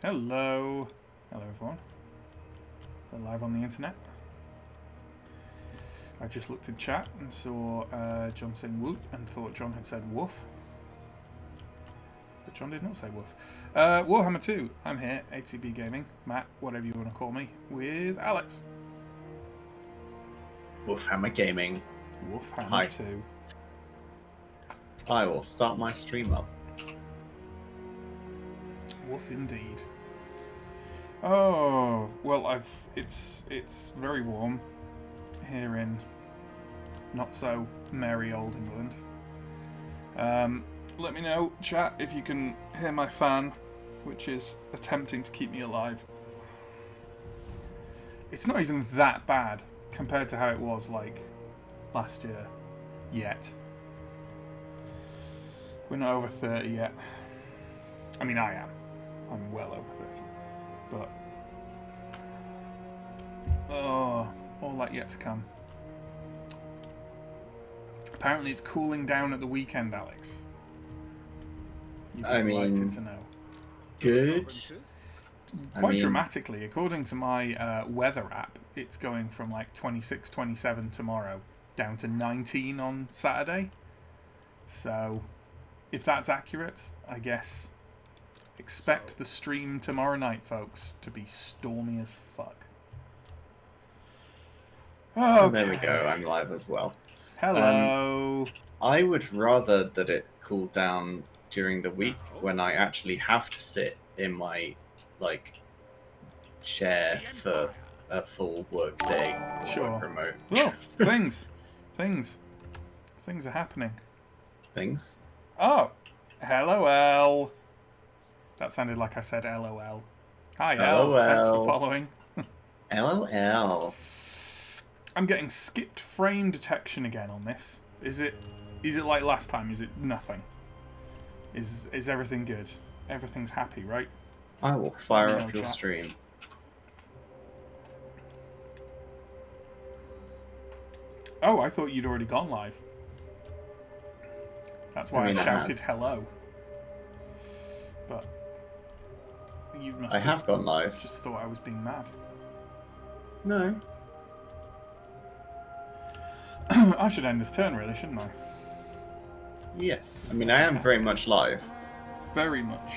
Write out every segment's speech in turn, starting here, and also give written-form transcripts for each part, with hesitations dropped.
Hello. Hello everyone. We're live on the internet. I just looked in chat and saw John saying woot and thought John had said woof. But John did not say woof. Warhammer 2. I'm here, ATB Gaming, Matt, whatever you want to call me, with Alex. Warhammer Gaming. Warhammer Hi. 2. I will start my stream up. Woof indeed. Oh well, it's very warm here in not so merry old England. Let me know, chat, if you can hear my fan, which is attempting to keep me alive. It's not even that bad compared to how it was like last year. Yet. We're not over 30 yet. I mean, I am. I'm well over 30. But, oh, all that yet to come. Apparently it's cooling down at the weekend, Alex. You'd be delighted to know. Good. Quite dramatically. According to my weather app, it's going from like 26, 27 tomorrow down to 19 on Saturday. So, if that's accurate, I guess... expect the stream tomorrow night, folks, to be stormy as fuck. Okay. There we go, I'm live as well. Hello. I would rather that it cool down during the week when I actually have to sit in my, chair for a full work day. Sure. Work remote. Well, things are happening. Things? Oh, hello, L. That sounded like I said LOL. Hi, L. LOL. Thanks for following. LOL. I'm getting skipped frame detection again on this. Is it like last time? Is it nothing? Is everything good? Everything's happy, right? I will fire up your stream. Oh, I thought you'd already gone live. That's why I shouted hello. But you must have gone live. Just thought I was being mad. No. I should end this turn, really, shouldn't I? Yes. I mean, I am very much live. Very much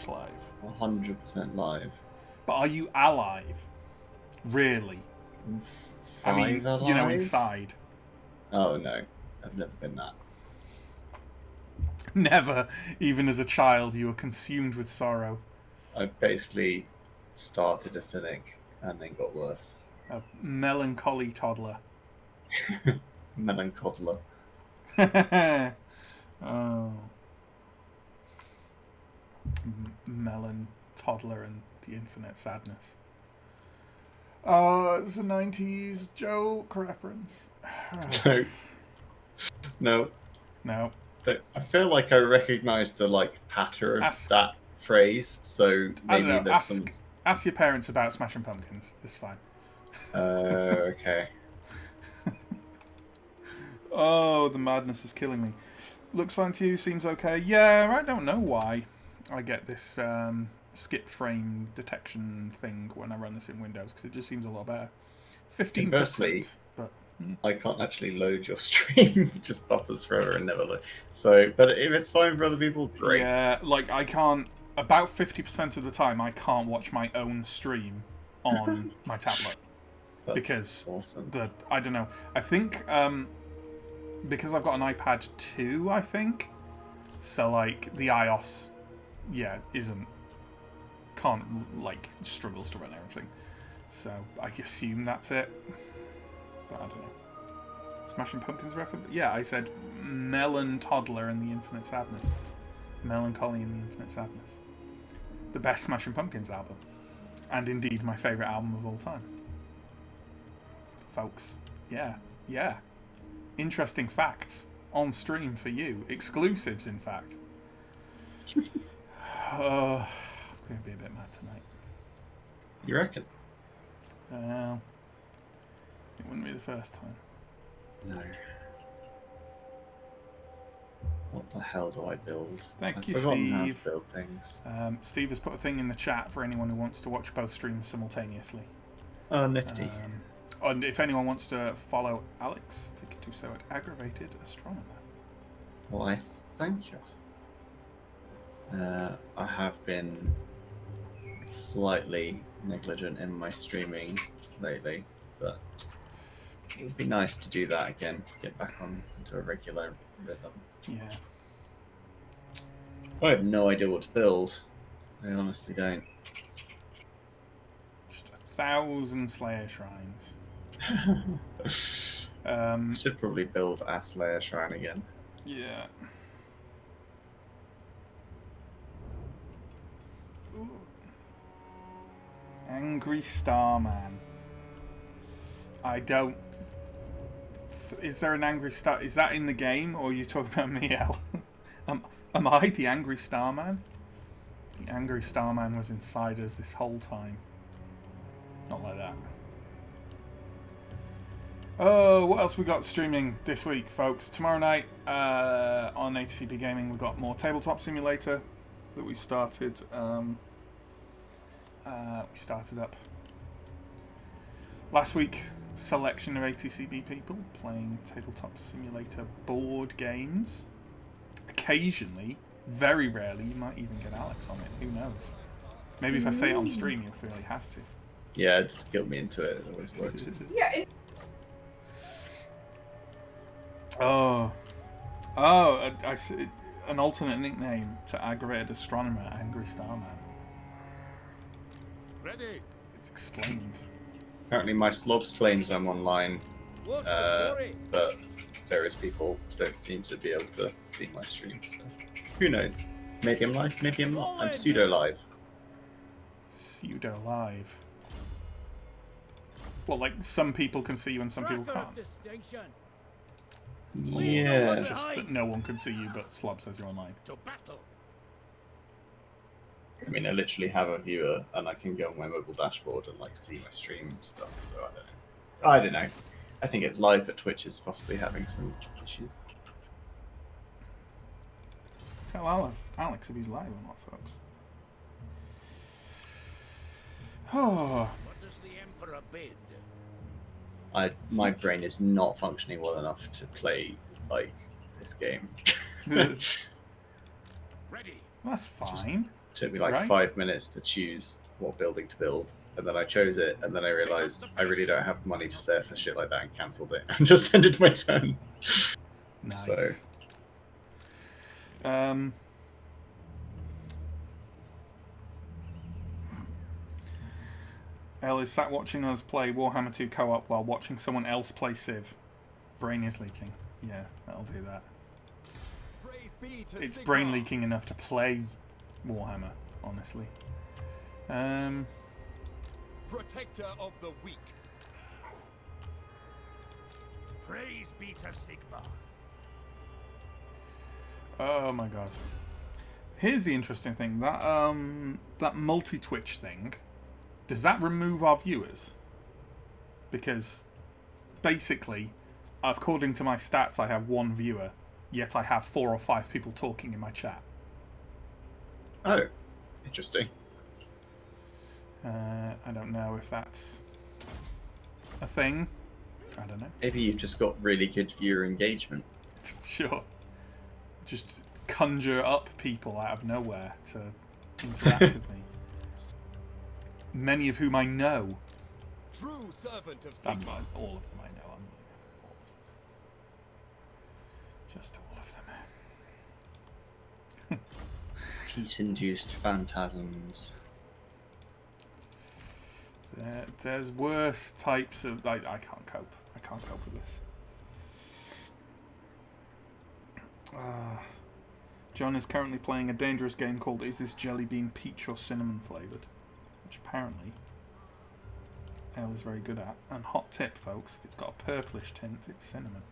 live. 100% live. But are you alive? Really? I mean, alive? You know, inside. Oh, no. I've never been that. Never, even as a child, you were consumed with sorrow. I basically started a cynic and then got worse. A melancholy toddler. Melancholy. Oh. Melon toddler and the infinite sadness. Oh, it's a 90s joke reference. No. No. But I feel like I recognise the patter of that phrase, so maybe there's some... Ask your parents about Smashing Pumpkins. It's fine. Okay. Oh, the madness is killing me. Looks fine to you, seems okay. Yeah, I don't know why I get this skip frame detection thing when I run this in Windows, because it just seems a lot better. 15%. But I can't actually load your stream. It just buffers forever and never load. So, but if it's fine for other people, great. Yeah, I can't... About 50% of the time, I can't watch my own stream on my tablet. That's because awesome. I don't know. I think because I've got an iPad 2, I think. So the iOS, can't struggles to run everything. So I assume that's it. But I don't know. Smashing Pumpkins reference? Yeah, I said Melon Toddler and the Infinite Sadness. Melancholy and the Infinite Sadness. The best Smashing Pumpkins album. And indeed my favourite album of all time. Folks. Yeah. Yeah. Interesting facts on stream for you. Exclusives, in fact. I'm going to be a bit mad tonight. You reckon? It wouldn't be the first time. No. What the hell do I build? Thank you, I've forgotten Steve. how to build things. Steve has put a thing in the chat for anyone who wants to watch both streams simultaneously. Oh, nifty. And if anyone wants to follow Alex, they can do so at AggravatedAstronomer. Why, thank you. I have been slightly negligent in my streaming lately, but it would be nice to do that again, get back on into a regular rhythm. Yeah. I have no idea what to build. I honestly don't. Just 1,000 Slayer shrines. Should probably build a Slayer shrine again. Yeah. Ooh. Angry Starman. I don't... Is there an Angry Star... Is that in the game, or are you talking about me, Al? Am I the Angry Starman? The Angry Starman was inside us this whole time. Not like that. Oh, what else we got streaming this week, folks? Tomorrow night on ATCP Gaming, we've got more Tabletop Simulator that we started. We started up last week. Selection of ATCB people playing Tabletop Simulator board games. Occasionally, very rarely, you might even get Alex on it. Who knows? Maybe if I say it on stream, you'll feel he has to. Yeah, just guilt me into it. It always works. Yeah. I see an alternate nickname to Aggravated Astronomer, Angry Starman. Ready. It's explained. Apparently my slobs claims I'm online, What's the glory? but various people don't seem to be able to see my stream, so who knows? Maybe I'm live, maybe I'm not. I'm pseudo live. Pseudo live. Well, like some people can see you and some people Tracker of can't. distinction. Yeah. Just that no one can see you, but Slob says you're online. To battle. I mean, I literally have a viewer, and I can go on my mobile dashboard and like see my stream stuff. So I don't know. I think it's live, but Twitch is possibly having some issues. Tell Alex if he's live or not, folks. Oh. What does the Emperor bid? My brain is not functioning well enough to play like this game. Ready. That's fine. Took me like Right. 5 minutes to choose what building to build, and then I chose it, and then I realized I really don't have money to spare for shit like that, and cancelled it and just ended my turn. Nice. So Elle is sat watching us play Warhammer 2 co-op while watching someone else play Civ. Brain is leaking. Yeah, that'll do that. Praise be to It's Sigmar. brain leaking enough to play Warhammer, honestly. Protector of the weak. Praise be to Sigma. Oh my god. Here's the interesting thing. That multi-Twitch thing, does that remove our viewers? Because basically, according to my stats, I have 1 viewer, yet I have 4 or 5 people talking in my chat. oh, interesting. I don't know if that's a thing. I don't know. Maybe you've just got really good viewer engagement. Sure. Just conjure up people out of nowhere to interact with me. Many of whom I know. True servant of All of Sigmar. them I know. All of them. Just all of them. Heat-induced phantasms. There's worse types of... I can't cope. I can't cope with this. John is currently playing a dangerous game called Is This Jelly Bean Peach or Cinnamon Flavoured? Which apparently Ale is very good at. And hot tip, folks, if it's got a purplish tint, it's cinnamon.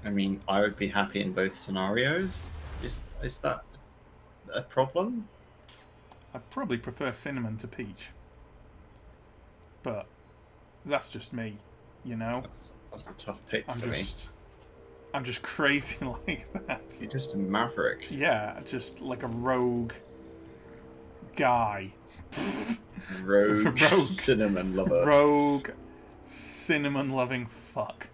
I mean, I would be happy in both scenarios. Is that a problem? I'd probably prefer cinnamon to peach. But that's just me, you know? That's a tough pick for me. I'm just crazy like that. You're just a maverick. Yeah, just like a rogue guy. Rogue cinnamon lover. Rogue cinnamon loving fuck.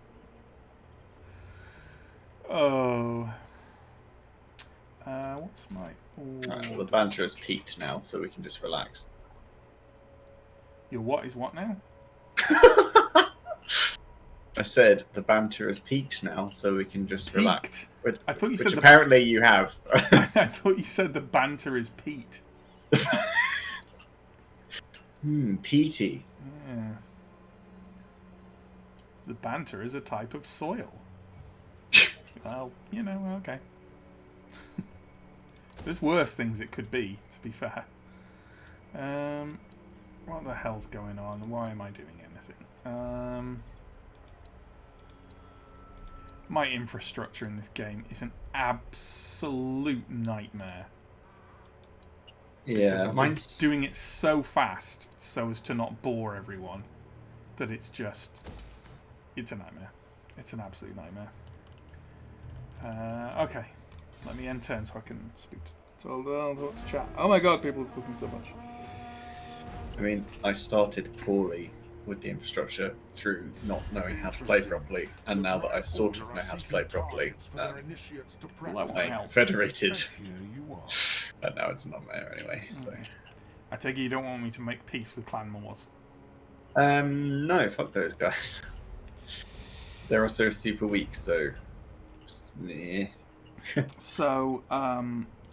Oh. What's my... Right, well, the banter has peaked now, so we can just relax. Your what is what now? I said the banter has peaked now, so we can just relax. Which, I thought you said apparently you have. I thought you said the banter is Pete. Peaty. Yeah. The banter is a type of soil. Well, you know, okay. There's worse things it could be, to be fair. What the hell's going on? Why am I doing anything? My infrastructure in this game is an absolute nightmare. Yeah, I'm doing it so fast so as to not bore everyone that it's a nightmare. It's an absolute nightmare. Okay, let me end turn so I can speak to I'll talk to chat. Oh my god, people are talking so much. I mean, I started poorly with the infrastructure through not knowing how to play properly, and now that I sort of know how to play properly, I federated, and now it's not there anyway. So, I take it you don't want me to make peace with Clan Wars. No, fuck those guys. They're also super weak, so. Yeah. So,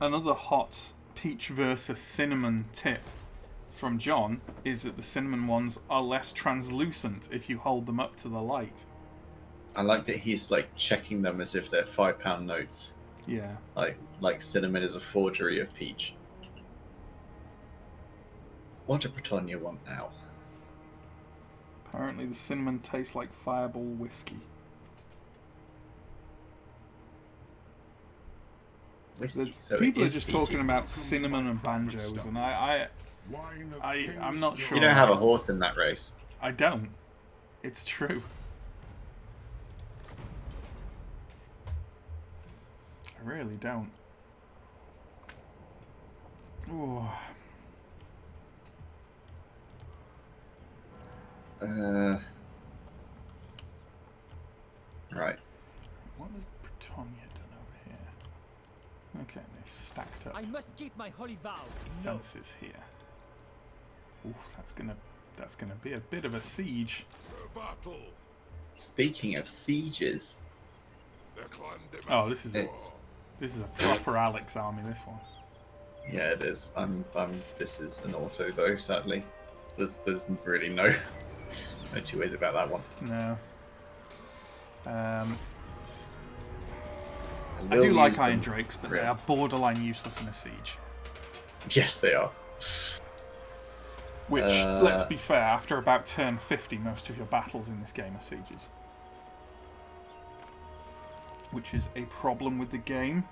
another hot peach versus cinnamon tip from John is that the cinnamon ones are less translucent if you hold them up to the light. I like that he's like checking them as if they're £5 notes. Yeah. Like cinnamon is a forgery of peach. What do Britannia want now? Apparently the cinnamon tastes like Fireball whiskey. People are just talking about cinnamon and banjos, and I'm not sure. You don't have a horse in that race. I don't. It's true. I really don't. Ooh. Right. What has Britannia done over here? Okay, they've stacked up. I must keep my holy vow. Fences here. Oof, that's gonna be a bit of a siege. Speaking of sieges, oh, this is a proper Alex army. This one. Yeah, it is. This is an auto though. Sadly, there's really no two ways about that one. No. I do like Iron Drakes, but they are borderline useless in a siege. Yes, they are. Which, let's be fair, after about turn 50, most of your battles in this game are sieges. Which is a problem with the game.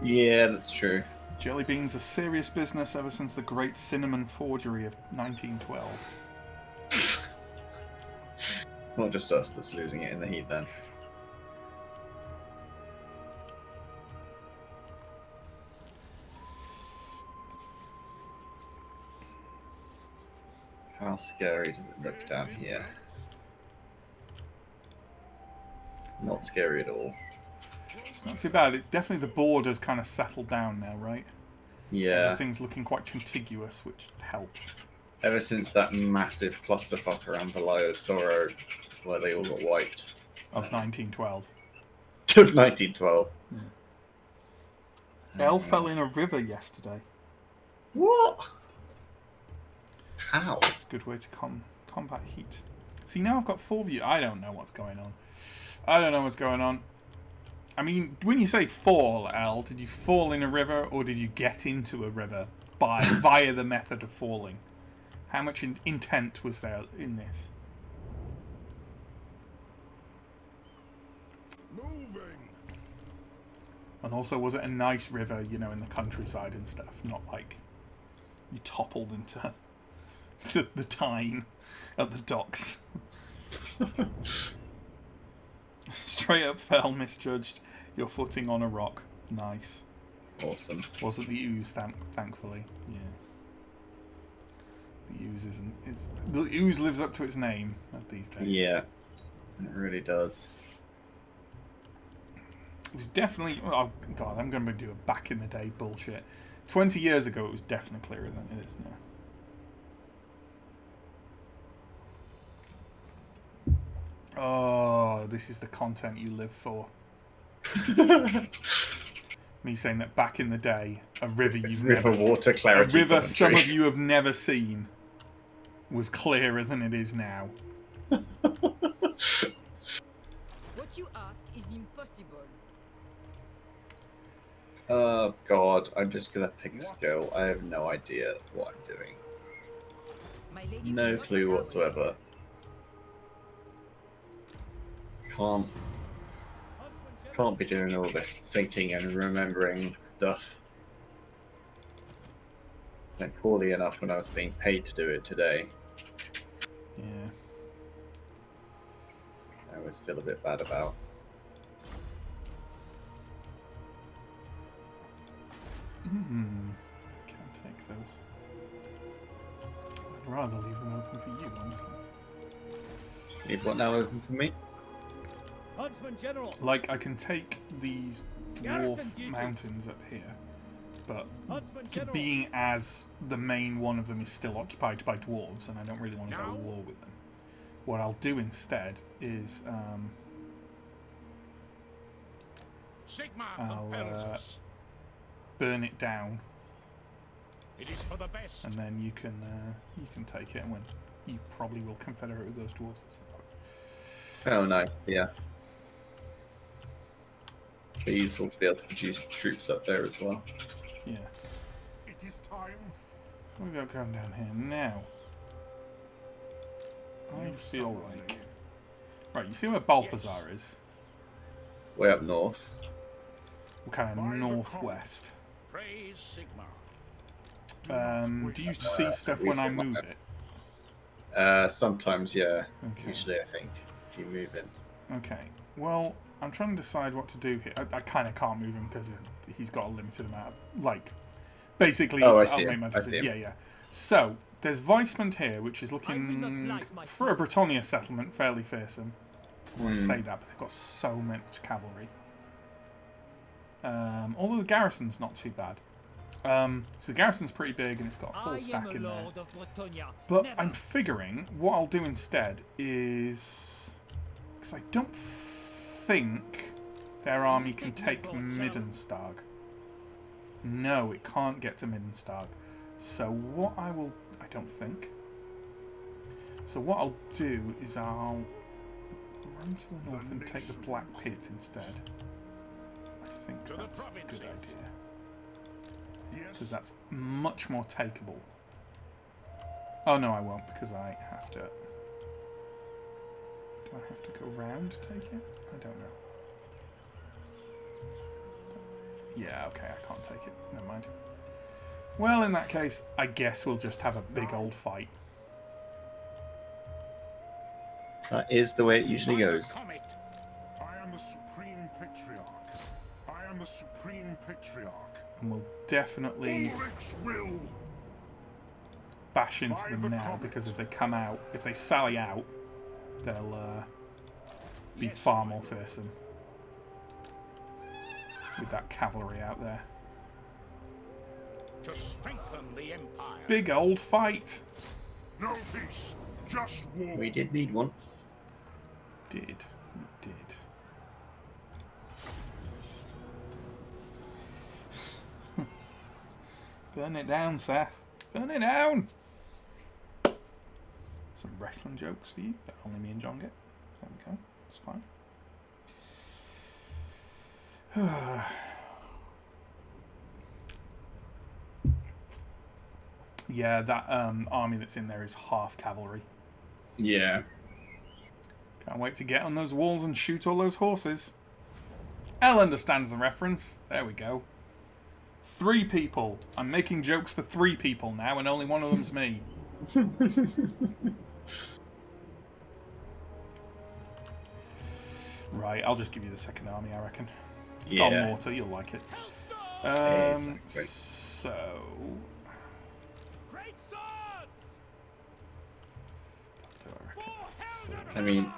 Yeah, that's true. Jelly beans are serious business ever since the Great Cinnamon Forgery of 1912. Not just us that's losing it in the heat then. How scary does it look down here? Not scary at all. It's not too bad. It, definitely the board has kind of settled down now, right? Yeah. Everything's looking quite contiguous, which helps. Ever since that massive clusterfuck around Valia's Sorrow, where they all got wiped. Of 1912. Of 1912. Elle fell in a river yesterday. What? How? It's a good way to combat heat. See, now I've got 4 view. I don't know what's going on. I don't know what's going on. I mean, when you say fall, Al, did you fall in a river or did you get into a river via the method of falling? How much intent was there in this? Moving. And also, was it a nice river, you know, in the countryside and stuff? Not like you toppled into the Tyne at the docks. Straight up fell, misjudged. Your footing on a rock. Nice. Awesome. Wasn't the ooze, thankfully. Yeah. The ooze the ooze lives up to its name these days. Yeah, it really does. It was definitely. Oh God, I'm going to do a back in the day bullshit. 20 years ago, it was definitely clearer than it is now. Oh, this is the content you live for. Me saying that back in the day, a river water clarity. A river some of you have never seen was clearer than it is now. What you ask is impossible. Oh God, I'm just gonna pick a skill. I have no idea what I'm doing. My lady No will not clue allow it. whatsoever. Can't be doing all this thinking and remembering stuff. Went poorly enough when I was being paid to do it today. Yeah. I always feel a bit bad about. Can't take those. I'd rather leave them open for you, honestly. Need what now open for me? Huntsman General. Like, I can take these Garrison dwarf duties. mountains up here, but Huntsman General. being as the main one of them is still occupied by dwarves, and I don't really want to go to Now? war with them. What I'll do instead is Sigmar I'll, compels us. burn it down, It is for the best. and then you can take it, and when you probably will confederate with those dwarves at some point. Oh, nice. Yeah. Be useful to be able to produce troops up there as well. Yeah. It is time. What we got going down here now? I feel like... Right, you see where Balthazar is? Way up north. We're kind of northwest. Praise Do Sigmar. you see stuff when I move it? Sometimes, yeah. Okay. Usually, I think, if you move in. Okay. Well, I'm trying to decide what to do here. I kind of can't move him because he's got a limited amount of, like, basically... Oh, I see I'll him. make my I see decision. him. Yeah. So, there's Weismond here, which is I will looking, not blight my for a Britannia settlement, fairly fearsome. I want to Hmm. say that, but they've got so much cavalry. Although the garrison's not too bad. So the garrison's pretty big and it's got a full stack in there. But I'm figuring what I'll do instead is... Because I don't think their army can take Middenstag. No, it can't get to Middenstag. So what I will... I don't think. So what I'll do is I'll run to the north and take the Black Pit instead. I think To the that's a good provinces. idea. Yes. Because that's much more takeable. Oh no, I won't, because I have to... Do I have to go round to take it? I don't know. Yeah, okay, I can't take it. Never mind. Well, in that case, I guess we'll just have a big old fight. That is the way it usually goes. Comet. I am the Supreme Patriarch. I am the Supreme Patriarch. And we'll definitely Ulrich's will. bash into them now, because if they come out, if they sally out, they'll be Yes, far my more lord. fearsome. With that cavalry out there. To strengthen the empire. Big old fight! No peace, just war. We did need one. We did. Burn it down, Seth. Burn it down! Some wrestling jokes for you that only me and John get. There we go. That's fine. Yeah, that army that's in there is half cavalry. Yeah. Can't wait to get on those walls and shoot all those horses. Elle understands the reference. There we go. 3 people. I'm making jokes for 3 people now, and only one of them's me. Right, I'll just give you the second army, I reckon. It's got mortar, you'll like it. Exactly. So... Great swords! I mean,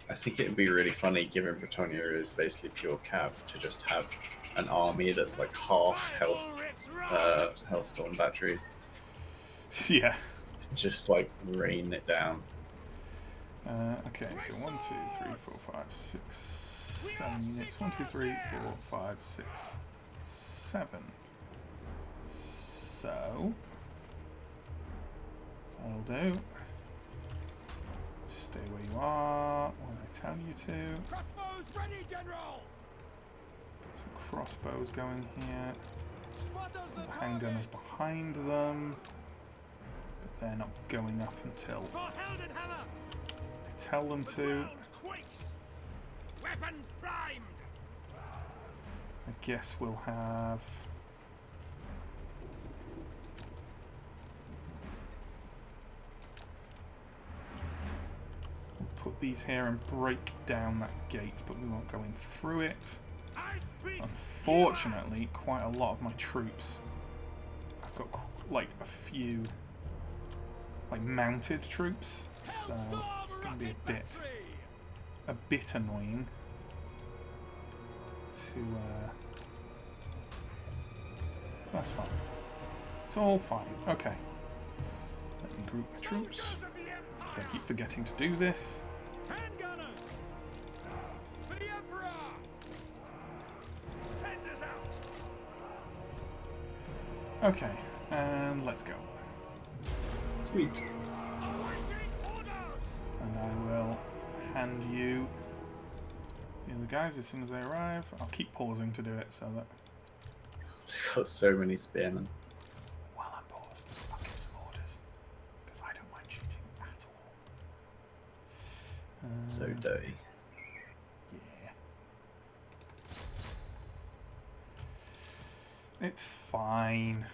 I think it'd be really funny, given Britannia is basically pure cav, to just have an army that's like half Hellstorm batteries. Yeah. Just like rain it down. Okay, so 1, 2, 3, 4, 5, 6, 7 units. 1, 2, 3, 4, 5, 6, 7. So... that'll do. Stay where you are when I tell you to. Crossbows ready, General! Get some crossbows going here. Swaddles the The handgunners behind them. But they're not going up until For Heldenhammer! I tell them to. Ground quakes! Weapons primed! I guess we'll have... we'll put these here and break down that gate, but we won't go in through it. I speak Unfortunately, quite a lot of my troops... I've got like a few like mounted troops, so it's going to be a bit annoying to that's fine. It's all fine. Okay. Let me group my troops, because I keep forgetting to do this. Handgunners! For the Emperor! Send us out! Okay, and let's go. Sweet. Awaiting orders! And I will hand you the other guys as soon as they arrive. I'll keep pausing to do it so that They've got so many spearmen. while I'm paused, I'll give some orders, because I don't mind cheating at all. So dirty. Yeah. It's fine.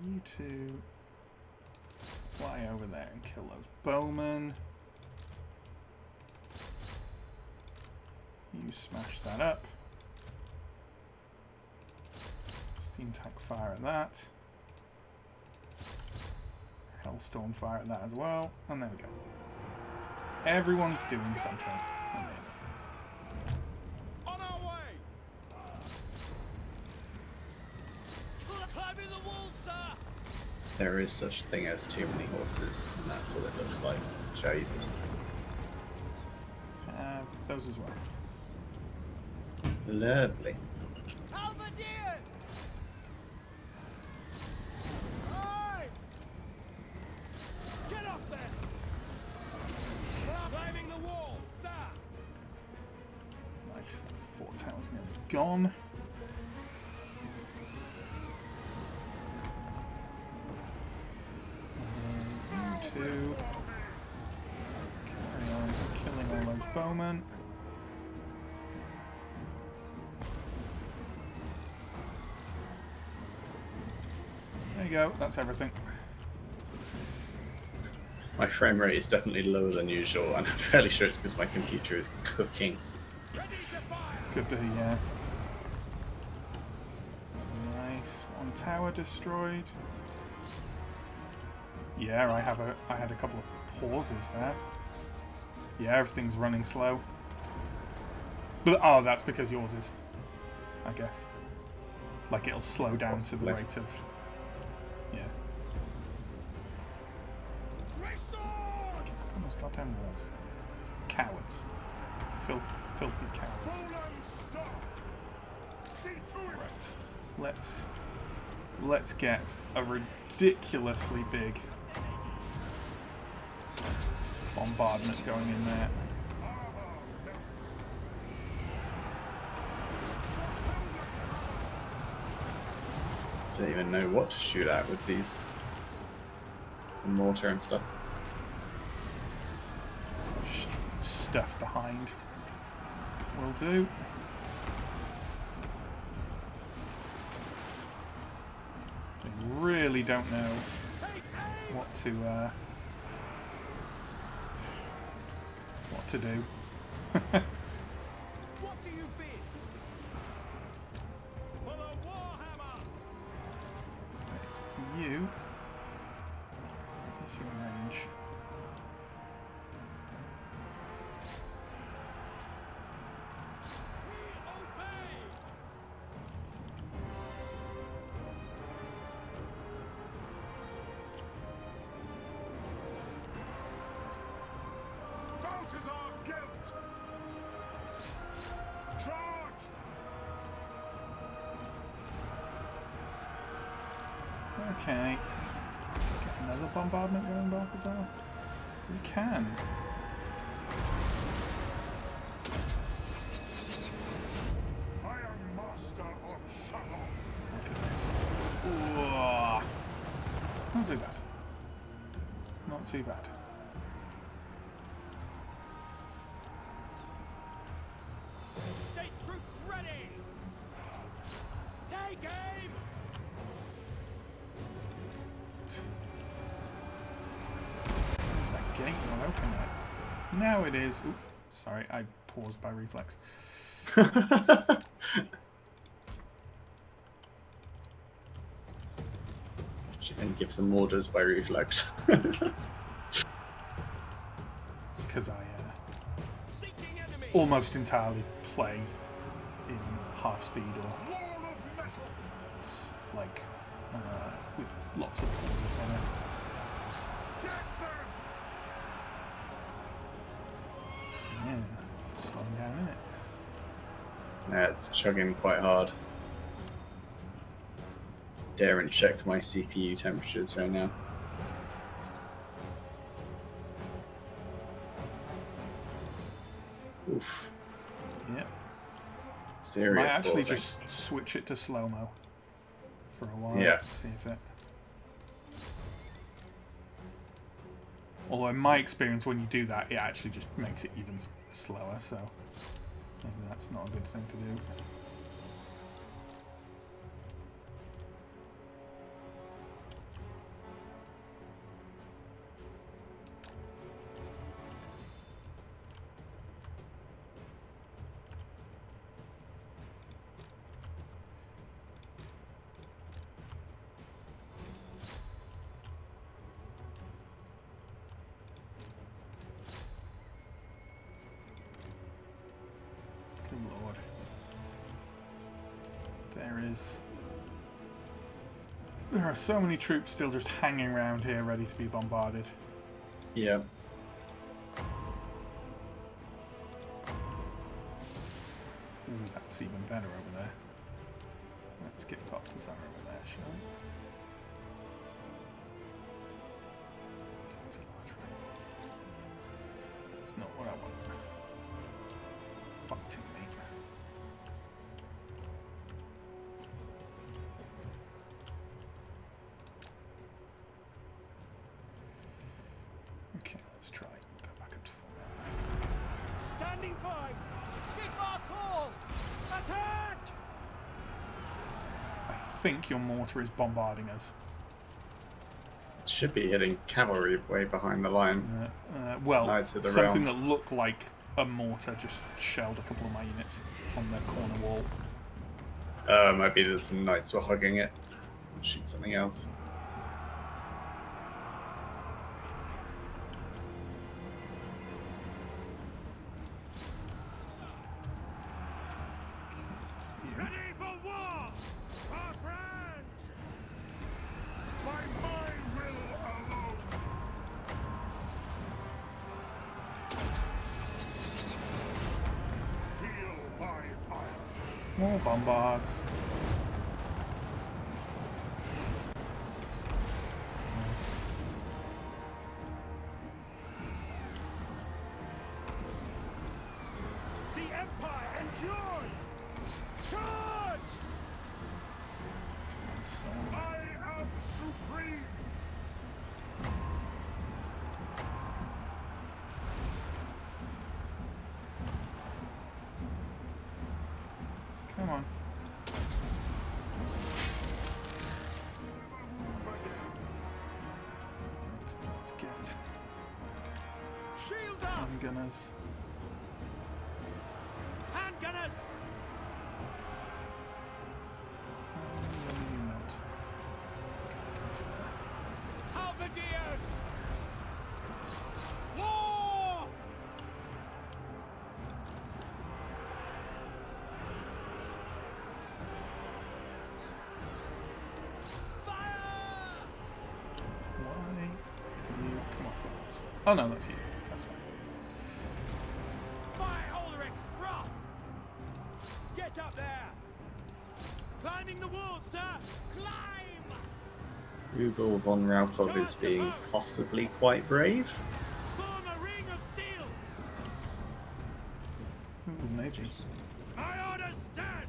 You two fly over there and kill those bowmen. You smash that up. Steam tank fire at that. Hellstorm fire at that as well. And there we go. Everyone's doing something. Amazing. On our way! Climbing the wall, sir! There is such a thing as too many horses, and that's what it looks like. Jesus. Have those as well. Lovely. Halberdiers! Aye! Get up there! Climbing the wall, sir! Nice. That fort tower's nearly gone. You two. Carry on killing all those bowmen. There you go, that's everything. My frame rate is definitely lower than usual, and I'm fairly sure it's because my computer is cooking. Ready to fire! Could be, yeah. Nice. One tower destroyed. Yeah, I had a couple of pauses there. Yeah, everything's running slow. But oh, that's because yours is, I guess. Like it'll slow down to the Possibly. rate of. Yeah. Great swords! On those goddamn walls. Cowards. Filthy cowards. Poland, stop! See to it! Right. Let's get a ridiculously big bombardment going in there. I don't even know what to shoot at with these mortar and stuff. Stuff behind will do. I really don't know what to do. What do you bid? For the Warhammer! Right, you. What's your range? We obey! Balthazar Gelt! Charge! Okay. Get another bombardment going, Balthazar? We can. I am master of Shalom. Look at this. Whoa. Not too bad. Not too bad. State troops ready! Take aim! Is that gate not open yet? Now it is. Oop, sorry, I paused by reflex. She can give some orders by reflex. Because I Seeking enemy! almost entirely play in half speed or Wall of metal! like with lots of pauses on it. Get them! Yeah, it's slowing down, isn't it? Yeah, it's chugging quite hard. Daren't check my CPU temperatures right now. Oof. Yep. Serious Might actually pausing. just switch it to slow-mo for a while. Yeah. See if it... Although in my experience, when you do that, it actually just makes it even slower, so maybe that's not a good thing to do. Good lord. There are so many troops still just hanging around here ready to be bombarded. Yeah. Ooh, that's even better over there. Let's get Balthazar over there, shall we? That's a large room. That's not what I want. Fighting me. Okay, let's try. Go back up to full map. Standing by! Sigmar call! Attack! I think your mortar is bombarding us. It should be hitting cavalry way behind the line. Well, Knights of the something Realm. that looked like a mortar just shelled a couple of my units on the corner wall. Might be there's some knights who are hugging it. Shoot something else. Ready for war! Our friends! By my will alone! Feel my ire. More bombards. Nice. Empire endures! Charge! So, I am supreme. come on. Let's get Shields up! handgunners. Hand gunners! What do you want? Against there. Halberdiers! War! Fire! Why do you come off the walls? Oh no, that's you. That's fine. My Ulrich's wrath! Get up there! Climbing the walls, sir! Climb! Rubel von Raukov is being possibly quite brave. Form a ring of steel! Ooh, maybe. My orders stand!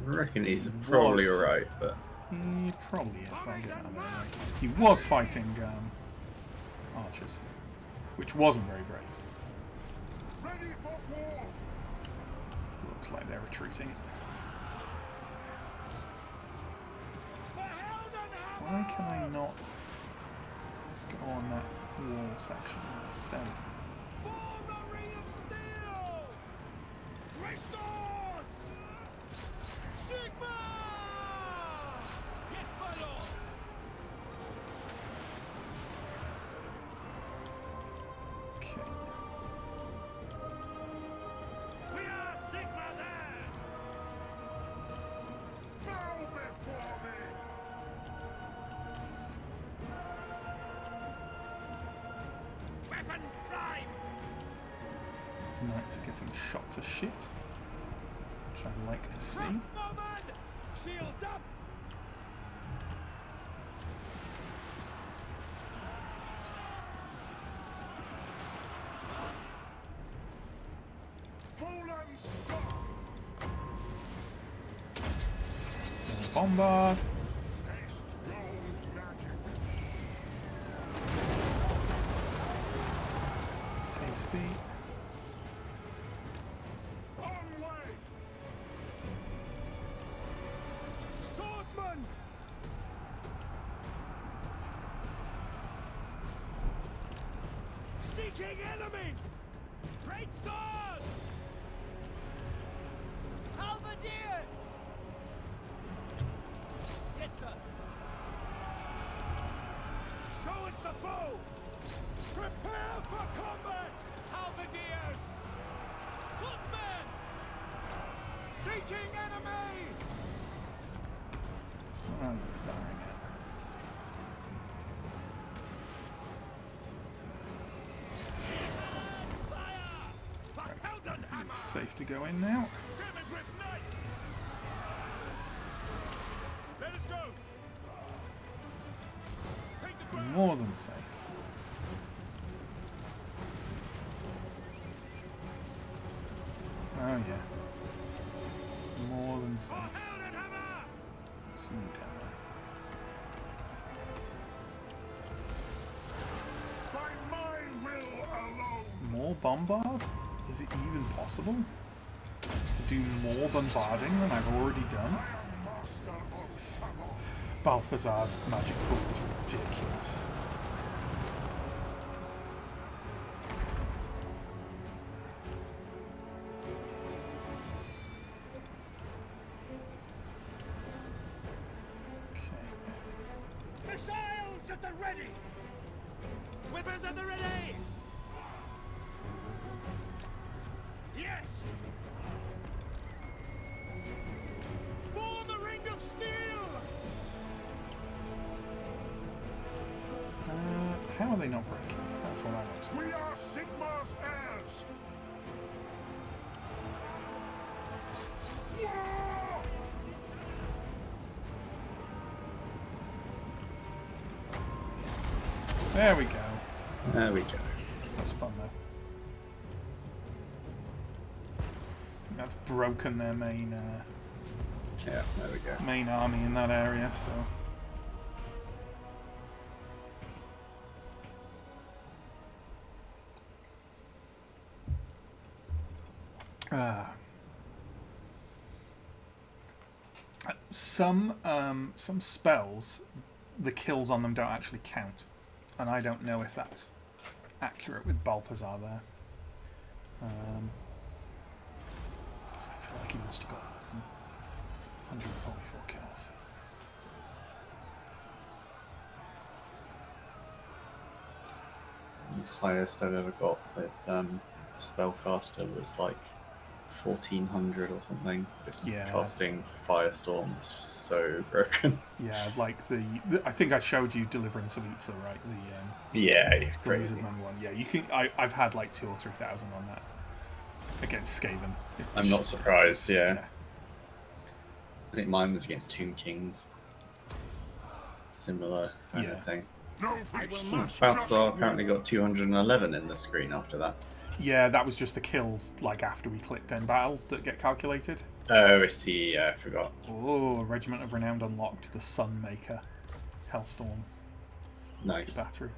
I reckon he's probably Was. alright, but He probably is, but I'll get out of there anyway. He was fighting archers, which wasn't very brave. Ready for war. Looks like they're retreating. For Heldenhammer! Why can I not go on that wall section? Damn it. Form a ring of steel! Great swords! Sigma! Yes, my lord! Okay. We are Sigma's heirs! Bow before me. Weapons prime! These knights are getting shot to shit, which I like to see. Crossbowmen! Shields up! Poland stop. Bombard. Haste gold magic. Tasty. On way. Swordsman! Seeking enemy! Great swords! Halberdiers! Yes, sir. Show us the foe! Prepare for combat! Halberdiers! Swordsmen! Seeking enemy! What are you firing at? Fire! For Right, I think Heldenhammer! it's safe to go in now. Demigriff Knights! Let us go! Take the ground! More than safe. Oh yeah. More than safe. For Heldenhammer! It's you down By my will alone. there. More bombard? Is it even possible to do more bombarding than I've already done? I am master of Shamor. Balthazar's magic book is ridiculous. Okay. Missiles at the ready! Whippers at the ready! Yes! Form a ring of steel! How are they not breaking? That's what I want to know. We are Sigma's heirs. War! There we go. there we go. That's fun though. that's broken their main Yeah, there we go. main army in that area. So. Some spells, the kills on them don't actually count, and I don't know if that's accurate with Balthazar there. 'Cause I feel like he must have got 144 kills. The highest I've ever got with a spellcaster was like 1400 or something. Just casting Firestorm is so broken. Yeah, like I think I showed you Deliverance of Itza, right? Yeah, the Lizardman one. Yeah, you can. I've had like 2,000 or 3,000 on that against Skaven. I'm not surprised. Yeah. I think mine was against Tomb Kings. Similar kind of thing. Balthazar apparently got 211 in the screen after that. Yeah, that was just the kills, like after we clicked end battle, that get calculated. Oh, I see. Yeah, I forgot. Oh, Regiment of Renowned unlocked. The Sunmaker. Hellstorm. Nice. Battery.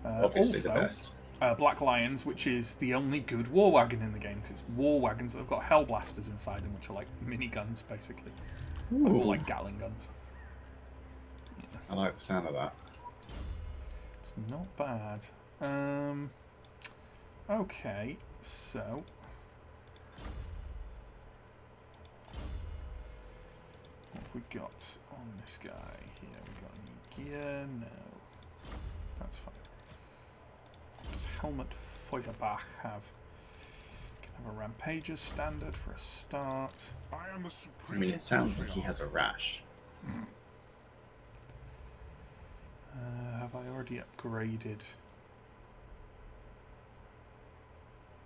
Obviously also, the best. Black Lions, which is the only good war wagon in the game, because it's war wagons that have got hell blasters inside them, which are like miniguns, basically. Or like Gatling guns. Yeah. I like the sound of that. It's not bad. Okay, so what have we got on this guy here? We got any gear? No, that's fine. Does Helmet Feuerbach have? Can have a Rampager's standard for a start. I mean, it sounds like he has a rash. Have I already upgraded?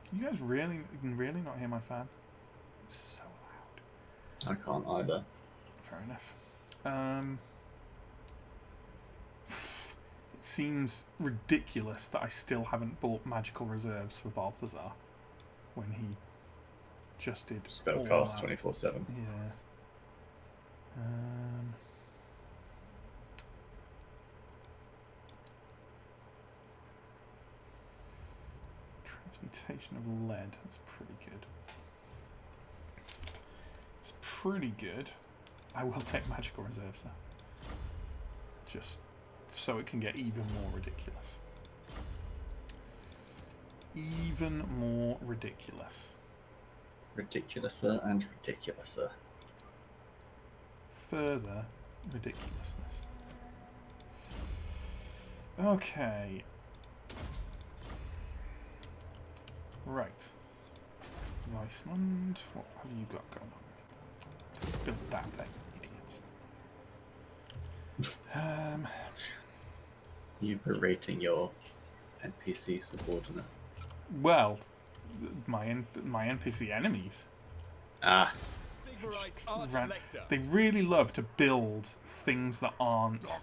Can you guys really not hear my fan? It's so loud. I can't either. Fair enough. It seems ridiculous that I still haven't bought magical reserves for Balthazar when he just did spellcast 24/7. Yeah. Transmutation of lead. That's pretty good. It's pretty good. I will take magical reserves though. Just so it can get even more ridiculous. Even more ridiculous. Ridiculouser and ridiculouser. Further ridiculousness. Okay. Right. Weissmund, what have you got going on? Build that thing, idiots. You berating your NPC subordinates. Well, my NPC enemies. Ah. They really love to build things that aren't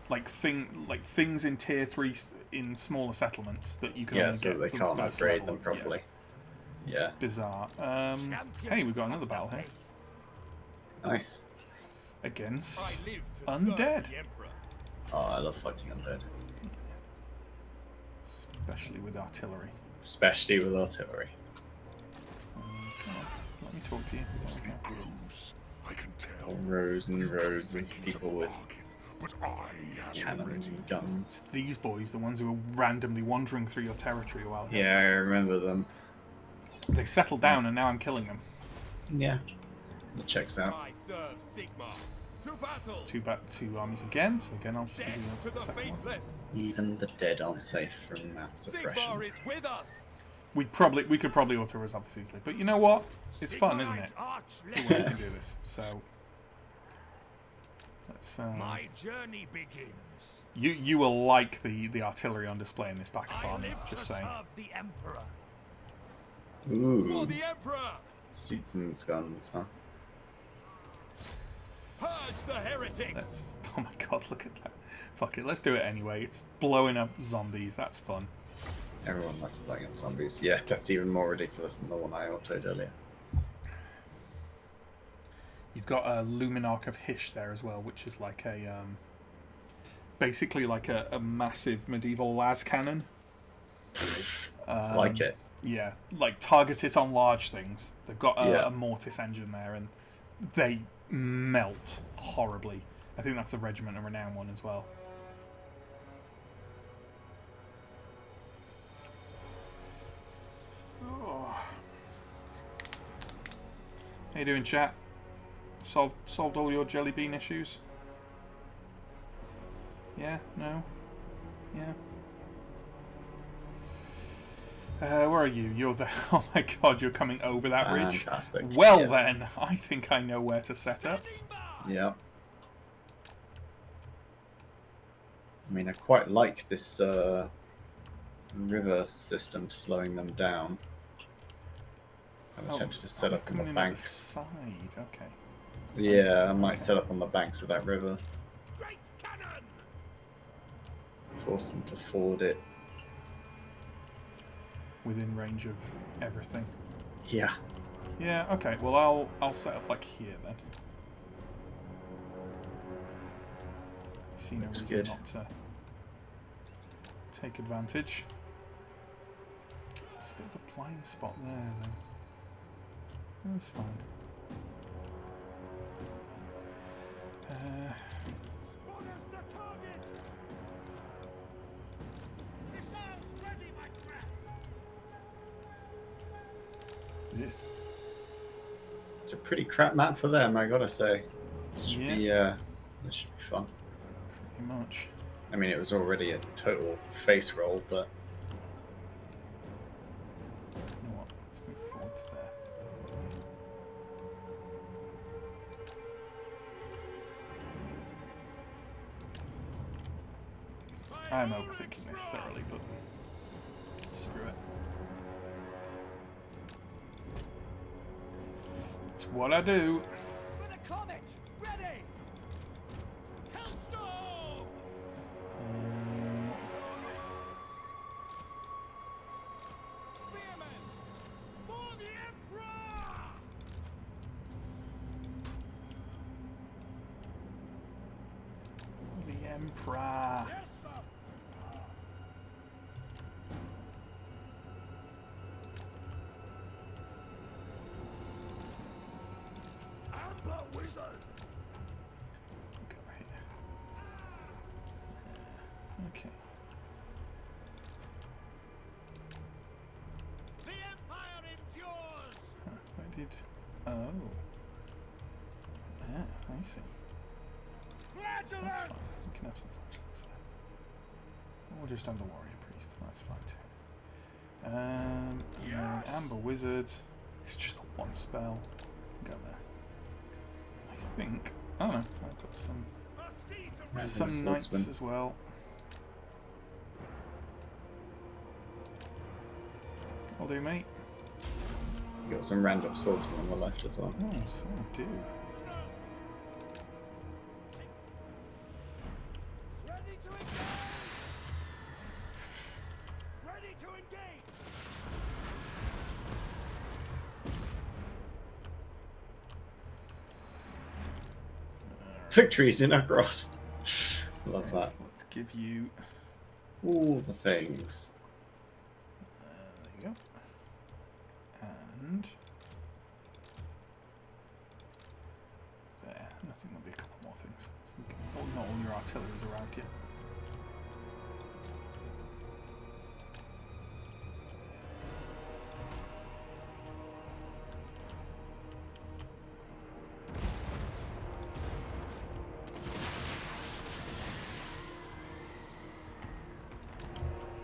like things in tier 3 in smaller settlements that you can only so get they can't upgrade them properly. Yeah. It's bizarre. Hey, we've got another battle here. Nice. Against undead. Oh, I love fighting undead. Especially with artillery. Especially with artillery. Come on, let me talk to you. I can tell. Rows and rows of people with cannons and guns. These boys, the ones who are randomly wandering through your territory a while ago. Yeah, I remember them. They settled down and now I'm killing them. Yeah. It checks out. Two armies again, so again I'll just give you a second one. Even the dead aren't safe from map suppression. We could probably auto-resolve this easily, but you know what? It's fun, isn't it? Who else can do this? So let's. My journey begins. You will like the artillery on display in this backup army. Just saying. The Emperor. Ooh. For the Emperor. Suits and guns, huh? Purge the heretics. Oh my god, look at that. Fuck it, let's do it anyway. It's blowing up zombies, that's fun. Everyone likes playing up zombies. Yeah, that's even more ridiculous than the one I autoed earlier. You've got a Luminarch of Hysh there as well, which is like a basically like a massive medieval las cannon. Like it. Yeah, like target it on large things. They've got Yeah. a mortis engine there, and they melt horribly. I think that's the Regiment of Renown one as well. Oh. How you doing, chat? Solved all your jelly bean issues? Yeah? No? Yeah? Where are you? You're there. Oh my god, you're coming over that ridge? Fantastic. Well Yeah. then, I think I know where to set up. Yeah. I mean, I quite like this river system slowing them down. I'm tempted to set up on the coming in banks. at the side, okay. Yeah, I might set up on the banks of that river. Great cannon! Force them to ford it. Within range of everything. Yeah. Yeah, okay, well I'll set up like here then. I see no Looks reason good. not to take advantage. There's a bit of a blind spot there though. That's fine. Spotters the target! Missiles ready, my friend! Yeah. It's a pretty crap map for them, I gotta say. This should Yeah. this should be fun. Pretty much. I mean, it was already a total face roll, but You know what? Let's move forward to there. I'm overthinking this thoroughly, but screw it. It's what I do. For the comet! Ready! Hellstorm! Spearmen! For the Emperor! The Emperor. Yes, sir! Amber Wizard! Go here. Okay. The Empire endures! Huh, where did? Oh. Yeah, I see. That's fine. Flagellants! We can have some flagellants there. We'll just have the warrior priest. That's fine too. Yes! Amber wizard. It's just got one spell. Go there. I think. Oh no, I've got some Random knights swordsman. as well. I'll do, mate. you got some random swordsmen on the left as well. Oh, so I do. Ready to engage! Ready to engage! Victories in our grasp. Love that. Let's give you. All the things. There you go. And there. I think there'll be a couple more things. Oh, not all your artillery's arrived yet.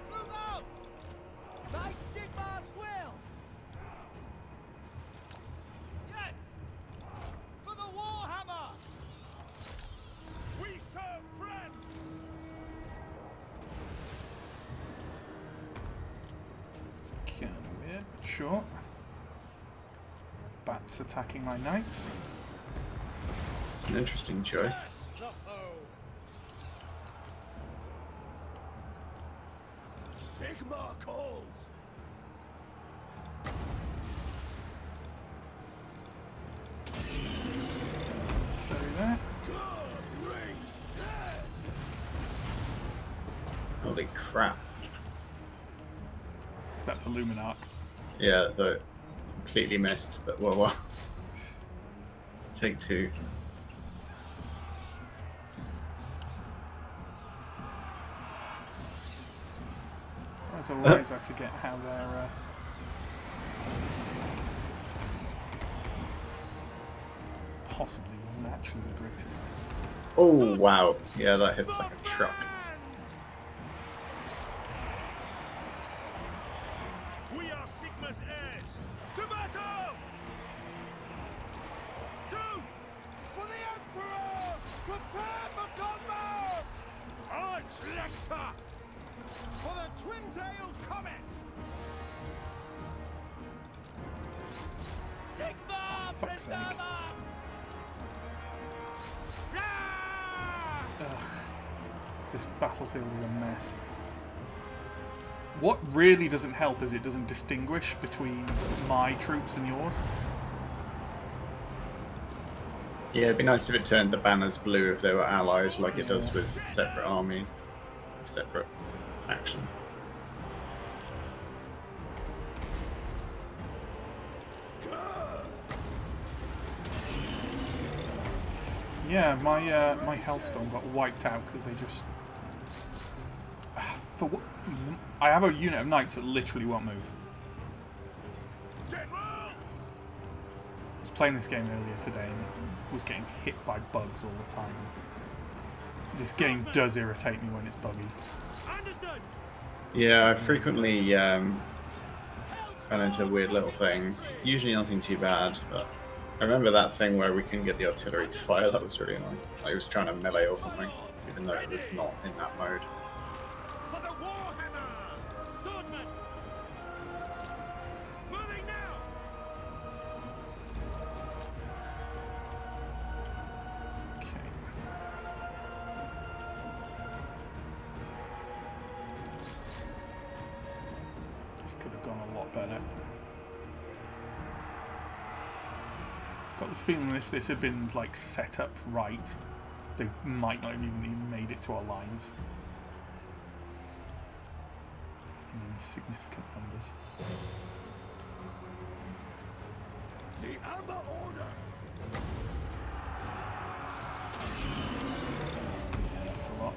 Move out! Thy Sigmar's will! Yes! For the Warhammer! We serve friends! It's kind of weird, but sure. Bats attacking my knights. It's an interesting choice. Yes, the foe! Sigmar calls. So that. God rings dead. Holy crap. Is that the Luminarch? Yeah, though completely missed, but well. Take two. As always, I forget how they're. Possibly wasn't actually the greatest. Oh wow, yeah, that hits like a truck. We are Sigma's heirs. To battle! Go! For the Emperor! Prepare for combat! Arch-Lector! For the twin-tailed comet! Sigma, Fuck's sake. preserve us! Ah! Ugh. This battlefield is a mess. What really doesn't help is it doesn't distinguish between my troops and yours. Yeah, it'd be nice if it turned the banners blue if they were allied, like it does with separate armies, separate factions. Yeah, my my Hellstorm got wiped out because they just. I have a unit of knights that literally won't move. General! I was playing this game earlier today and was getting hit by bugs all the time. This game does irritate me when it's buggy. Understood! Yeah, I frequently run into weird little things. Usually nothing too bad, but I remember that thing where we couldn't get the artillery to fire. That was really annoying. Like, it was trying to melee or something, even though it was not in that mode. For the Warhammer! Swordsman! Moving now! Okay. This could have gone a lot better. Got the feeling if this had been like set up right, they might not have even made it to our lines in any significant numbers. The Amber Order! Yeah, that's a lot.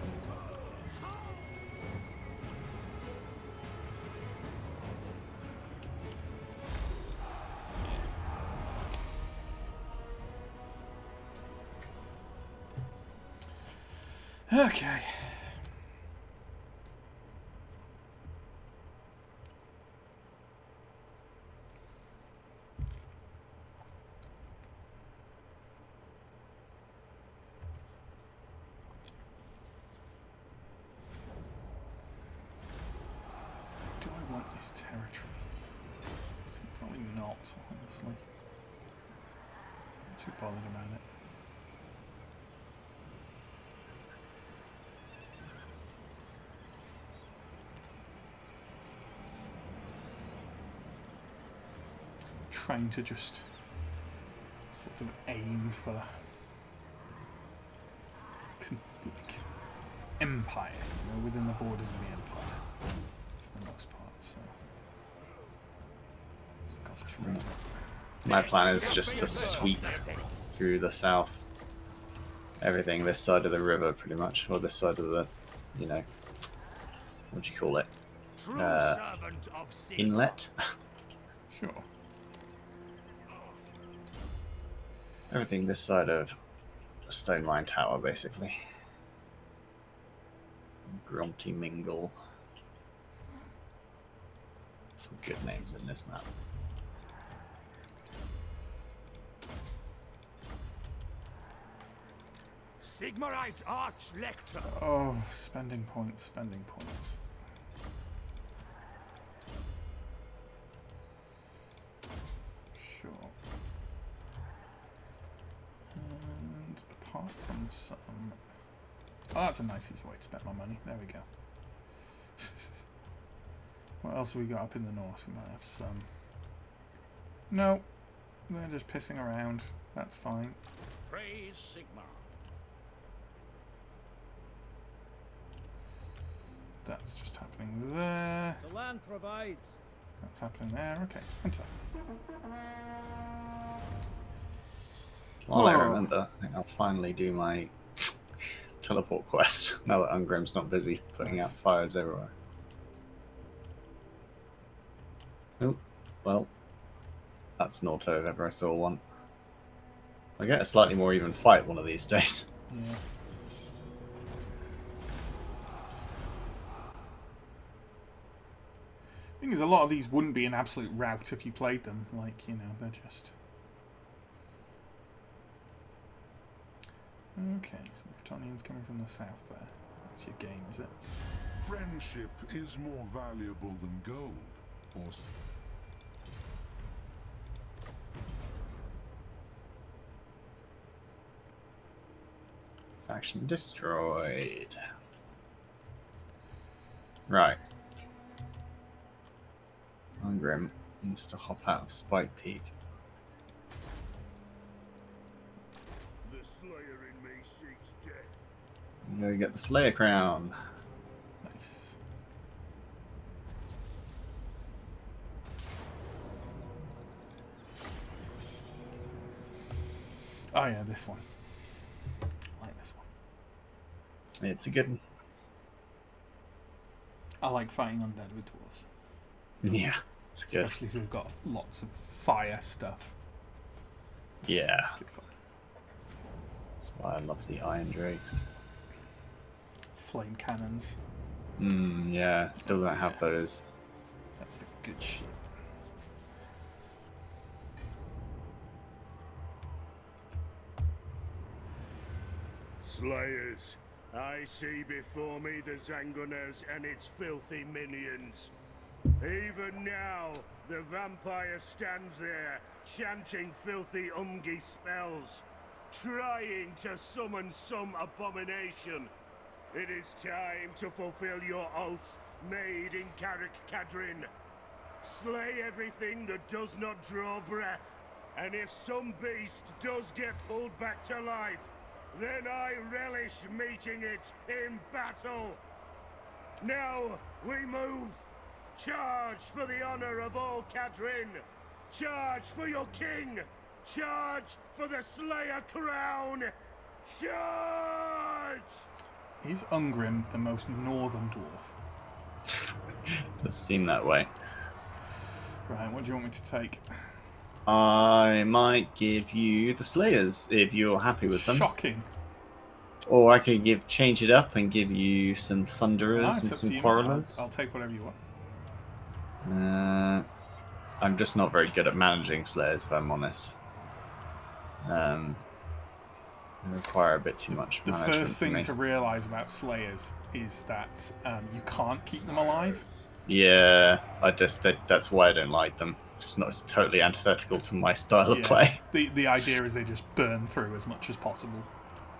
Okay. Do I want this territory? Probably not, honestly. Not too bothered about it. Trying to just sort of aim for like empire, you know, within the borders of the empire for the most part. So just got to try. My plan is just to sweep through the south. Everything this side of the river, pretty much, or this side of the, you know, what do you call it? True servant of Sigmar. Inlet. Sure. Everything this side of the Stone Mine Tower, basically. Grunty Mingle. Some good names in this map. Sigmarite Arch-Lector. Oh, spending points, spending points. Sure. And apart from some... Oh, that's a nice easy way to spend my money. There we go. What else have we got up in the north? We might have some. No, they're just pissing around. That's fine. Praise Sigma. That's just happening there. The land provides. That's happening there. Okay, enter. While I remember, I think I'll finally do my teleport quest now that Ungrim's not busy putting out fires everywhere. Oh, well, that's not if ever I saw one. I'll get a slightly more even fight one of these days. Yeah. Thing is, a lot of these wouldn't be an absolute rout if you played them. Like, you know, they're just... Okay, some Bretonians coming from the south there. That's your game, is it? Friendship is more valuable than gold. Or Faction destroyed. Right. Ungrim needs to hop out of Spike Peak. the Slayer in me seeks death. And go get the Slayer crown. Nice. Oh yeah, this one. I like this one. It's a good one. I like fighting undead with dwarves. Yeah, it's good. Especially if we've got lots of fire stuff. Yeah, It's good fun. that's why I love the Iron Drakes. Flame cannons. Yeah, still don't have those. That's the good shit. Slayers, I see before me the Zangunas and its filthy minions. Even now, the vampire stands there, chanting filthy Umgi spells, trying to summon some abomination. It is time to fulfill your oaths made in Carrick Cadrin. Slay everything that does not draw breath, and if some beast does get pulled back to life, then I relish meeting it in battle. Now we move. Charge for the honor of all Cadrin. Charge for your king. Charge for the Slayer crown. Charge! Is Ungrim the most northern dwarf? Does seem that way. Right, what do you want me to take? I might give you the Slayers if you're happy with them. Shocking. Or I could change it up and give you some Thunderers Nice, and up some to you, mate. Quarrelers. I'll take whatever you want. I'm just not very good at managing Slayers, if I'm honest. They require a bit too much The management first for thing me. to realise about Slayers is that you can't keep them alive. Yeah, that's why I don't like them. It's totally antithetical to my style of play. The idea is they just burn through as much as possible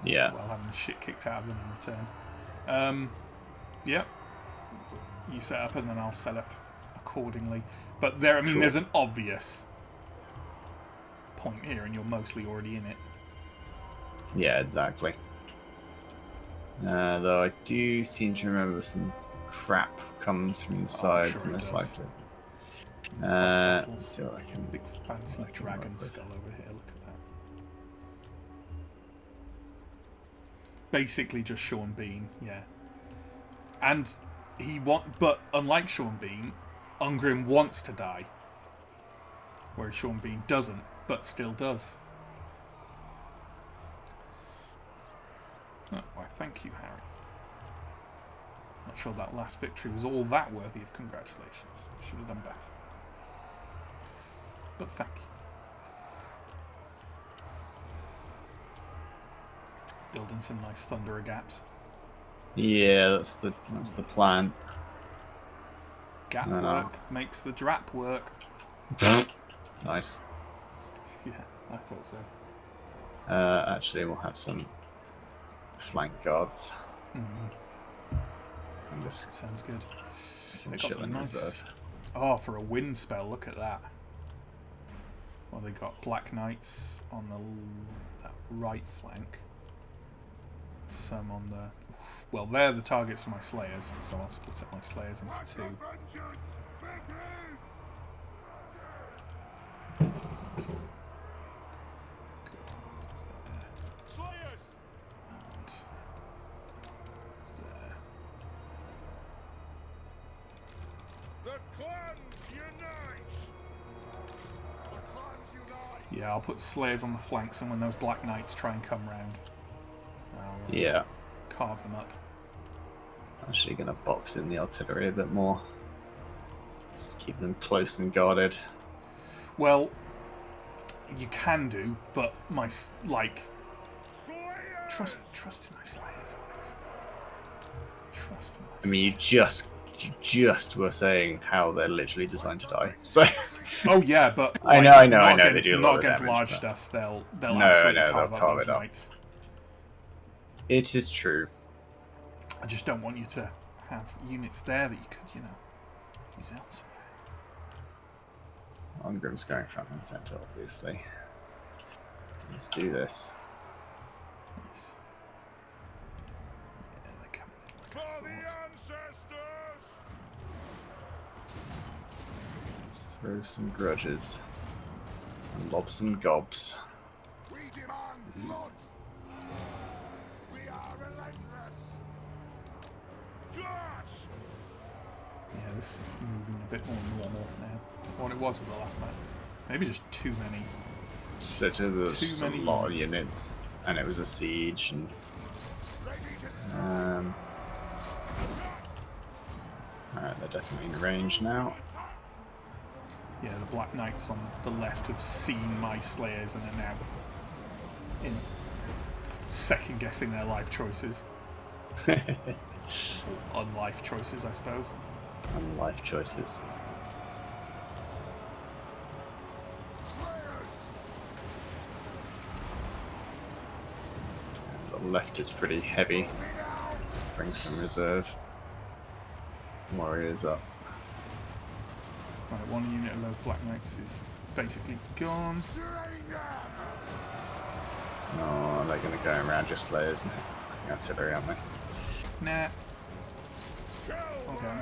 Yeah. while having the shit kicked out of them in return. Yep. You set up and then I'll set up accordingly. But there's an obvious point here and you're mostly already in it. Yeah, exactly. Though I do seem to remember some crap comes from the sides, sure it most does. likely. Let's Let's see what I can... Big fancy I can dragon work with. skull over here. Look at that. Basically just Sean Bean, yeah. And but unlike Sean Bean, Ungrim wants to die, whereas Sean Bean doesn't, but still does. Oh, why, thank you, Harry. Not sure that last victory was all that worthy of congratulations. Should have done better. But thank you. Building some nice Thunderer gaps. Yeah, that's the plan. Gap No. work makes the drap work. Nice. Yeah, I thought so. Actually, we'll have some flank guards. Mm-hmm. And just Sounds good. They got some nice. Oh, for a wind spell, look at that. Well, they got Black Knights on that right flank. Some on the. Well, they're the targets for my Slayers, so I'll split up my Slayers into two. Slayers! And there. The clans unite! The clans unite! Yeah, I'll put Slayers on the flanks, and when those Black Knights try and come round, I'll Yeah. carve them up. Actually going to box in the artillery a bit more. Just keep them close and guarded. Well, you can do, but my trust in my Slayers, Alex. Trust in my Slayers. I mean, you just were saying how they're literally designed to die. So. Oh yeah, but I know. They do a lot not of against damage, large but... stuff. They'll No, absolutely they'll carve carve those it up. knights. It is true. I just don't want you to have units there that you could, use elsewhere. Ongrim's going front and center, obviously. Let's do this. Nice. Yeah, they're coming in like For I the thought. ancestors! Let's throw some grudges. And lob some gobs. We demand blood! We are relentless! Gosh! Yeah, this is moving a bit more normal now than what it was with the last match. Maybe just too many. So there was Too a many lot of units. units, and it was a siege, and alright, they're definitely in range now. Yeah, the Black Knights on the left have seen my Slayers and are now in second guessing their life choices. Or unlife choices, I suppose. And life choices. The left is pretty heavy. Bring some reserve warriors up. Right, one unit of those Black Knights is basically gone. Oh, they're going to go around your slayers and artillery, aren't they? Nah. Okay.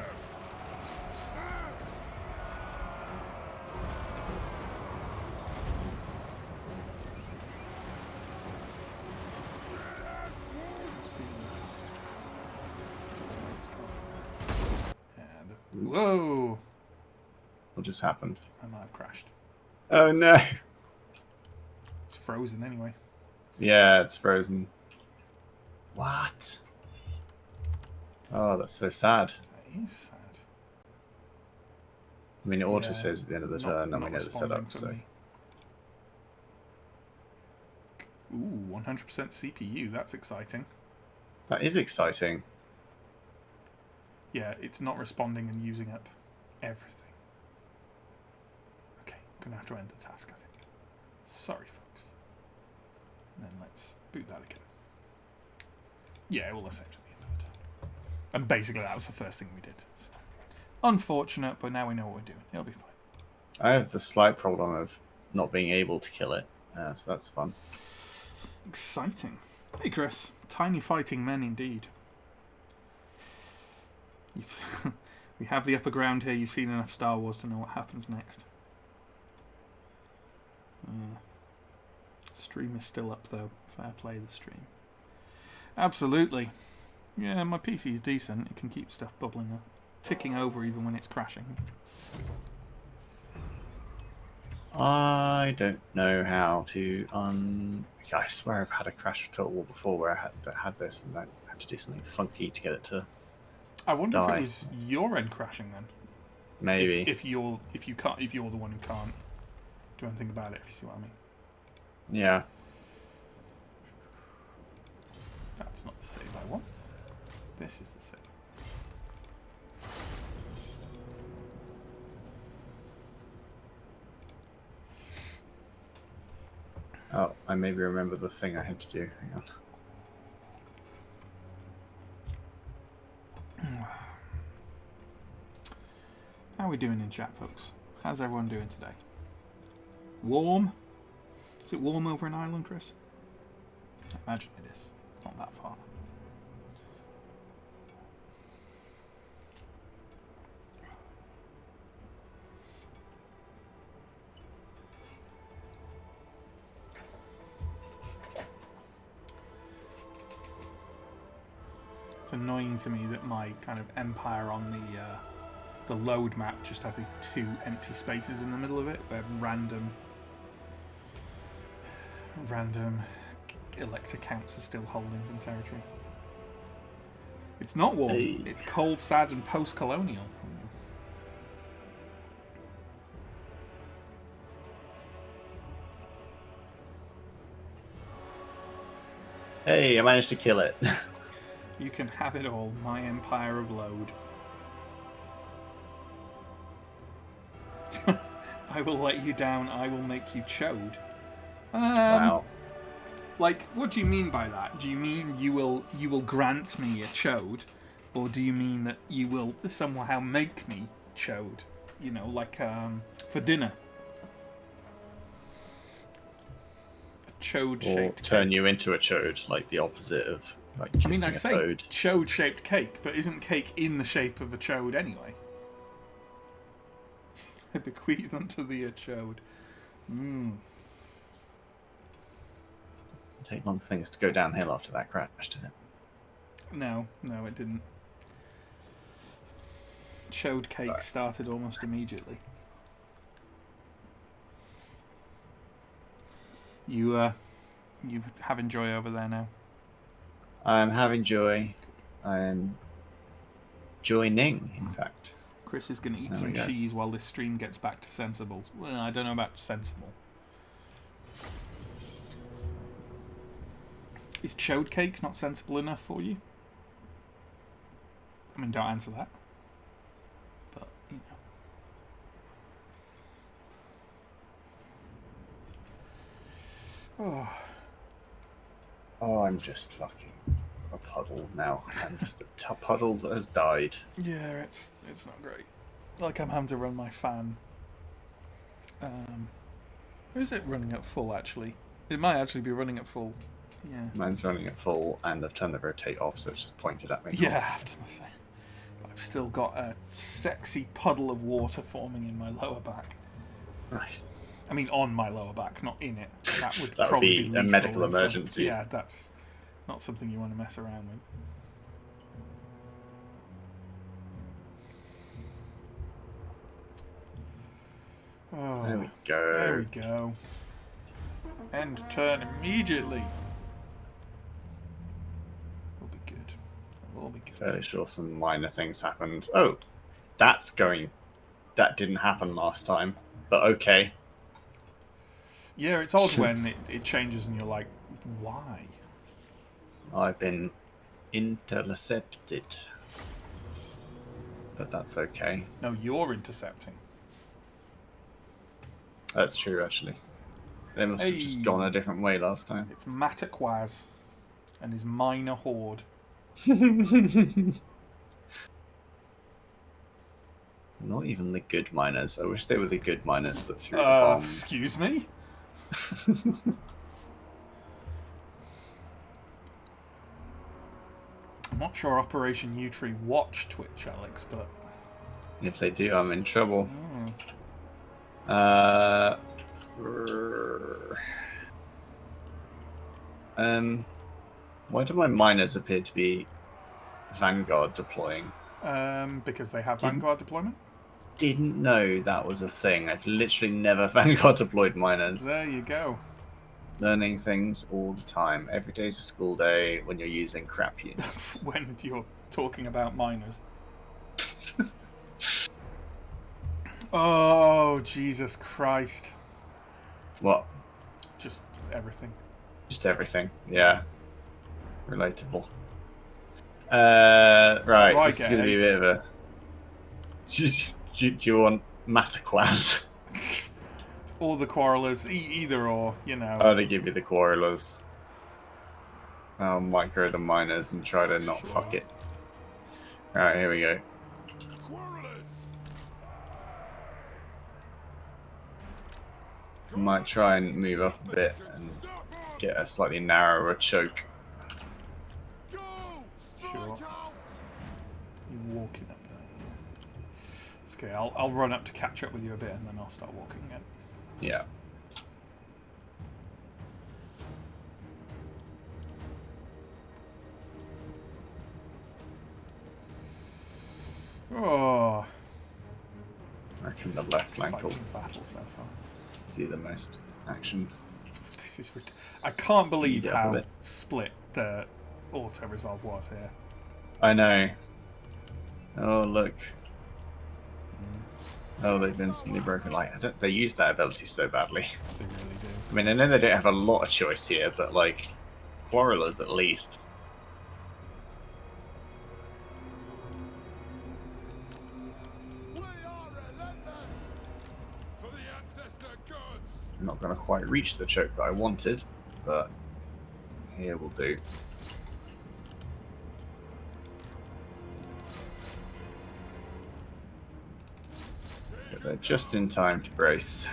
Whoa! What just happened? I might have crashed. Oh no! It's frozen anyway. Yeah, it's frozen. What? Oh, that's so sad. That is sad. I mean, it auto saves at the end of the Not- turn, and not we know the responding setup, for so. me. Ooh, 100% CPU. That's exciting. That is exciting. Yeah, it's not responding and using up everything. Okay, I'm going to have to end the task, I think. Sorry, folks. And then let's boot that again. Yeah, all the saved at the end of it. And basically that was the first thing we did. So. Unfortunate, but now we know what we're doing. It'll be fine. I have the slight problem of not being able to kill it, so that's fun. Exciting. Hey, Chris. Tiny fighting men indeed. We have the upper ground here. You've seen enough Star Wars to know what happens next. Stream is still up though. Fair play the stream. Absolutely. Yeah, my PC is decent. It can keep stuff bubbling up. Ticking over even when it's crashing. I don't know how to I swear I've had a crash with Total War before where I had this and I had to do something funky to get it to I wonder die. if it was your end crashing then. Maybe. If you're the one who can't do anything about it, if you see what I mean. Yeah. That's not the save I want. This is the save. Oh, I maybe remember the thing I had to do. Hang on. How are we doing in chat, folks? How's everyone doing today? Warm? Is it warm over in Ireland, Chris? I imagine it is. It's not that far. It's annoying to me that my kind of empire on the load map just has these 2 empty spaces in the middle of it where random elector counts are still holding some territory. It's not warm. Hey. It's cold, sad, and post-colonial. Hey, I managed to kill it. You can have it all, my empire of load. I will let you down, I will make you chode. Wow. Like, what do you mean by that? Do you mean you will grant me a chode? Or do you mean that you will somehow make me chode? You know, like, for dinner. A chode-shaped Or turn you into a chode, like the opposite of like I mean, I kissing say a toad. chode-shaped cake, but isn't cake in the shape of a chode anyway? I bequeath unto thee a chode. Take long for things to go downhill after that crash, didn't it? No, it didn't. Chode cake started almost immediately. You having joy over there now? I'm having joy. I'm joining, in fact. Chris is going to eat There some we go. cheese while this stream gets back to sensible. Well, I don't know about sensible. Is chode cake not sensible enough for you? I mean, don't answer that. But, you know. Oh, I'm just fucking a puddle now. I'm just a puddle that has died. Yeah, it's not great. Like, I'm having to run my fan. Is it running at full, actually? It might actually be running at full. Yeah. Mine's running at full, and I've turned the rotate off, so it's just pointed at me. Yeah, I have done the same. I've still got a sexy puddle of water forming in my lower back. Nice. I mean, on my lower back, not in it. That would That would probably be a lethal medical in some- emergency. Yeah, that's not something you want to mess around with. Oh, There we go. there we go. End turn immediately. Will be good. Will be good. Fairly sure some minor things happened. Oh, that's going. That didn't happen last time, but okay. Yeah, it's odd when it changes and you're like, why? I've been intercepted. But that's okay. No, you're intercepting. That's true, actually. They must have just Hey. gone a different way last time. It's Mataquaz and his minor horde. Not even the good miners. I wish they were the good miners that threw the bombs. Excuse me? I'm not sure Operation U-Tree watch Twitch, Alex, but... If they do, I'm in trouble. Oh. Why do my miners appear to be Vanguard deploying? Because they have Vanguard deployment? Didn't know that was a thing. I've literally never Vanguard deployed miners. There you go. Learning things all the time. Every day's a school day when you're using crap units. When you're talking about miners. Oh, Jesus Christ. What? Just everything. Just everything. Yeah. Relatable. Right. Oh, I This is get going to be a it. bit of a... Do you want Mataquaz? Or the Quarrelers, either or, you know. I'm gonna give you the Quarrelers. I'll micro the miners and try to not fuck it. Alright, here we go. Quarrelers! Might try and move up a bit and get a slightly narrower choke. Sure. You're walking up there. Yeah. It's okay. I'll run up to catch up with you a bit, and then I'll start walking again. Yeah. Oh. I reckon the left flank will battle so far. see the most action. This is I can't believe Speed up a how bit. split the auto resolve was here. I know. Oh look. Oh, they've instantly broken. Like, they use that ability so badly. They really do. I mean, I know they don't have a lot of choice here, but like, Quarrelers at least. I'm not going to quite reach the choke that I wanted, but here will do. But they're just in time to brace.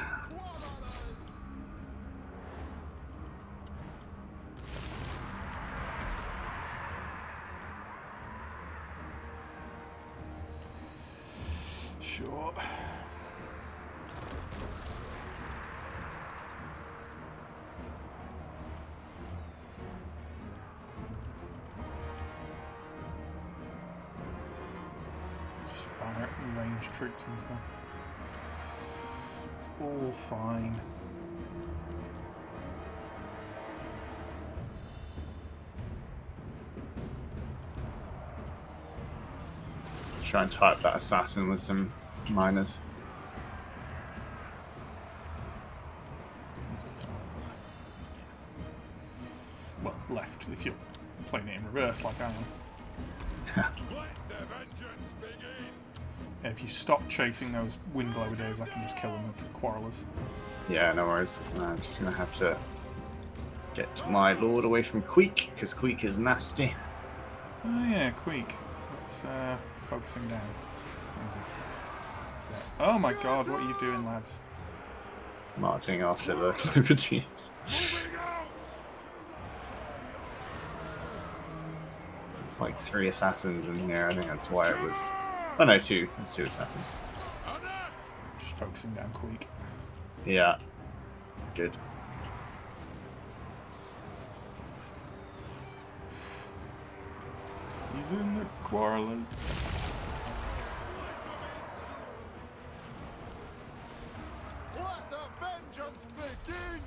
Sure. Just fire at ranged troops and stuff. It's all fine. Try and tie up that assassin with some miners. Well, left, if you're playing it in reverse like I am. If you stop chasing those windblower days, I can just kill them with quarrelers. Yeah, no worries. I'm just going to have to get my lord away from Queek, because Queek is nasty. Oh yeah, Queek. Let's focusing down. Where is it? Is that... Oh my god, what are you doing, lads? Marching after the Cloverteers. It's like 3 assassins in here. I think that's why it was. Oh no, 2. It's 2 assassins. Just focusing down Queek. Yeah. Good. He's in the quarrelers. Let the vengeance begin!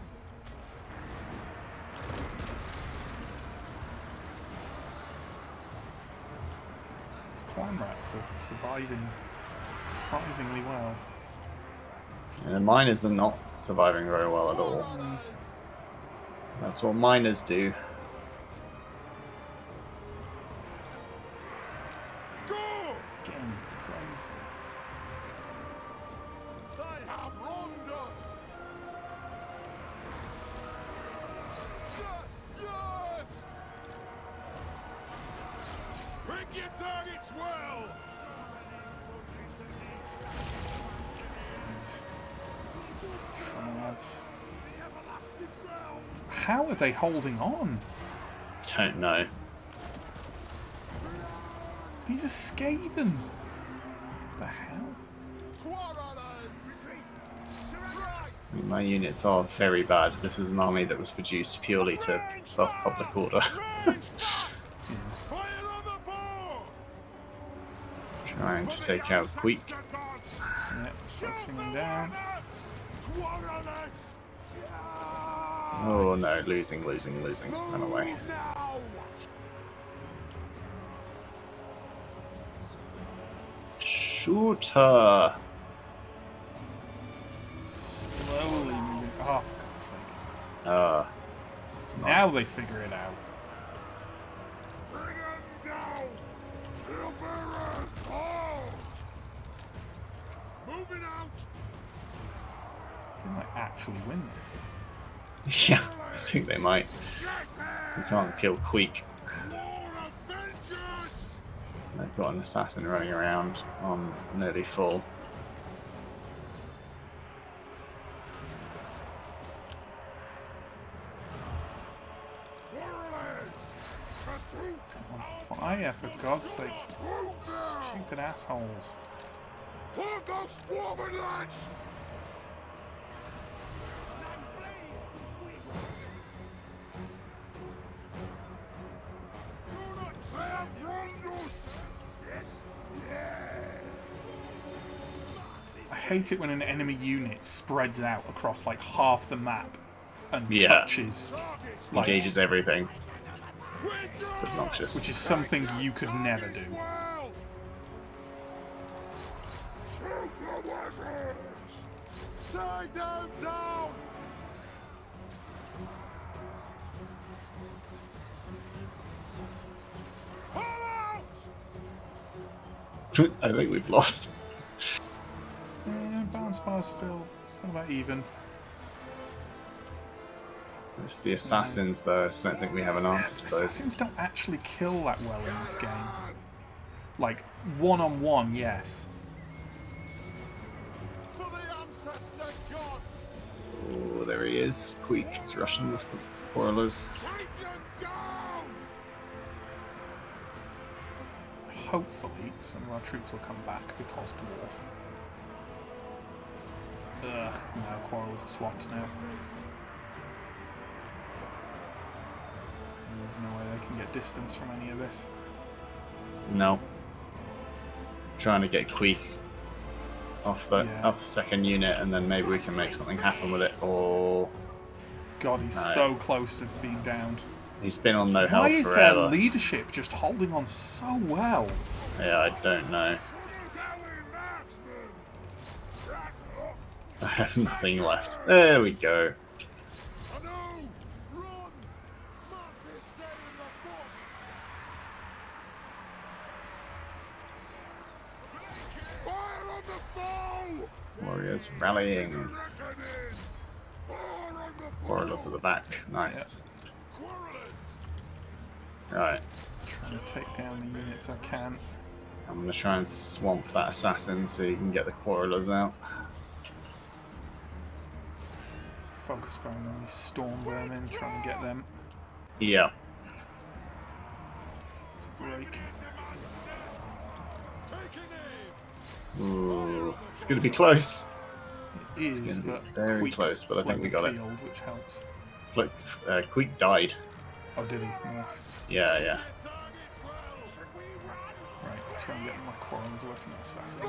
These clan rats are surviving surprisingly well. And the miners are not surviving very well at all. That's what miners do. Again, frozen. They have wronged us! Yes! Yes! Pick your targets well! These lads. How are they holding on? Don't know. These are Skaven. What the hell? I mean, my units are very bad. This was an army that was produced purely to buff public order. Trying to take out Queek. Yeah, focusing them down. Oh no, losing. Run away. Shoot her! Slowly moving. Oh, for God's sake. It's not. Now they figure it out. Moving out! They might actually win this. Yeah, I think they might. We can't kill Queek. They've got an assassin running around on nearly full. On fire, for God's sake. Stupid assholes. Put those dwarven lads! I hate it when an enemy unit spreads out across like half the map and Yeah. touches, like, Engages everything. It's obnoxious. which is something you could never do. Shoot the wizards! Take them down! Pull out! I think we've lost. Balance bar's still about even. It's the assassins, though. I just don't think we have an answer to those. Assassins don't actually kill that well in this game. Like, one-on-one, yes. For the ancestor gods! Oh, there he is. Queek is rushing the spoilers. Take them down! Hopefully, some of our troops will come back because dwarf. Ugh, no, quarrels are swamped now. There's no way they can get distance from any of this. No. Trying to get Queek off the Yeah. off the second unit, and then maybe we can make something happen with it. Or God, he's Right. so close to being downed. he's been on no Why health is forever. their leadership just holding on so well? Yeah, I don't know. I have nothing left. There we go. Warriors rallying. Warriors at the back. Nice. Right. Trying to take down the units I can. I'm going to try and swamp that assassin so you can get the quarrelers out. Focus very on these storm vermin, try and get them Yeah. to break. Ooh, it's going to be close. It is, gonna but be very Queek's close, but I think fled we the got it. field, which helps. Look, Queek died. Oh, did he? Nice. Yeah, yeah. Right, try and get my quarrels away from that assassin.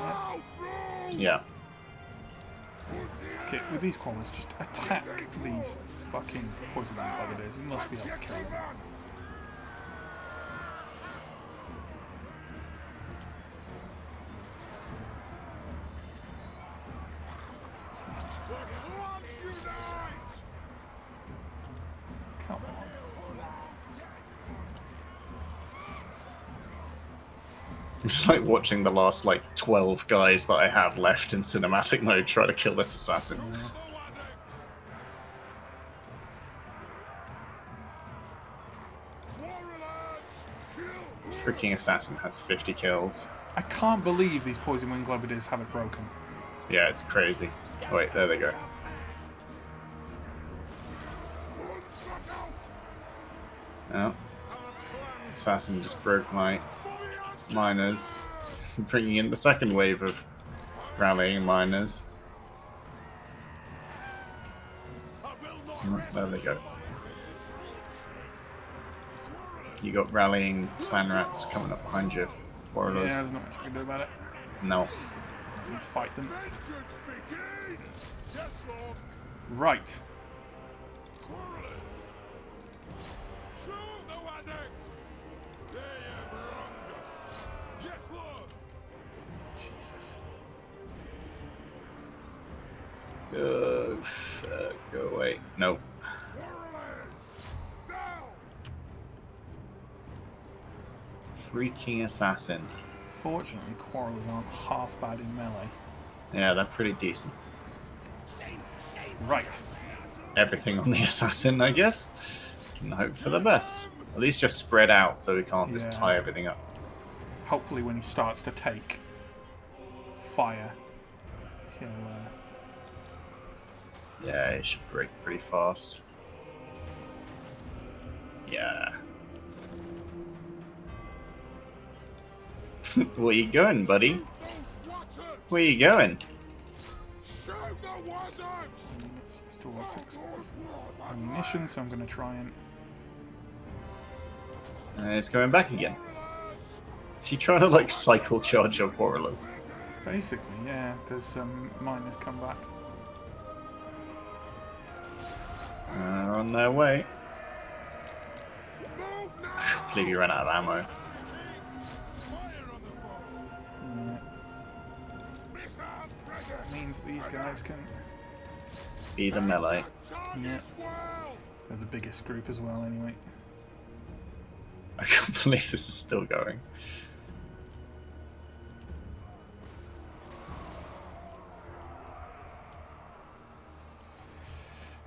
Yeah. Okay, with these quarrels, just attack these fucking poison grenadiers. You must be able to kill them. Come on. It's like watching the last, 12 guys that I have left in cinematic mode try to kill this assassin. Freaking assassin has 50 kills. I can't believe these poison wing globadiers have it broken. Yeah, it's crazy. Oh, wait, there they go. Oh. Assassin just broke my miners. Bringing in the second wave of rallying miners. There they go. You got rallying clan rats coming up behind you. Yeah, Warlords. there's not much I can do about it. No. You fight them. Right. Jesus. Go away. No. Freaking assassin. Fortunately, quarrels aren't half bad in melee. Yeah, they're pretty decent. Right. Everything on the assassin, I guess. And hope for the best. At least just spread out so we can't just Yeah. tie everything up. Hopefully when he starts to take fire, he'll... Yeah, it should break pretty fast. Yeah. Where you going, buddy? Where you going? Still got 6 ammunition, so I'm going to try and... And it's going back again. Is he trying to like cycle charge your quarrelers? Basically, yeah, because some miners come back. They're on their way. Completely ran out of ammo. That means these guys can... Be the melee. Yeah. They're the biggest group as well, anyway. I can't believe this is still going.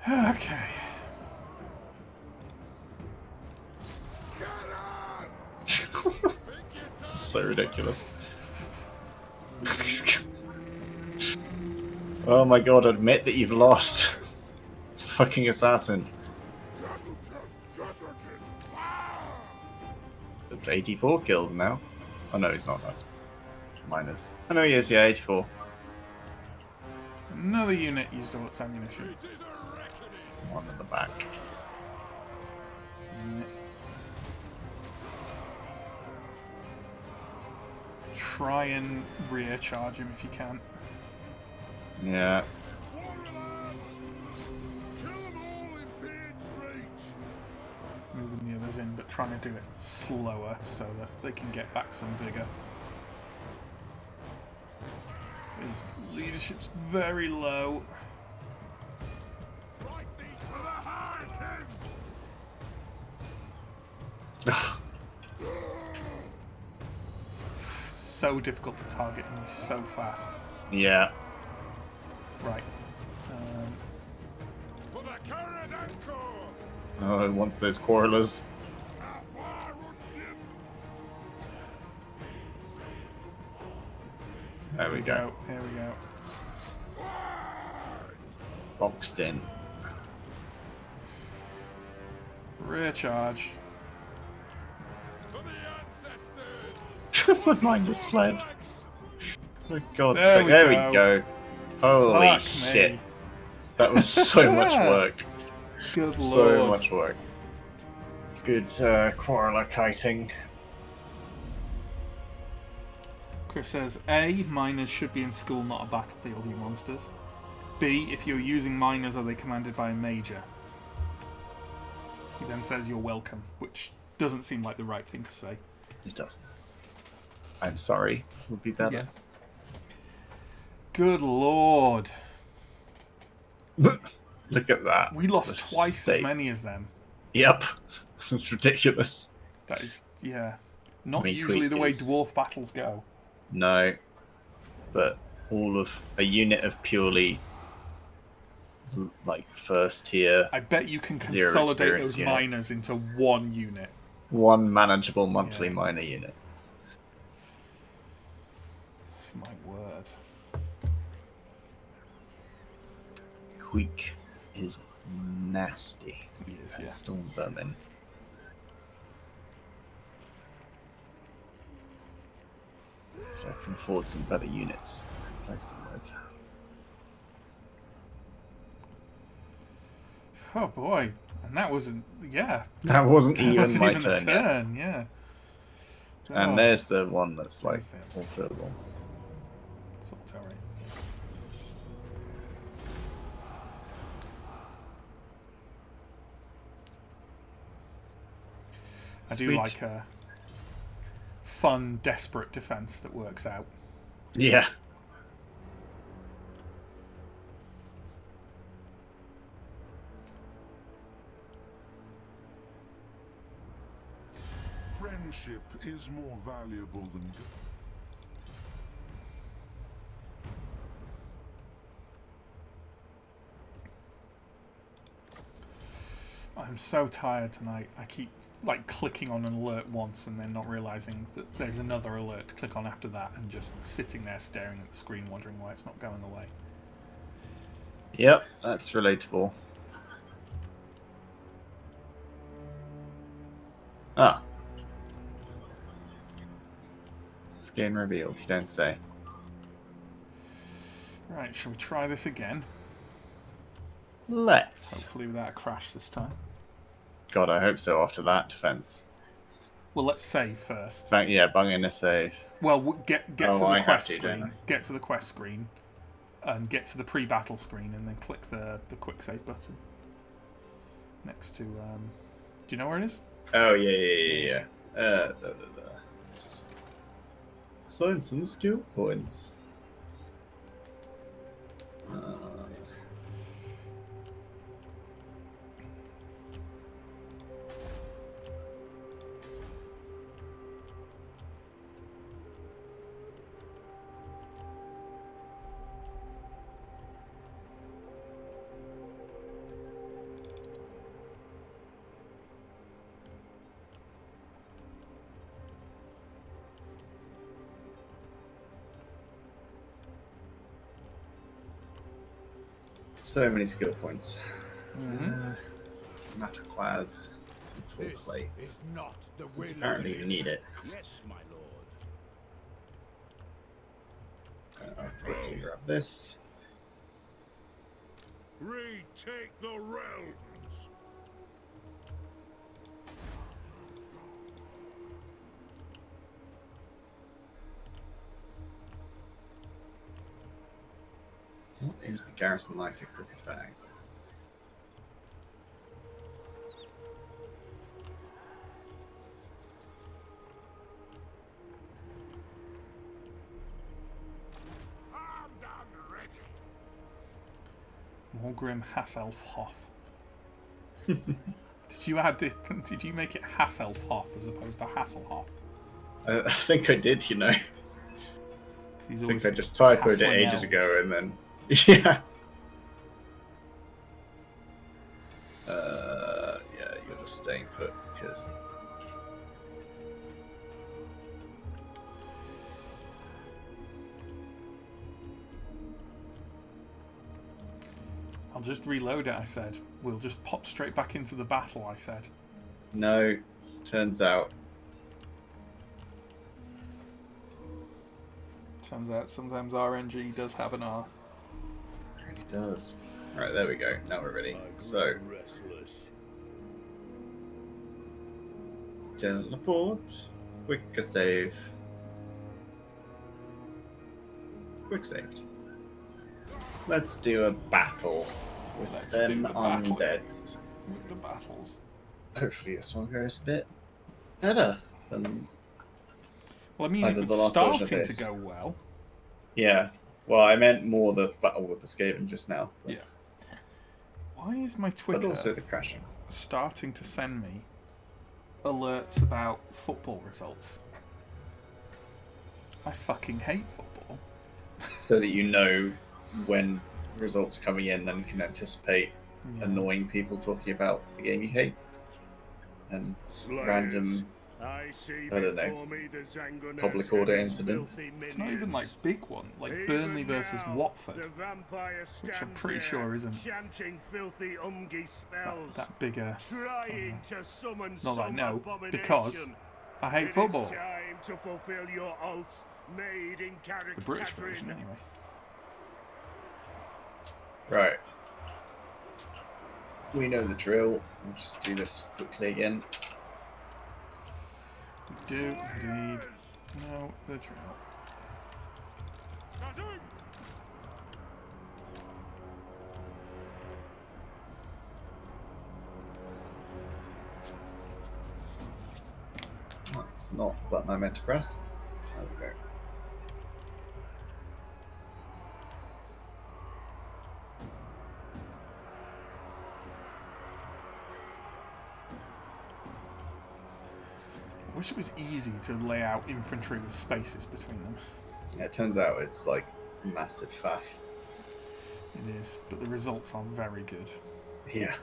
Okay. This is so ridiculous. Oh my god, admit that you've lost. Fucking assassin. 84 kills now. Oh no, he's not. That's minus. Oh no, he is. Yeah, 84. Another unit used all its ammunition. One in the back. Yeah. Try and rear charge him if you can. Yeah. Moving the others in, but trying to do it slower so that they can get back some vigor. His leadership's very low. So difficult to target and he's so fast. Yeah. Right. Oh, it wants those quarrelers. There we go. There we go. Boxed in. Rear charge. My mind just fled. For God's There sake. we There go. we go. Holy Fuck shit. me. That was so much work. Good So lord. much work. Good quarreler kiting. Chris says, A, miners should be in school, not a battlefield, you monsters. B, if you're using miners, are they commanded by a major? He then says, you're welcome, which doesn't seem like the right thing to say. It doesn't. I'm sorry. Would be better. Yeah. Good lord. Look at that. We lost The twice as state. many as them. Yep. It's ridiculous. That is, yeah. Not I mean, usually the way Creek is- dwarf battles go. No. But all of a unit of purely like first tier, I bet you can Zero consolidate experience those units. miners into one unit. one manageable monthly Yeah. miner unit. My word. Queek is nasty. He is, And yeah. Storm Vermin. If I can afford some better units to replace them with. Oh boy. And that wasn't, yeah. That wasn't That even wasn't my even turn a yet. turn, yeah. And Oh, there's the one that's like There's the- all terrible. it's all alright. I do Sweet. like a fun, desperate defense that works out. Yeah. Friendship is more valuable than gold. I'm so tired tonight. I keep like clicking on an alert once and then not realizing that there's another alert to click on after that and just sitting there staring at the screen wondering why it's not going away. Yep, that's relatable. Ah. Let's Game revealed, you don't say. Right, shall we try this again? Let's. Hopefully without a crash this time. God, I hope so after that defense. Well, let's save first. Bung in a save. Well, get to the quest don't I? screen. Get to the quest screen, and get to the pre-battle screen, and then click the quick save button next to. Do you know where it is? Oh yeah. Sign some skill points. So many skill points. Matt acquires some full plate. is not the Since apparently you need it. Yes, my lord. I'll quickly grab this. Retake the realms. What is the garrison like a crooked bag? Armed and ready. Morgrim Hasself Hoff. Did you add this? Did you make it Hasself Hoff as opposed to Hasselhoff? I think I did, you know. I think I just typoed it ages ago and then... Yeah. Yeah, you're just staying put because... I'll just reload it, I said. We'll just pop straight back into the battle, I said. No, turns out. Turns out sometimes RNG does have an R. It really does. Right, there we go. Now we're ready. So, teleport, quicker save, quick saved. Let's do a battle with them undeads. With the battles. Hopefully this one goes a bit better than Well, I mean, either it the was last version of starting this. to go well. Yeah. Well, I meant more the battle with the Skaven just now. Yeah. Why is my But Twitter also the crashing. starting to send me alerts about football results? I fucking hate football. So that you know when results are coming in and can anticipate annoying people talking about the game you hate. And random, I don't know, public order incidents. It's not even like big one, like Burnley versus Watford, which I'm pretty sure isn't that bigger. Not that I know, because I hate football. The British version, anyway. Right. We know the drill. We'll just do this quickly again. We do indeed know the drill. Oh, it's not the button I meant to press. There we go. I wish it was easy to lay out infantry with spaces between them. Yeah, it turns out it's like massive faff. It is, but the results are very good. Yeah.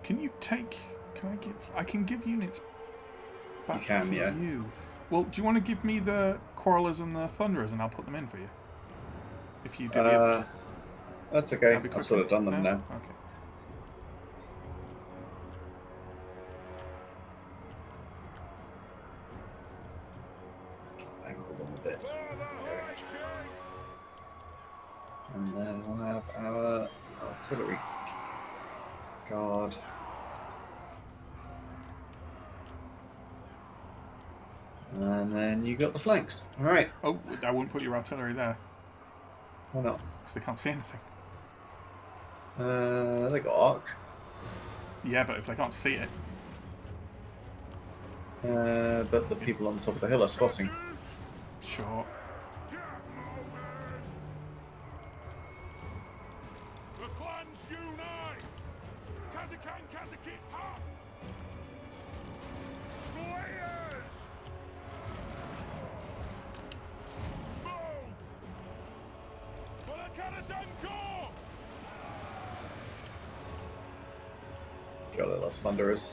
Can you take... I can give units back You can, to yeah. you. Well, do you want to give me the Quarrelers and the Thunderers and I'll put them in for you? If you do the others. That's okay. That'd be I've sort of quicker. done them No? now. Okay. Angle them a bit. And then we'll have our artillery guard. And then you got the flanks. All right. Oh, I wouldn't put your artillery there Why not? because they can't see anything. They got arc. Yeah, but if they can't see it, But the people on top of the hill are spotting. sure. The clans unite! Kazakan, Kazakit, up! Slayers! Move! For the Kazakh Corps! Gotta love thunderers.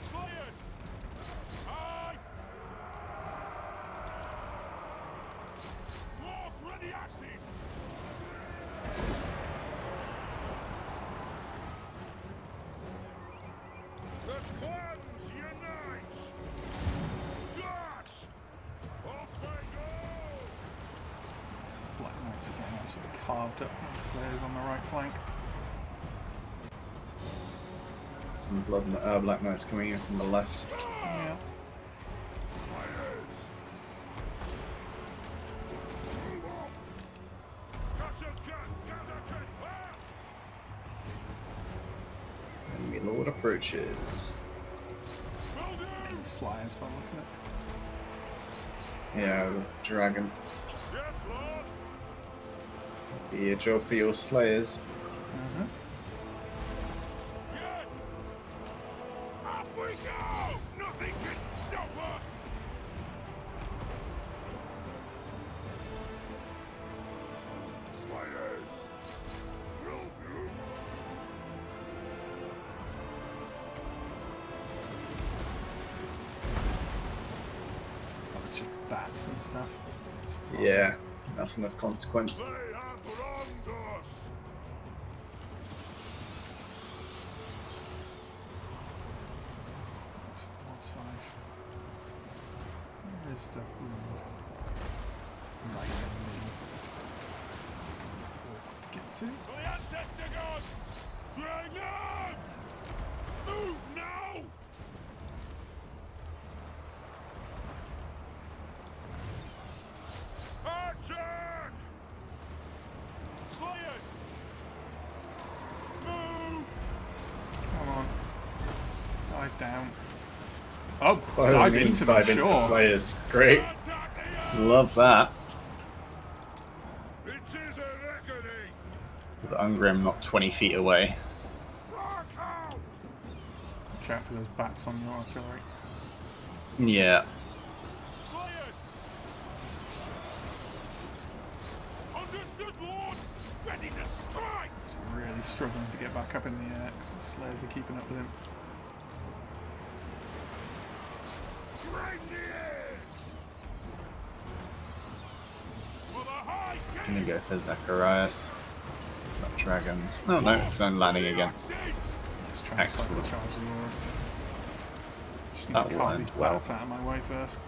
Slayers! Aye! Dwarves, ready axes! The clans unite! Dash! Off they go! Black Knights again, absolutely carved up by the Slayers on the right flank. Some black knights coming in from the left. Yeah. Enemy lord approaches. Flyers by looking at. Yeah, the dragon. Yes, Lord! Be a job for your slayers. Mm-hmm. Yes! Off we go! Nothing can stop us! Slayers! Will do! Oh, it's just bats and stuff. It's fine. Yeah, nothing of consequence. They have wronged us! That's one side. Where is the right enemy? Awkward to get to. For the ancestor gods! Dragon! Move now! Action! Slayers! Move! Come on. Dive down. Oh, By all dive means, into them, dive into the sure. slayers. Great. Attack the earth! Love that. It is a reckoning! With Ungrim not 20 feet away. Rock out! Watch out for those bats on your artillery. Yeah. Slayers! Understood, Lord! Ready to strike! He's really struggling to get back up in the air because my Slayers are keeping up with him. Bring the air! For the high Gonna go for Zacharias. It's not dragons. Oh no, it's going landing again. Just try and cycle Excellent. charge the Lord. Just need That to will carve end these well. bats out of my way first.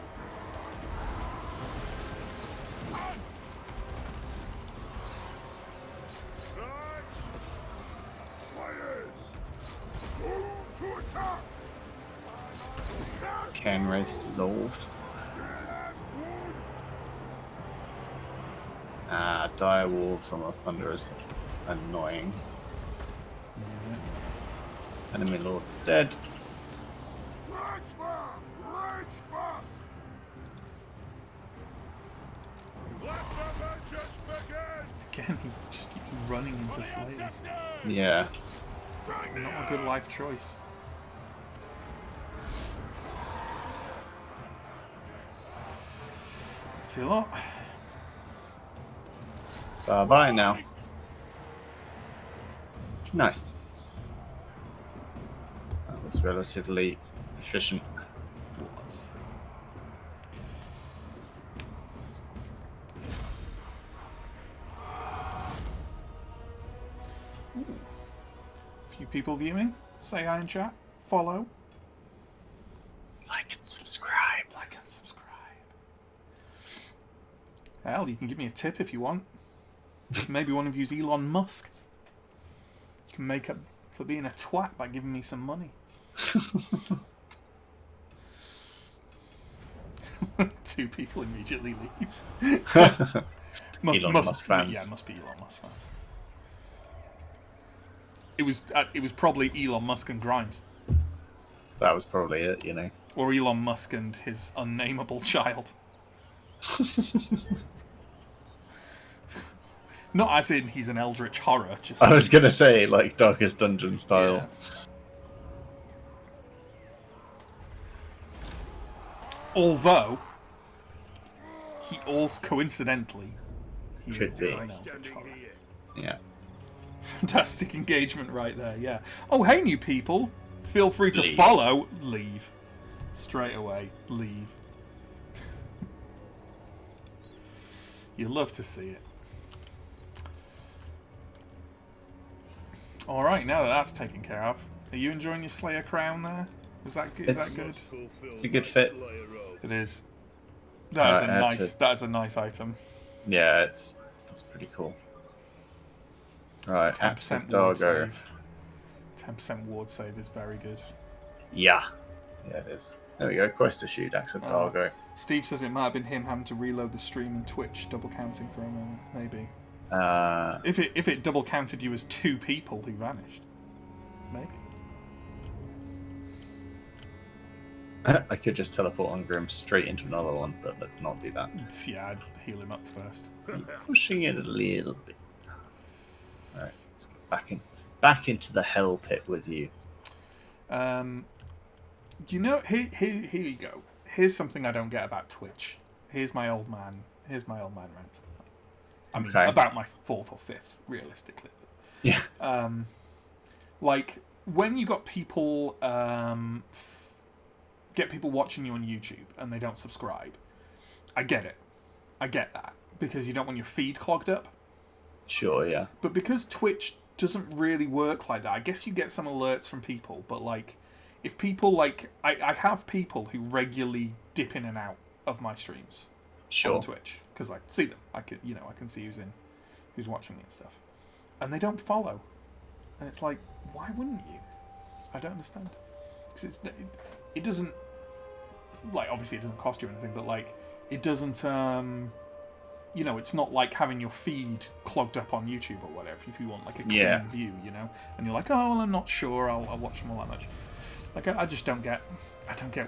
Cairn Wraith's dissolved. Ah, dire wolves on the thunderers. That's annoying. Yeah. Enemy lord dead. Again, he just keeps running into Slayers. Yeah. Not a good life choice. See a lot. Bye bye now. Nice. That was relatively efficient. Was. Ooh. Few people viewing. Say hi in chat. Follow. Like and subscribe. Like and subscribe. Hell, you can give me a tip if you want. Maybe one of you's Elon Musk. You can make up for being a twat by giving me some money. 2 people immediately leave. Elon Musk fans. Yeah, must be Elon Musk fans. It was probably Elon Musk and Grimes. That was probably it, you know. Or Elon Musk and his unnameable child. Not as in he's an eldritch horror. Just I was gonna say, like, Darkest Dungeon style. Yeah. Although, he also coincidentally Could be. an eldritch horror. Yeah. Fantastic engagement right there, yeah. Oh, hey, new people. Feel free to Leave. follow. Leave. Straight away. Leave. You love to see it. Alright, now that that's taken care of, are you enjoying your Slayer crown there? Is that good? It's a good fit. It is. That is a I had nice. to- That is a nice item. Yeah, it's pretty cool. Right, 10% Axe of ward Dargo. save. 10% ward save is very good. Yeah. Yeah, it is. There we go. Quest to shoot Axe of Oh. Dargo. Steve says it might have been him having to reload the stream and Twitch double counting for a moment. Maybe. If it double counted you as 2 people who vanished, maybe. I could just teleport on Grim straight into another one, but let's not do that. Yeah, I'd heal him up first. Pushing it a little bit. Alright, let's get back into the hell pit with you. You know, here we go. Here's something I don't get about Twitch. Here's my old man rant. I mean, Okay. about my 4th or 5th, realistically. Yeah. Like when you got people get people watching you on YouTube and they don't subscribe. I get it. I get that because you don't want your feed clogged up. Sure, yeah. But because Twitch doesn't really work like that, I guess you get some alerts from people, but like if people like I have people who regularly dip in and out of my streams Sure. on Twitch because I see them. I can see who's watching me and stuff, and they don't follow. And it's like, why wouldn't you? I don't understand. Because it doesn't, like, obviously it doesn't cost you anything, but like it doesn't it's not like having your feed clogged up on YouTube or whatever if you want like a clean view, and you're like, oh well, I'm not sure I'll watch them all that much. Like I just don't get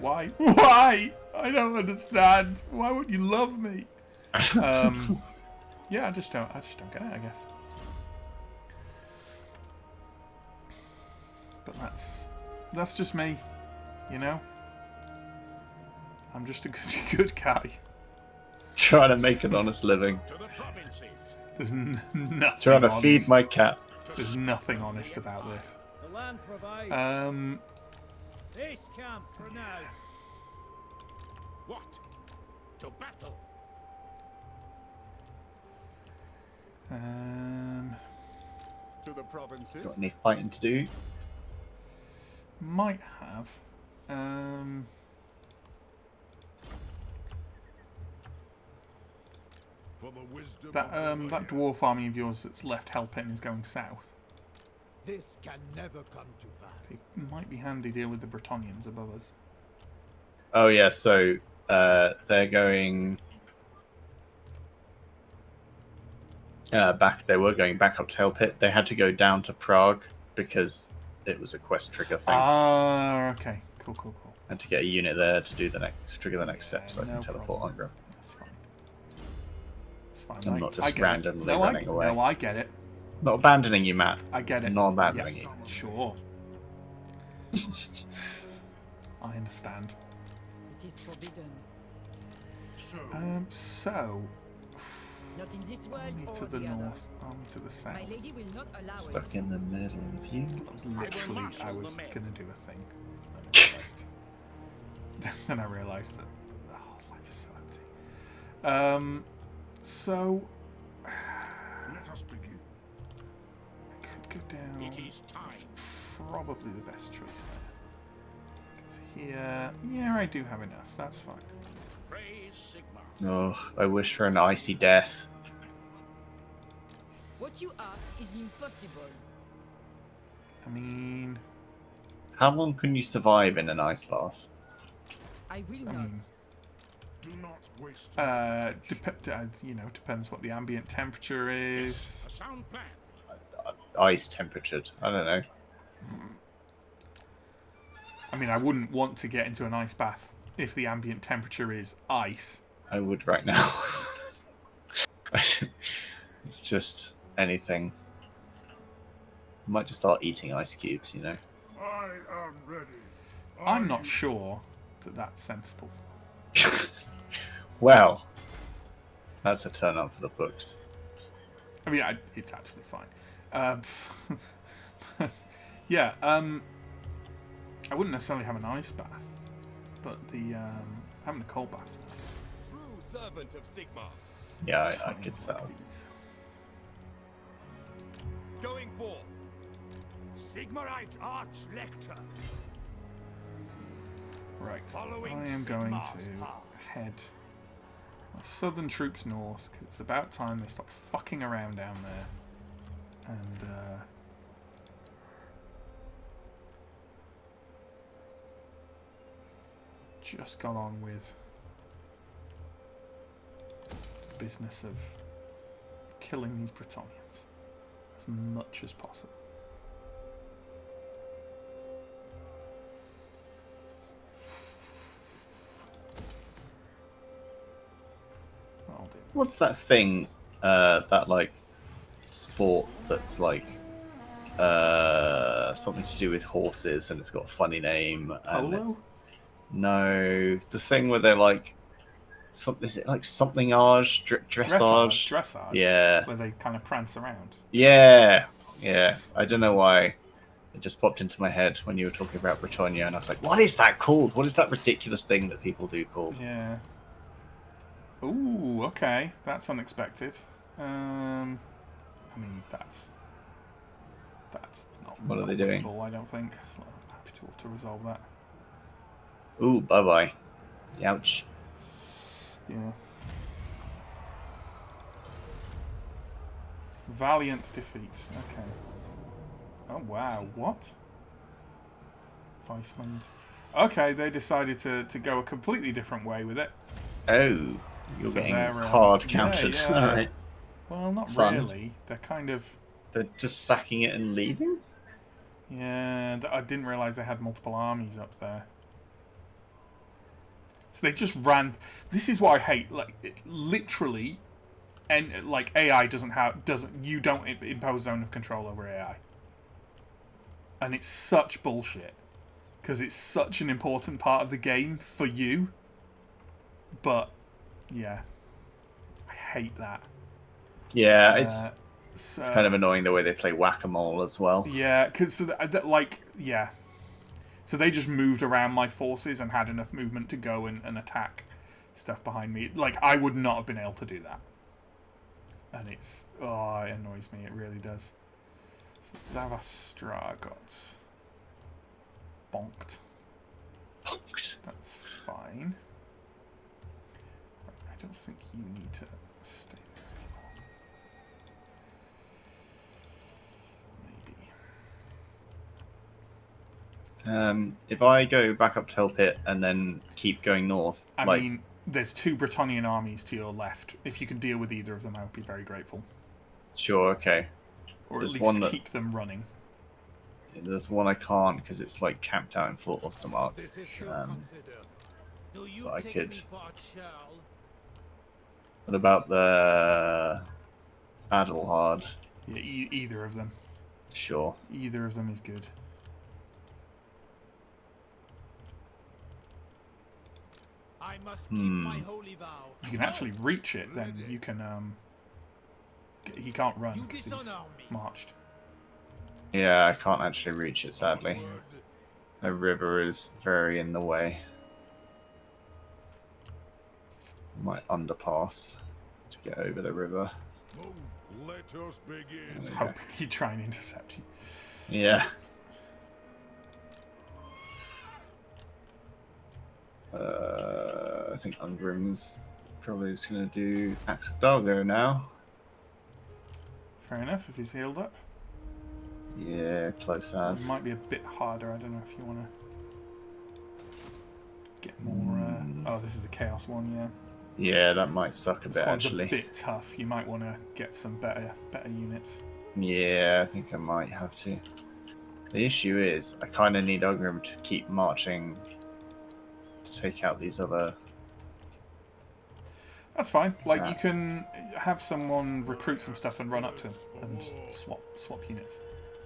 why. Why? I don't understand. Why would you love me? Yeah, I just don't get it, I guess. But that's just me, I'm just a good guy. Trying to make an honest living. To the provinces. There's nothing. Trying to honest. feed my cat. There's nothing honest about this. The land provides. This camp for now. What? To battle. To the provinces. Got any fighting to do? Might have. For the wisdom That that dwarf army of yours that's left Hellpit is going south. This can never come to pass. It might be handy deal with the Bretonnians above us. Oh yeah, so they're going back. They were going back up to Hell Pit. They had to go down to Prague because it was a quest trigger thing. Ah, okay, cool. And to get a unit there to do trigger the next step, so I no can teleport problem. on Grim. That's fine. I'm not just I get it. randomly No, running away. No, I get it. Not abandoning you, Matt. I get it. Not abandoning Yes, you. Sure. I understand. It is forbidden. So Not in this world army or to the the north, army to the south. My lady will not allow Stuck it. in the middle with you. That was literally I was marshal the men. gonna do a thing. I realised. then I realised that life is so empty. So Let us begin. I could go down. It is time. That's probably the best choice there. 'Cause here, yeah, I do have enough. That's fine. Praise Sigma. Oh, I wish for an icy death. What you ask is impossible. I mean, How long can you survive in an ice bath? I will I not. mean, Do not waste. depends what the ambient temperature is. A sound plan. Ice temperatured. I don't know. I mean, I wouldn't want to get into an ice bath if the ambient temperature is ice. I would right now. It's just anything. I might just start eating ice cubes, you know. I am ready. I'm not sure that that's sensible. Well, that's a turn up for the books. I mean, it's actually fine. Yeah, I wouldn't necessarily have an ice bath, but having a cold bath. True servant of Sigma. Yeah, I Tiny could sell. like these. Going forth. Sigmarite Archlector. Right, Following I am going Sigmar's to path. head my southern troops north because it's about time they stop fucking around down there. And just got on with the business of killing these Bretonnians as much as possible. I'll do. What's that thing? That like sport that's like something to do with horses, and it's got a funny name. And Polo? it's, no, the thing where they're like, is it like something-age, dressage? Dressage. Yeah, Where they kind of prance around. yeah. I don't know why. It just popped into my head when you were talking about Britannia, and I was like, what is that called? What is that ridiculous thing that people do called? Yeah. Ooh, okay. That's unexpected. I mean, that's not. What are not they doing? winnable, I don't think. So I'm happy to resolve that. Ooh, bye-bye. Ouch. Yeah. Valiant defeat. Okay. Oh wow, what? Weissmund. Okay, they decided to go a completely different way with it. Oh, you're So getting they're, hard countered. yeah. Alright. Well, not Fun. really. They're kind of. They're just sacking it and leaving? Yeah, I didn't realise they had multiple armies up there. So they just ran. This is what I hate. Like literally, and like AI you don't impose zone of control over AI, and it's such bullshit because it's such an important part of the game for you. But yeah, I hate that. Yeah, it's So, kind of annoying the way they play whack-a-mole as well. yeah, because yeah. So they just moved around my forces and had enough movement to go and attack stuff behind me. Like, I would not have been able to do that. And it annoys me. It really does. So Zavastra got bonked. That's fine. Right, I don't think you need to stay there anymore. Maybe. If I go back up to Hell Pit and then keep going north, I mean, there's 2 Bretonnian armies to your left. If you can deal with either of them, I would be very grateful. sure, okay. Or There's at one least that- keep them running. There's one I can't because it's like camped out in Fort Ostermark. This is consider. Do you But I take could- me for a churl? What about the Adelhard? Yeah, either of them. Sure. Either of them is good. I must keep my holy vow. If you can actually reach it, then you can. He can't run You because he's dishonor me. marched. Yeah, I can't actually reach it, sadly. The river is very in the way. my underpass to get over the river. Move, let us begin. I was hoping he'd try and intercept you. Yeah. I think Ungrim's probably just going to do Axe of Dargo now. Fair enough, if he's healed up. Yeah, close It as. might be a bit harder. I don't know if you want to get more... Oh, this is the Chaos one, yeah. Yeah, that might suck a This bit, one's actually. a bit tough. You might want to get some better units. Yeah, I think I might have to. The issue is, I kind of need Ungrim to keep marching to take out these other... That's fine. Like, you can have someone recruit some stuff and run up to him and swap units.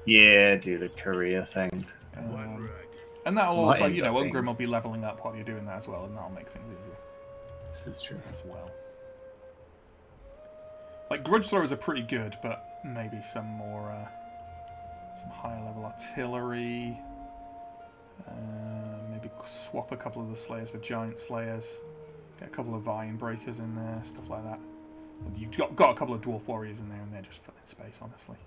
Yeah, do the courier thing. And that'll Might also, end you know, up being- Ungrim will be leveling up while you're doing that as well, and that'll make things easier This is true. as well. Like, Grudge Throwers are pretty good, but maybe some more, some higher level artillery. Maybe swap a couple of the Slayers for Giant Slayers. Get a couple of Iron Breakers in there, stuff like that. And you've got a couple of Dwarf Warriors in there, and they're just filling space, honestly.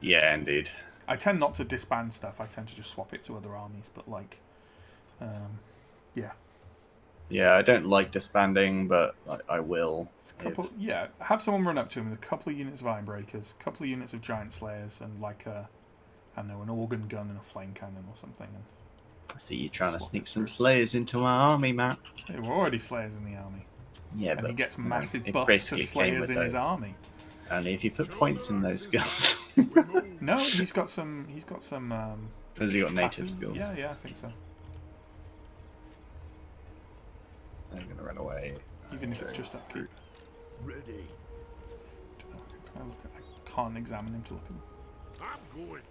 Yeah, indeed. I tend not to disband stuff. I tend to just swap it to other armies, but like, yeah. Yeah, I don't like disbanding, but I will. Yeah, have someone run up to him with a couple of units of Iron Breakers, a couple of units of Giant Slayers, and like I don't know, an organ gun and a flame cannon or something. And I see you trying to sneak some Slayers into my army, Matt. there were already Slayers in the army. Yeah, And but he gets you know, massive it buffs to basically came Slayers with in his those. army. Only if you put points in those skills. No, he's got some. Has he got native passive- skills? Yeah, I think so. I'm gonna run away. Even if it's just upkeep. Ready. I can't examine him to look at him. I'm going.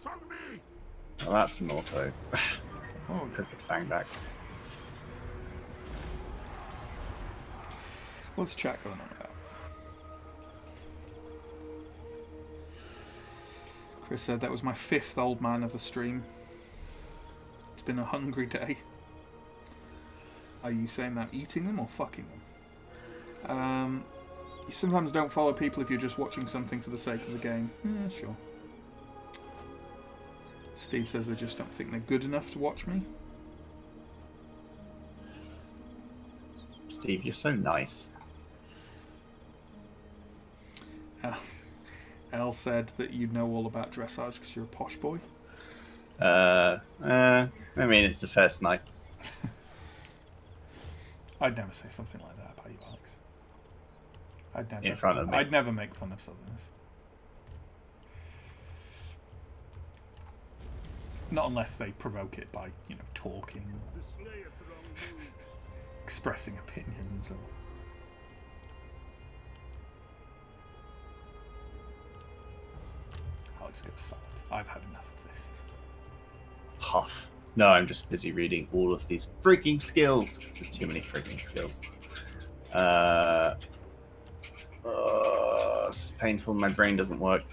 Follow me. Well, that's an auto. Oh, Crooked Fang back. what's chat going on about? Chris said that was my 5th old man of the stream. It's been a hungry day. Are you saying that eating them or fucking them? You sometimes don't follow people if you're just watching something for the sake of the game. Yeah, sure. Steve says they just don't think they're good enough to watch me. Steve, you're so nice. Elle said that you know all about dressage because you're a posh boy. I mean, it's the first night. I'd never say something like that about you, Alex. In front of me. I'd never make fun of Southerners. Not unless they provoke it by, you know, talking, or The Slayer throng moves. expressing opinions, or... Alex goes silent. I've had enough of this. Puff. No, I'm just busy reading all of these freaking skills. There's too many freaking skills. This is painful. My brain doesn't work.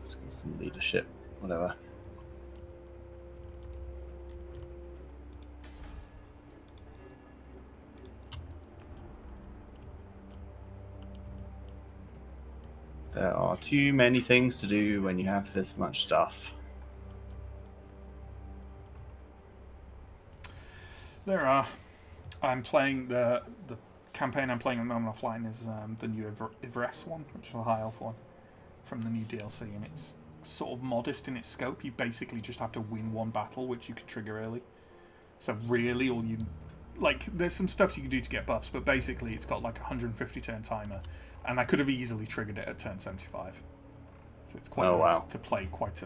Let's get some leadership. Whatever. There are too many things to do when you have this much stuff. There are. I'm playing the campaign I'm playing at the moment offline is the new Ivress one, which is a high elf one from the new DLC, and it's sort of modest in its scope. You basically just have to win one battle, which you can trigger early. So really, all you like, there's some stuff you can do to get buffs, but basically it's got like a 150 turn timer, and I could have easily triggered it at turn 75. So it's quite nice to play quite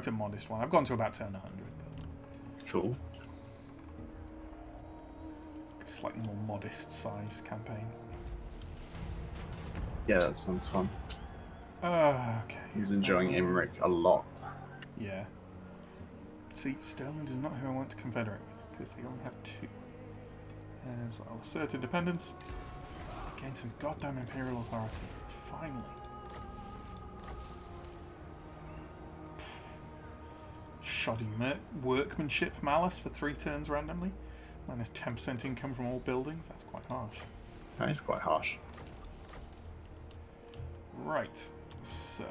a modest one. I've gone to about turn 100. But Cool. slightly more modest size campaign. Yeah, that sounds fun. Okay. He's enjoying Imric a lot. Yeah. See, Sterling is not who I want to confederate with, because they only have 2. So I'll assert independence. Gain some goddamn imperial authority. Finally. shoddy workmanship malice for 3 turns randomly. Minus 10% income from all buildings. That's quite harsh. That is quite harsh. Right, so...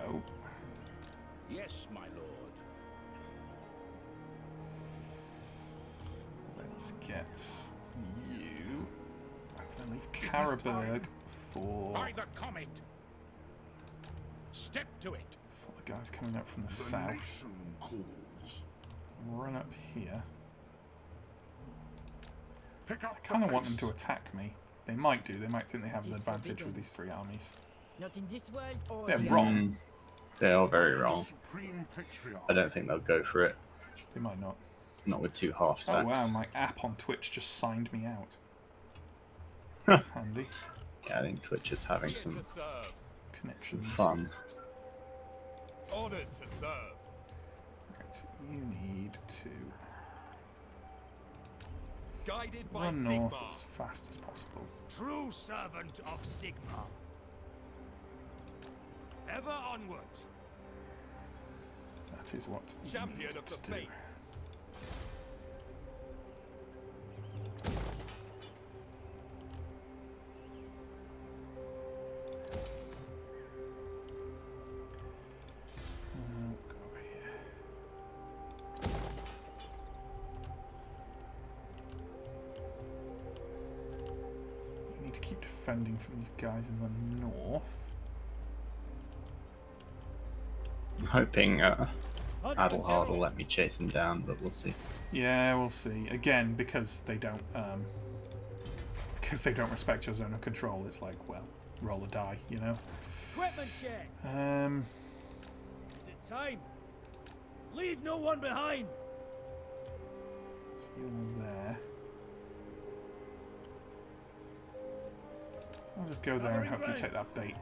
Yes, my lord. Let's get you... I'm going to leave Karaberg for... By the comet. Step to it. For the guys coming up from the south. Run up here. I kind of want them to attack me. They might do. They might think they have an advantage with these 3 armies. Not in this world or They're the wrong. They are very wrong. I don't think they'll go for it. They might not. Not with 2 half stacks. Oh wow, my app on Twitch just signed me out. That's handy. Yeah, I think Twitch is having some Connections. fun. Ordered to serve. Right, you need to Guided by run Sigma. north as fast as possible. True servant of Sigma. Ever onward. That is what you Champion need of the to do. faith. Go over here. You need to keep defending from these guys in the north. I'm hoping Adelhard will let me chase him down, but we'll see. Yeah, we'll see. Again, because they don't respect your zone of control. It's like, well, roll a die, you know. Equipment check. Is it time? Leave no one behind. So you're there. I'll just go there and hope you take that bait.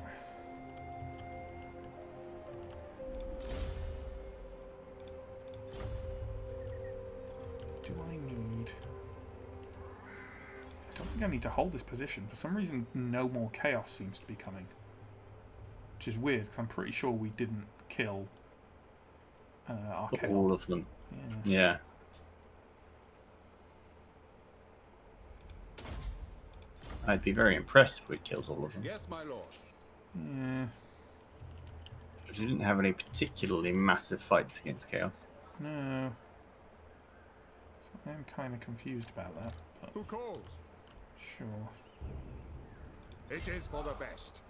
Do I need... I don't think I need to hold this position. For some reason, no more chaos seems to be coming. Which is weird, because I'm pretty sure we didn't kill our chaos. All of them. Yeah. Yeah. I'd be very impressed if we killed all of them. Yes, my lord. Yeah. Because we didn't have any particularly massive fights against Chaos. No. So I'm kind of confused about that, but Who calls? sure. It is for the best.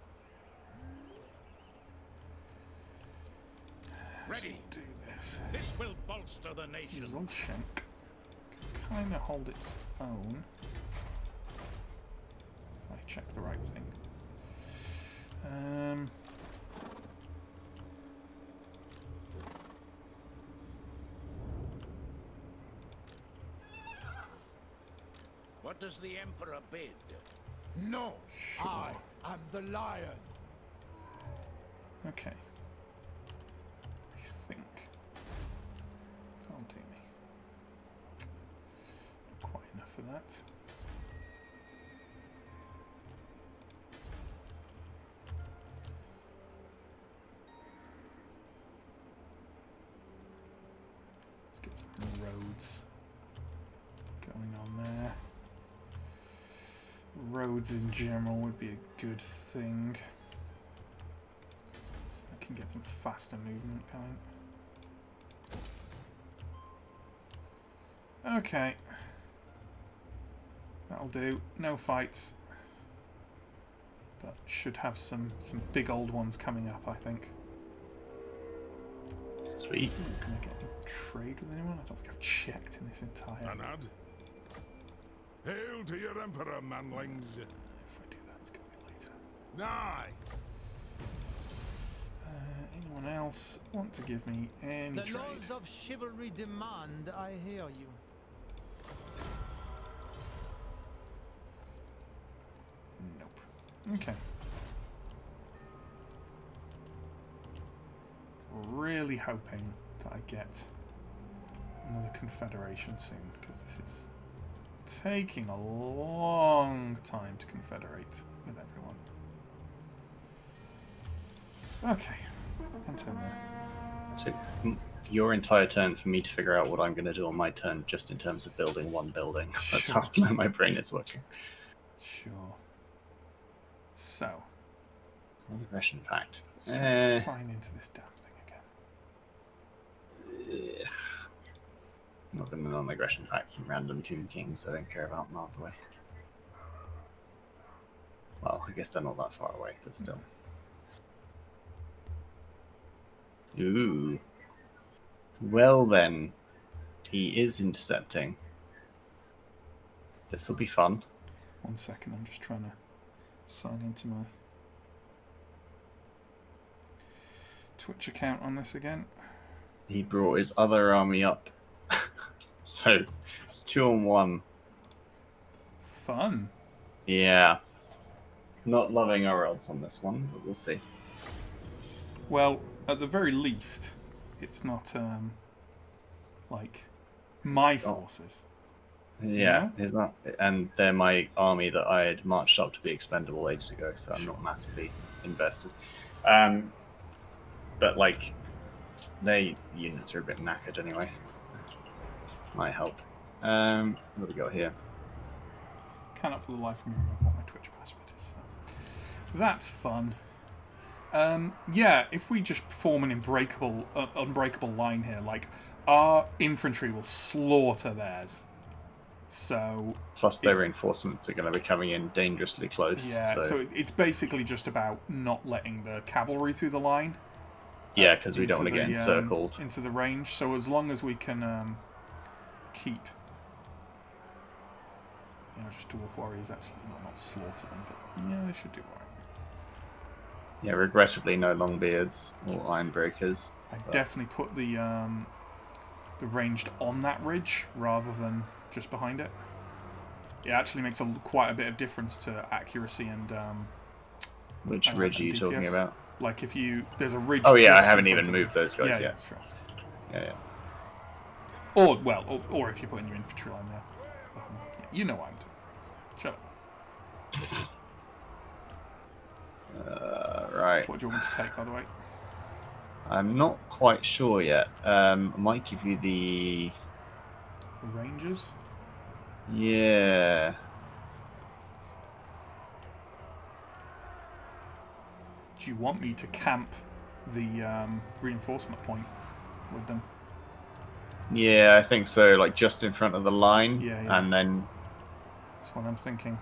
Ready. Do this. This will bolster the nation. Zolshank can kind of hold its own. If I check the right thing. What does the Emperor bid? No, Sure. I am the lion. Okay. I think that'll do me. Not quite enough for that. Let's get some roads going on there. Roads in general would be a good thing. So I can get some faster movement going. Okay. That'll do. No fights. But should have some big old ones coming up, I think. Sweet. Ooh, can I get any trade with anyone? I don't think I've checked in this entire... Anad. Hail to your emperor, manlings. If I do that, it's going to be later. Nay. Anyone else want to give me any The trade? laws of chivalry demand I hear you. Nope. Okay. Really hoping that I get another confederation soon, because this is taking a long time to confederate with everyone. Okay. Enter there. So, your entire turn for me to figure out what I'm going to do on my turn, just in terms of building one building. That's how slow my brain is working. Sure. So. Non-aggression pact. Let's try and sign into this damn thing again. Yeah. I'm not going to non-aggression pact some random Tomb Kings I don't care about miles away. Well, I guess they're not that far away, but still. Ooh. Well then, he is intercepting. This will be fun. 1 second, I'm just trying to sign into my Twitch account on this again. He brought his other army up. So, it's 2-on-1. Fun. Yeah. Not loving our odds on this one, but we'll see. Well, at the very least, it's not, like, my forces. Yeah, it's not. And they're my army that I had marched up to be expendable ages ago, so I'm not massively invested. But, like, the units are a bit knackered anyway, so might help. What do we got here? Cannot for the life of me remember what my Twitch password is. So that's fun. Yeah, if we just form an unbreakable line here, like, our infantry will slaughter theirs. So plus their reinforcements are going to be coming in dangerously close. Yeah, so it's basically just about not letting the cavalry through the line. Yeah, because we don't want to get encircled. Into the range. So as long as we can keep... just dwarf warriors, actually. Not slaughter them, but yeah, they should do alright. Yeah, regrettably no Longbeards or Ironbreakers. I definitely put the ranged on that ridge rather than just behind it. It actually makes quite a bit of difference to accuracy and... Which ridge are you talking about? Like if there's a ridge... Oh yeah, I haven't even moved those guys yet. Sure. Yeah. Or if you put in your infantry line there. You know what I'm doing. Shut up. Right. What do you want me to take, by the way? I'm not quite sure yet. I might give you the Rangers? Yeah. Do you want me to camp the reinforcement point with them? Yeah, I think so. Like just in front of the line. Yeah. And then... That's what I'm thinking.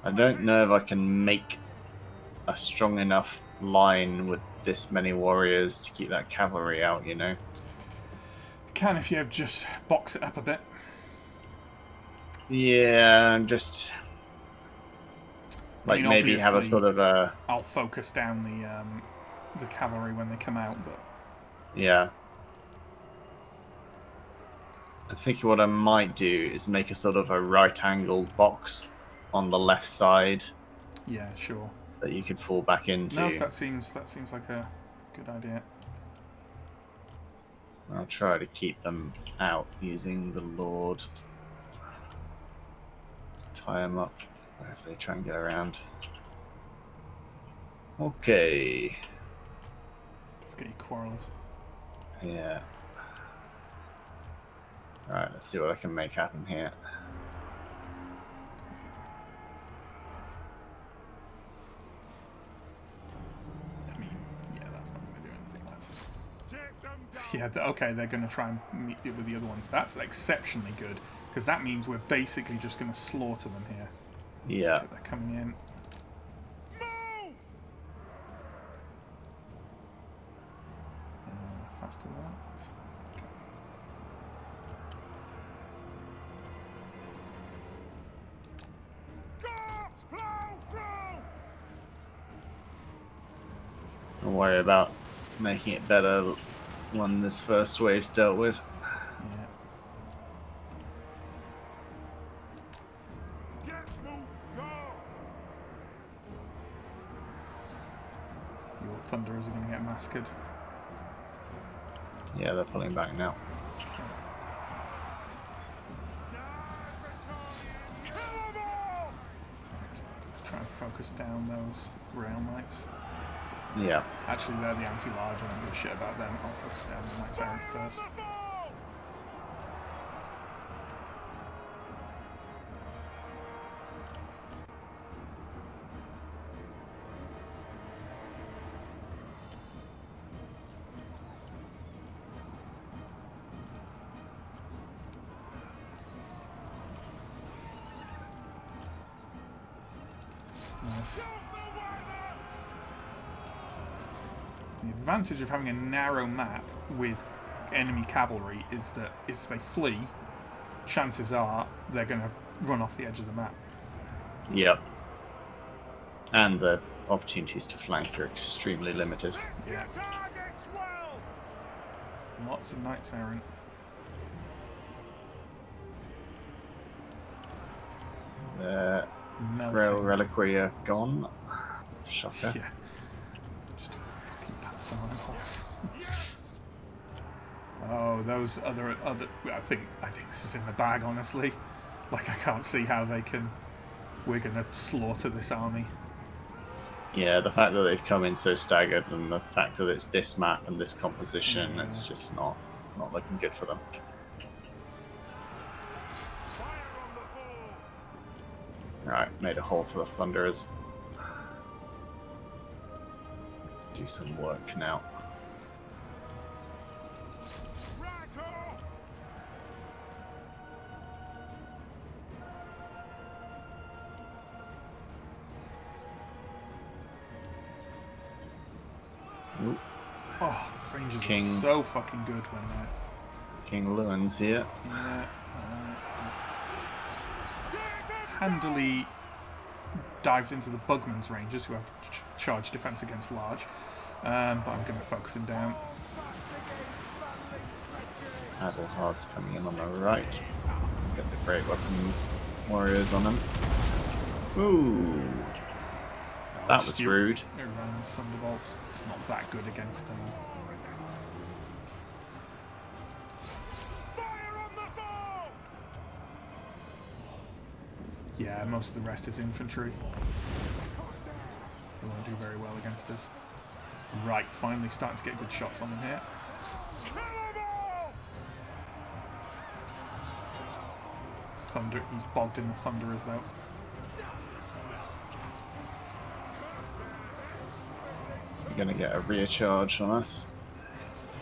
I don't know if I can make a strong enough line with this many warriors to keep that cavalry out, you know? You can if you just box it up a bit. Yeah, and just... like maybe have a sort of a... I'll focus down the cavalry when they come out, but... Yeah. I think what I might do is make a sort of a right-angled box on the left side. Yeah, sure. That you could fall back into. No, that seems like a good idea. I'll try to keep them out using the Lord. Tie them up if they try and get around. Okay. Don't forget your quarrels. Yeah. Alright, let's see what I can make happen here. I mean, yeah, that's not going to do anything, lads. Yeah, okay, they're going to try and meet it with the other ones. That's exceptionally good, because that means we're basically just going to slaughter them here. Yeah. Okay, they're coming in. Faster than that. That's... Don't worry about making it better when this first wave's dealt with. Your Thunderers are going to get massacred. Yeah, they're pulling back now. Try and focus down those ground knights. Yeah. Actually, they're the anti-large. I don't give a shit about them. I'll focus down on Knights Errant first. Nice. The advantage of having a narrow map with enemy cavalry is that if they flee, chances are they're going to run off the edge of the map. Yep. And the opportunities to flank are extremely limited. Yeah. Lots of Knights Errant. The Melting. Grail Reliquary are gone. Shocker. Yeah. Just a fucking pantomime horse. Oh, those other. I think this is in the bag, honestly. Like, I can't see how they can. We're gonna slaughter this army. Yeah, the fact that they've come in so staggered, and the fact that it's this map and this composition, it's just not looking good for them. Right, made a hole for the Thunderers. Let's do some work now. Ooh. Oh, the Rangers King. are so fucking good when they're. King Lewin's here. Yeah. He's handily dived into the Bugman's Rangers, who have charge defense against large. But I'm going to focus him down. Adelhard's coming in on the right. Get the great weapons warriors on him. Ooh. That was rude. Around Thunderbolts. It's not that good against them. Yeah, most of the rest is infantry. They won't do very well against us. Right, finally starting to get good shots on them here. Thunder, he's bogged in the Thunderers though. You're gonna get a rear charge on us.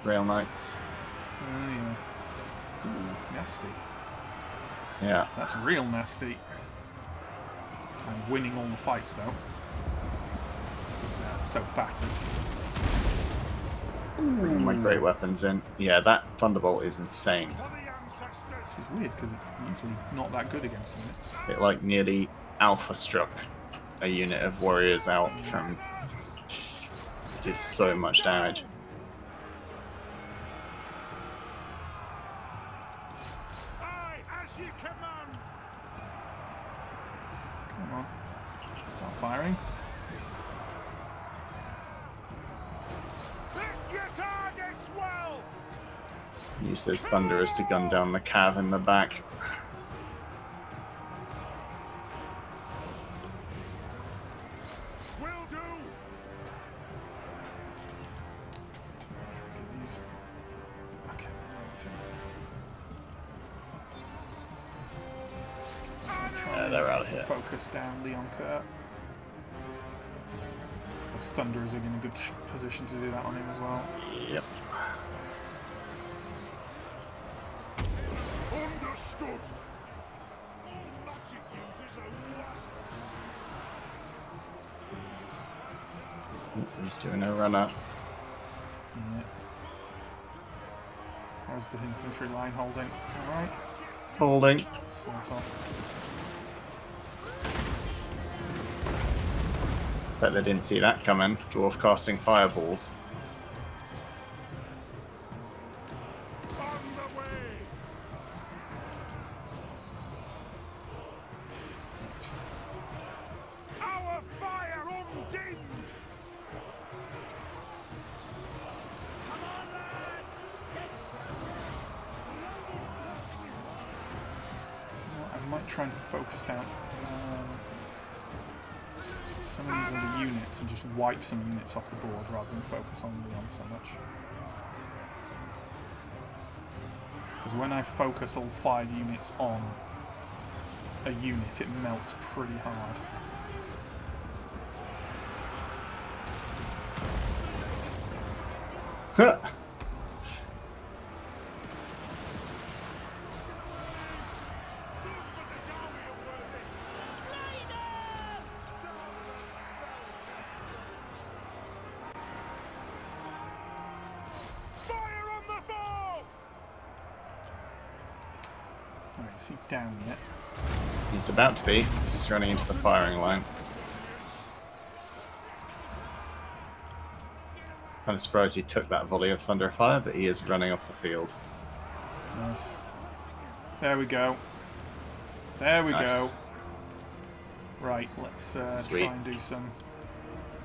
Rail Knights. Oh yeah. Ooh, nasty. Yeah. That's real nasty. I'm winning all the fights though. Because they're so battered. Bringing my great weapons in. Yeah, that Thunderbolt is insane. Which is weird because it's usually not that good against them. It's It like nearly alpha struck a unit of warriors out from. It did so much damage. come on. Start firing. Use those Thunderers to gun down the cav in the back. Get these. Okay, Yeah, they're out of here. Focus down Leon Kurt. Those Thunderers are in a good position to do that on him as well. Yep. Understood. He's doing a runner. Yeah. How's the infantry line holding? Alright. Holding. Sort of. Bet they didn't see that coming. Dwarf casting fireballs. Our fire undimmed. I might try and focus down some of these other units and just wipe some units off the board rather than focus on Leon so much. Because when I focus all 5 units on a unit, it melts pretty hard. Huh. Alright, is he down yet? He's about to be. He's running into the firing line. I'm surprised he took that volley of thunder fire, but he is running off the field. Nice. There we go. There we Nice. go. Right, let's try Sweet. and do some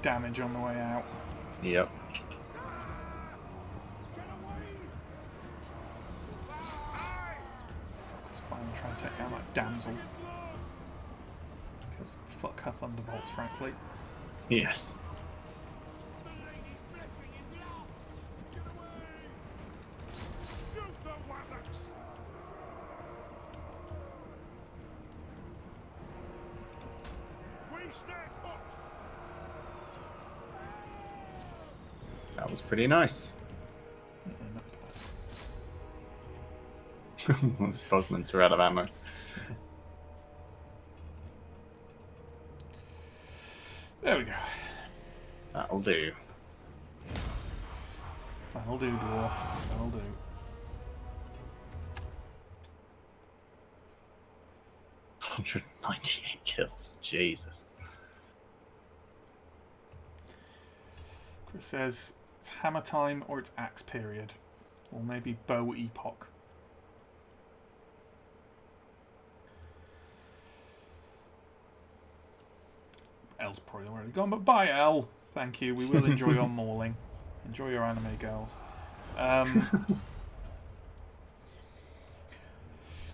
damage on the way out. Yep. Focus fire and try and take out that damsel. Because fuck her thunderbolts, frankly. Yes. Shoot the wazzocks! We stay put! That was pretty nice. Yeah, not bad. Those Bogmans are out of ammo. There we go. That'll do. That'll do, dwarf. That'll do. $198 kills. Jesus. Chris says it's hammer time or it's axe period. Or maybe bow epoch. Elle's probably already gone, but bye, Elle. Thank you. We will enjoy your mauling. Enjoy your anime girls.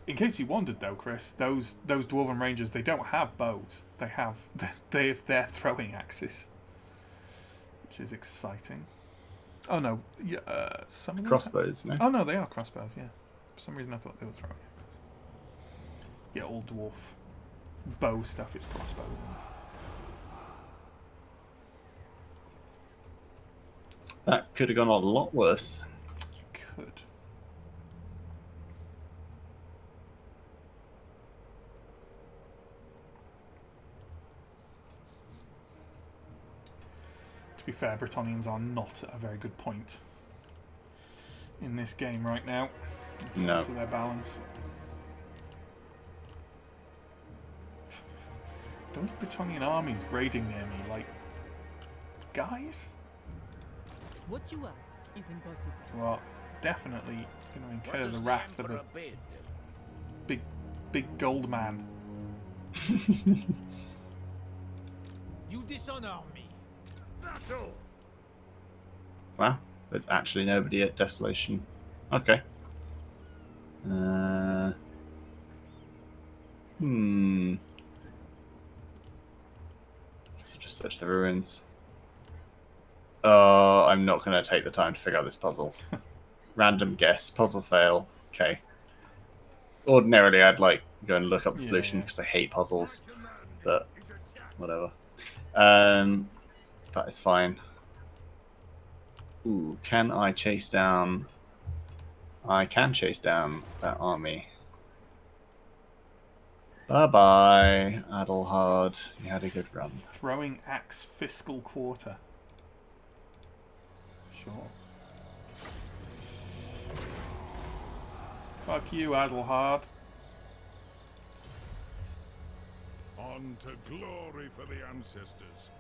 In case you wondered, though, Chris, those dwarven rangers, they don't have bows. They have their throwing axes, which is exciting. Oh no, yeah, some of them Crossbows, no? Oh no, they are crossbows. Yeah, for some reason I thought they were throwing axes. Yeah, all dwarf bow stuff is crossbows in this. That could have gone a lot worse. Could. To be fair, Bretonnians are not at a very good point in this game right now, in terms of their balance. Those Bretonnian armies raiding near me, like, guys? What you ask is impossible. Well, definitely going to incur the wrath of a big gold man. You dishonor me. Battle! Wow, there's actually nobody at Desolation. Okay. So just search the ruins. I'm not going to take the time to figure out this puzzle. Random guess, puzzle fail. Okay. Ordinarily, I'd like go and look up the solution because I hate puzzles, but whatever. That is fine. Ooh, can I chase down? I can chase down that army. Bye-bye, Adelhard. You had a good run. Throwing axe fiscal quarter. Sure. Fuck you, Adelhard. On to glory for the ancestors.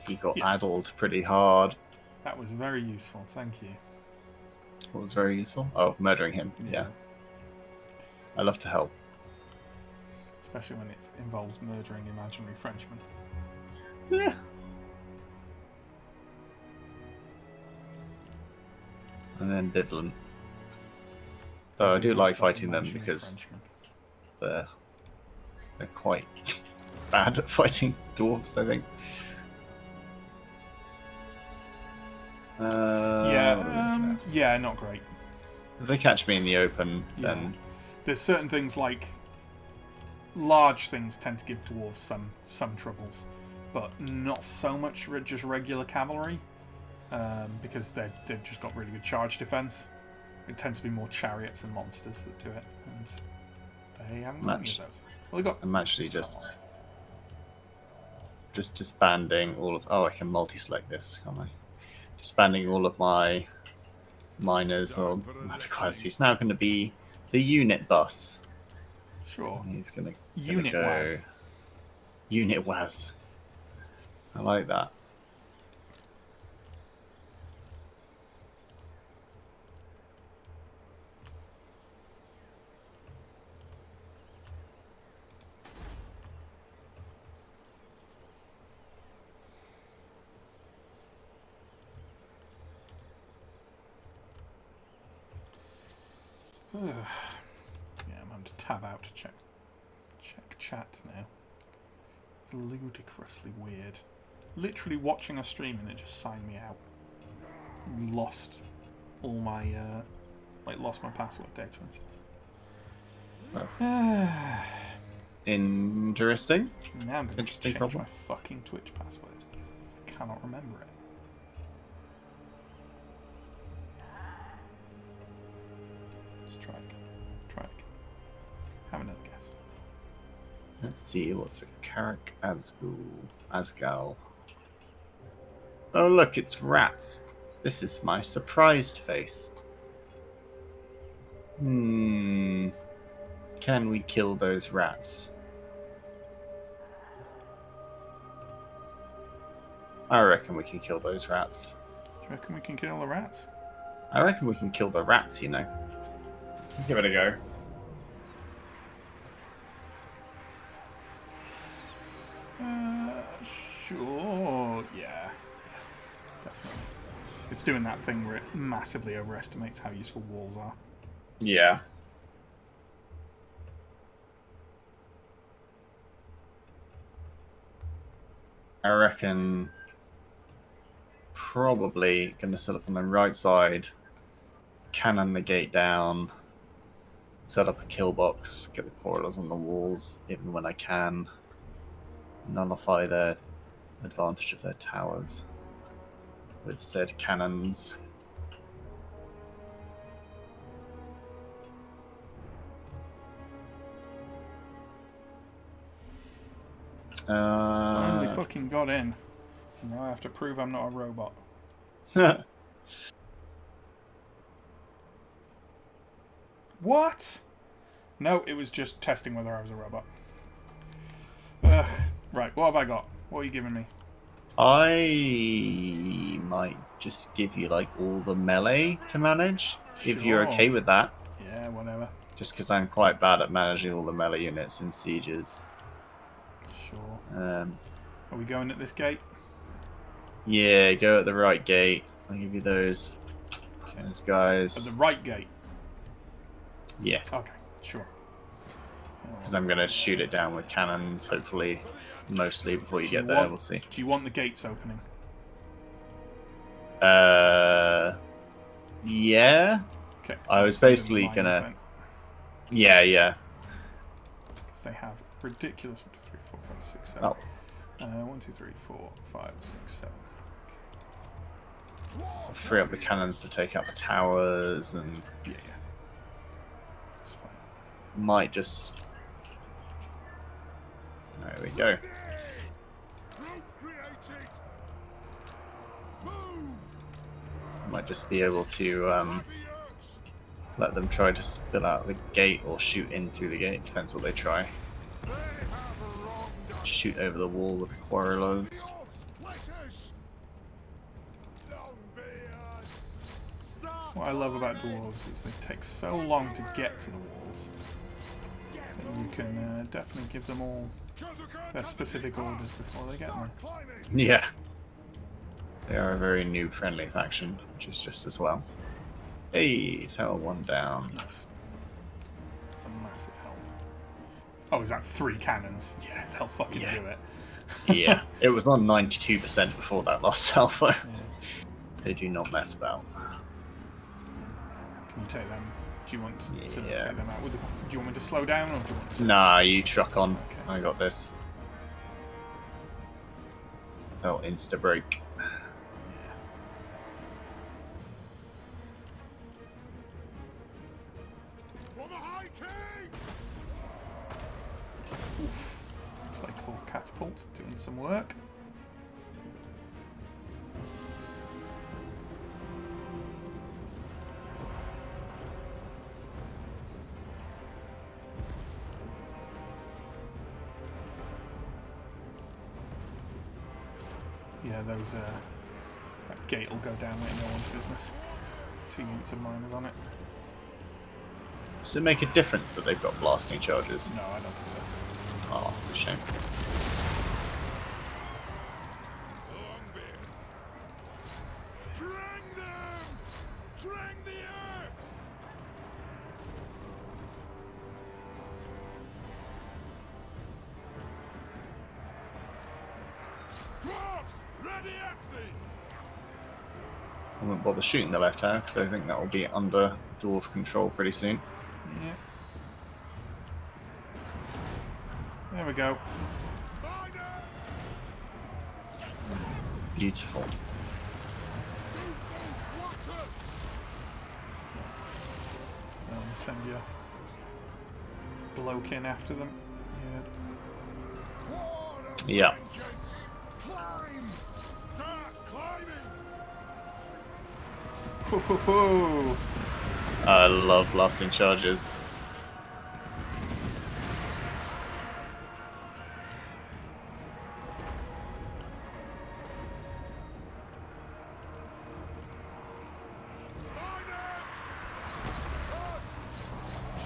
He got Yes. addled pretty hard. That was very useful, thank you. What was very useful? Oh, murdering him. Yeah. I love to help. Especially when it involves murdering imaginary Frenchmen. Yeah. And then Bivlin. Though I do like fighting them Imaginary because Frenchmen. they're quite bad at fighting dwarves, I think. Yeah, not great. If they catch me in the open, Yeah. then There's certain things like large things tend to give dwarves some troubles, but not so much just regular cavalry, because they've just got really good charge defense. It tends to be more chariots and monsters that do it, and they haven't got any of those. Well, they got. I'm actually just disbanding all of. Oh, I can multi-select this, can't I? Disbanding all of my miners or Mataquasi. He's now going to be the unit bus. Sure. He's going to Unit go. wise. Unit was. I like that. Yeah, I'm having to tab out to check chat now. It's ludicrously weird. Literally watching a stream and it just signed me out. Lost all my lost my password data and stuff. That's interesting. Now I'm going to Interesting change problem. my fucking Twitch password because I cannot remember it. Let's try it again. Have another guess. Let's see, what's a Carrick Asgal? Oh look, it's rats. This is my surprised face. Can we kill those rats? I reckon we can kill those rats. Do you reckon we can kill the rats? I reckon we can kill the rats, you know. Give it a go. Sure. Yeah. Definitely. It's doing that thing where it massively overestimates how useful walls are. Yeah. I reckon probably going to set up on the right side, cannon the gate down, set up a kill box, get the corridors on the walls even when I can, nullify their advantage of their towers with said cannons. Finally fucking got in. Now I have to prove I'm not a robot. What? No, it was just testing whether I was a robot. Ugh. Right, what have I got? What are you giving me? I might just give you like all the melee to manage, if you're okay with that. Yeah, whatever. Just because I'm quite bad at managing all the melee units in sieges. Sure. Are we going at this gate? Yeah, go at the right gate. I'll give you those guys. At the right gate? Yeah. Okay, sure. Because I'm going to shoot it down with cannons, hopefully, mostly before you get there. We'll see. Do you want the gates opening? Yeah. Okay. I was basically going to... Yeah. Because they have ridiculous 1, 2, 3, 4, 5, 6, 7. 1, 2, 3, 4, 5, 6, 7. I'll free up the cannons to take out the towers and... Yeah. It's fine. Might just... There we go. Might just be able to let them try to spill out the gate or shoot in through the gate. Depends what they try. Shoot over the wall with the quarrelers. What I love about dwarves is they take so long to get to the walls that you can definitely give them all their specific orders before they get there. Yeah. They are a very noob-friendly faction, which is just as well. Hey, tower 1 down. Nice. That's a massive help. Oh, is that 3 cannons? Yeah, they'll fucking do it. Yeah, it was on 92% before that last salvo. Yeah. They do not mess about. Can you take them? Do you want to Yeah. take them out? Do you want me to slow down, or do you want to... Nah, you truck on. Okay. I got this. They'll insta break. For the High King! Oof. Play called Catapult, doing some work. Yeah, those that gate will go down like no one's business. 2 units of miners on it. Does it make a difference that they've got blasting charges? No, I don't think so. Oh, it's a shame. Longbeards! Drang them! Drang the axe! Dwarves! Ready axes! I won't bother shooting the left hand because I think that will be under dwarf control pretty soon. Yeah. There we go. Miner! Beautiful. Shoot those watchers! Send your bloke in after them. Wall of Yeah. vengeance! Climb! Start climbing! Yeah. Ho ho ho! I love blasting charges. Miners! Up!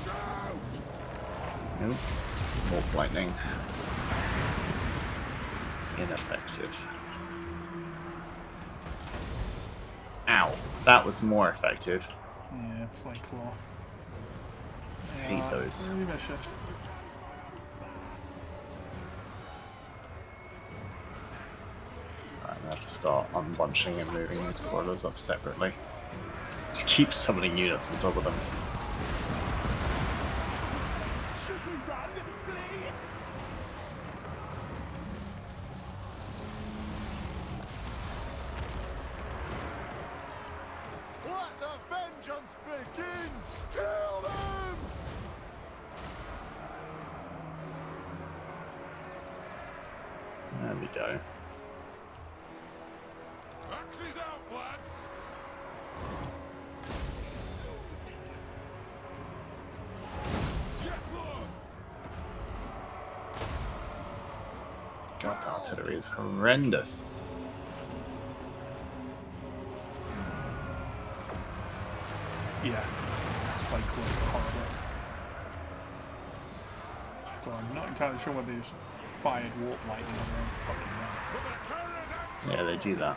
Shout! Nope. Warp lightning. Ineffective. Ow. That was more effective. Yeah, play claw. Hate Yeah, those. Really vicious. Right, I'm gonna have to start unbunching and moving these corridors up separately. Just keep summoning units on top of them. Should we run and flee? Let the vengeance begin! Kill them! There we go. Axes out, lads! Yes, Lord! God, the artillery is horrendous. Yeah. Play claws are horrible. So I'm not entirely sure whether they just fired warp lightning on their own fucking run. For the carriers out! Yeah, they do that.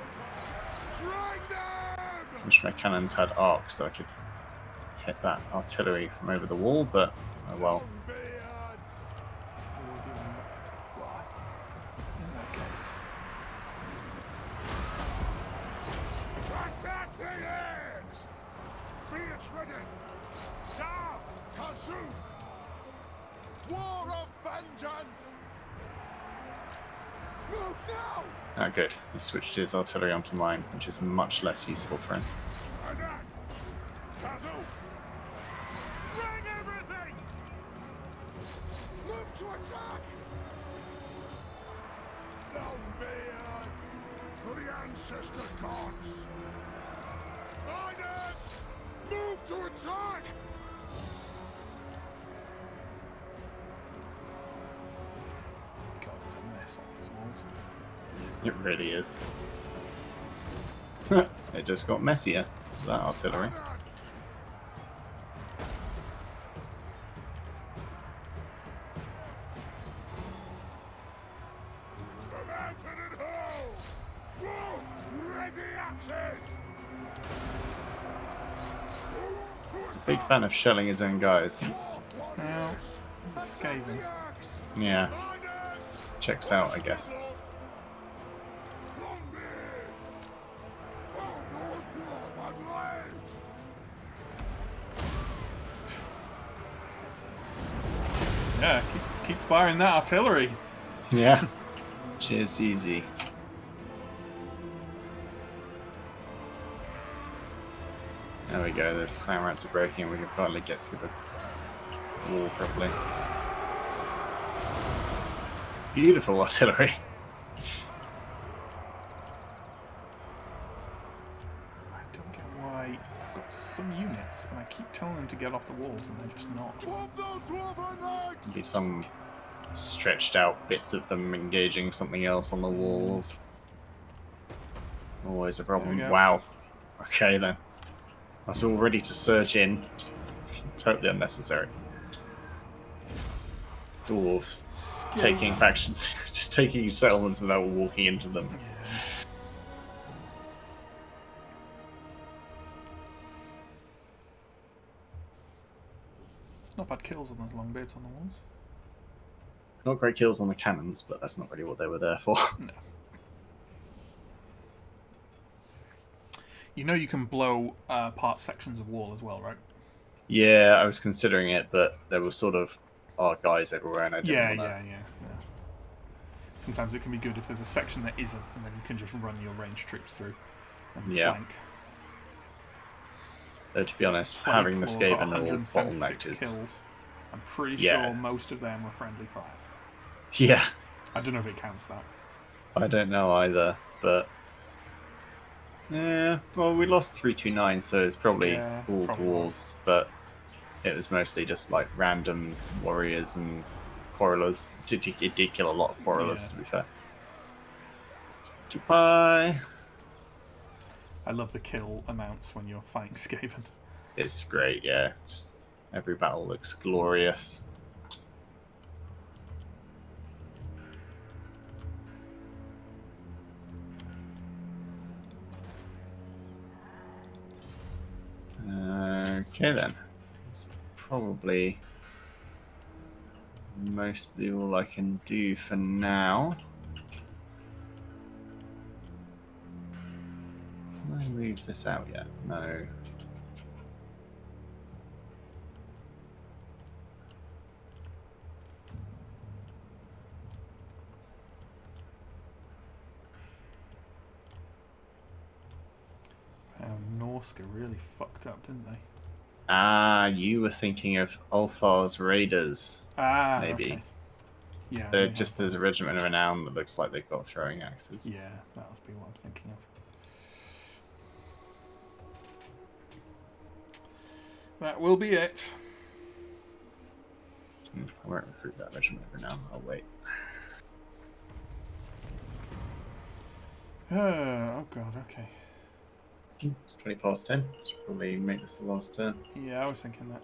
Drag them! Wish my cannons had arcs so I could hit that artillery from over the wall, but oh well. Longbeards! We'll do them up. Well, in that case. Attack the eggs! Be it ready! Now! Kasut! War of vengeance! Move now! Oh good, he switched his artillery onto mine, which is much less useful for him. Attack! Kasut! Bring everything! Move to attack! Longbeards! For the ancestor gods! Miners! Move to attack! God, it's a mess on these walls. It really is. It just got messier, that artillery. The mountain and hole! Whoa! Ready axes! He's a big fan of shelling his own guys. Now, there's a scathing. Yeah, checks out, I guess. Yeah, keep firing that artillery. Yeah. Cheers, easy. There we go, those clan rats are breaking and we can finally get through the wall properly. Beautiful artillery. I don't get why I've got some units and I keep telling them to get off the walls and they're just not. Be some stretched out bits of them engaging something else on the walls. Always a problem. Wow. Okay then. I was all ready to surge in. Totally unnecessary. Dwarves taking factions, just taking settlements without walking into them. Not bad kills on those long beards on the walls. Not great kills on the cannons, but that's not really what they were there for. No. You know you can blow apart sections of wall as well, right? Yeah, I was considering it, but there were sort of guys everywhere, and I didn't Yeah, want yeah. Sometimes it can be good if there's a section that isn't, and then you can just run your ranged troops through and flank. To be honest, having the Skaven or 176 bottleneck is... kills. I'm pretty sure most of them were friendly fire. Yeah. I don't know if it counts that. I don't know either, but... Yeah, well, we lost 329, so it's probably all dwarves, but it was mostly just like random warriors and quarrelers. It did kill a lot of quarrelers, to be fair. Bye. I love the kill amounts when you're fighting Skaven. It's great, yeah. Just every battle looks glorious. Okay then. That's probably mostly all I can do for now. Can I move this out yet? No. Norska really fucked up, didn't they? Ah, you were thinking of Ulfar's Raiders. Ah, maybe. Okay. Yeah. They're just there's a regiment of renown that looks like they've got throwing axes. Yeah, that must be what I'm thinking of. That will be it. I won't recruit that regiment of renown. I'll wait. Oh god, okay. It's 20 past 10. Should probably make this the last turn. Yeah, I was thinking that.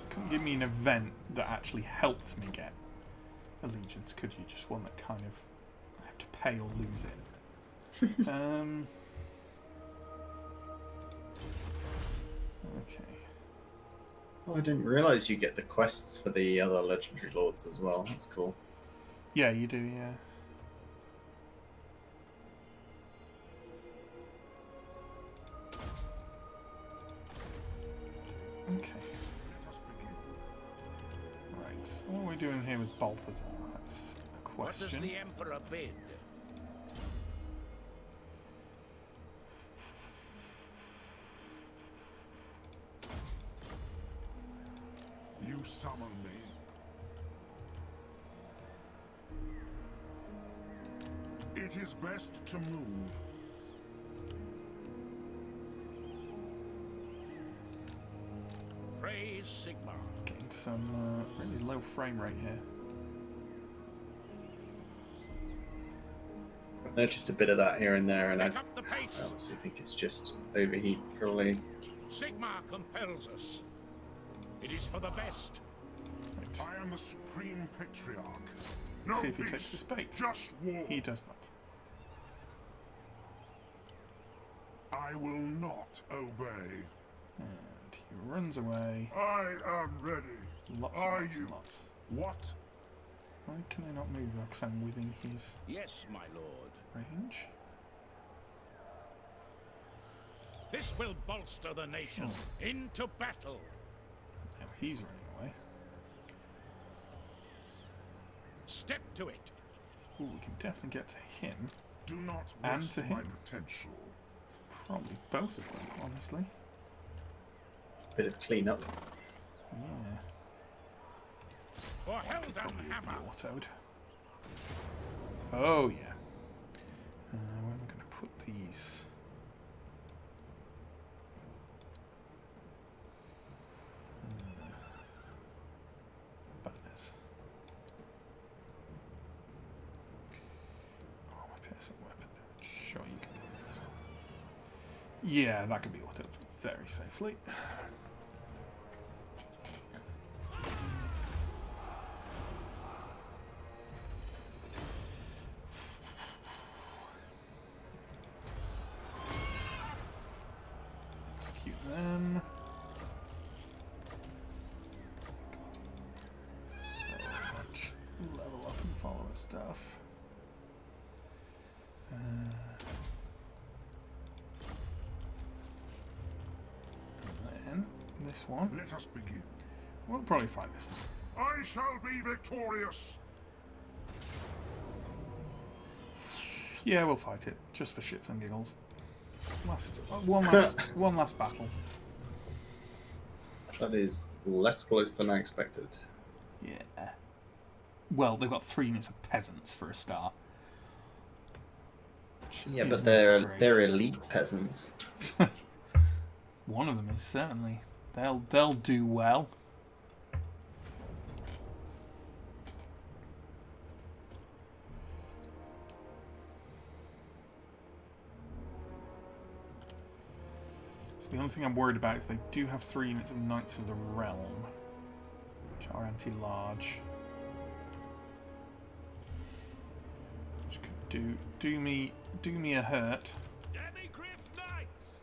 Couldn't give me an event that actually helped me get allegiance, could you? Just one that kind of I have to pay or lose it. Okay. Oh, I didn't realise you get the quests for the other legendary lords as well. That's cool. Yeah, you do, yeah. Okay. Right, so what are we doing here with Balthazar? That's a question. What does the Emperor bid? You summon me. It is best to move. Praise Sigmar. Getting some really low frame rate here. I've noticed a bit of that here and there, and I Pick up the pace. honestly think it's just overheat, probably. Sigmar compels us. It is for the best. Right. I am the Supreme Patriarch. No See if he peace, takes this bait. just war. He does not. I will not obey. And he runs away. I am ready. Lots Are and lots you? and lots. What? Why can I not move? Because I'm within his Yes, my lord. range. This will bolster the nation. Into battle. Now he's running away. Step to it. Ooh, we can definitely get to him. Do not And waste to my him. potential. Probably both of them, honestly. Bit of cleanup. Yeah. For Could Held probably and be Hammer. autoed. Oh, yeah. Where am I going to put these? Banners. Oh, my piercing weapon. Sure, you can do that as well. Yeah, that can be autoed very safely. Execute them. So much level up and follower stuff. And then this one. Let us begin. We'll probably find this one. I shall be victorious. Yeah, we'll fight it just for shits and giggles. One last battle. That is less close than I expected. Yeah. Well, they've got 3 units of peasants for a start. Yeah, but Isn't they're great. they're elite peasants. One of them is certainly. They'll do well. So the only thing I'm worried about is they do have 3 units of Knights of the Realm, which are anti-large. Which could do me a hurt. Demigriff Knights!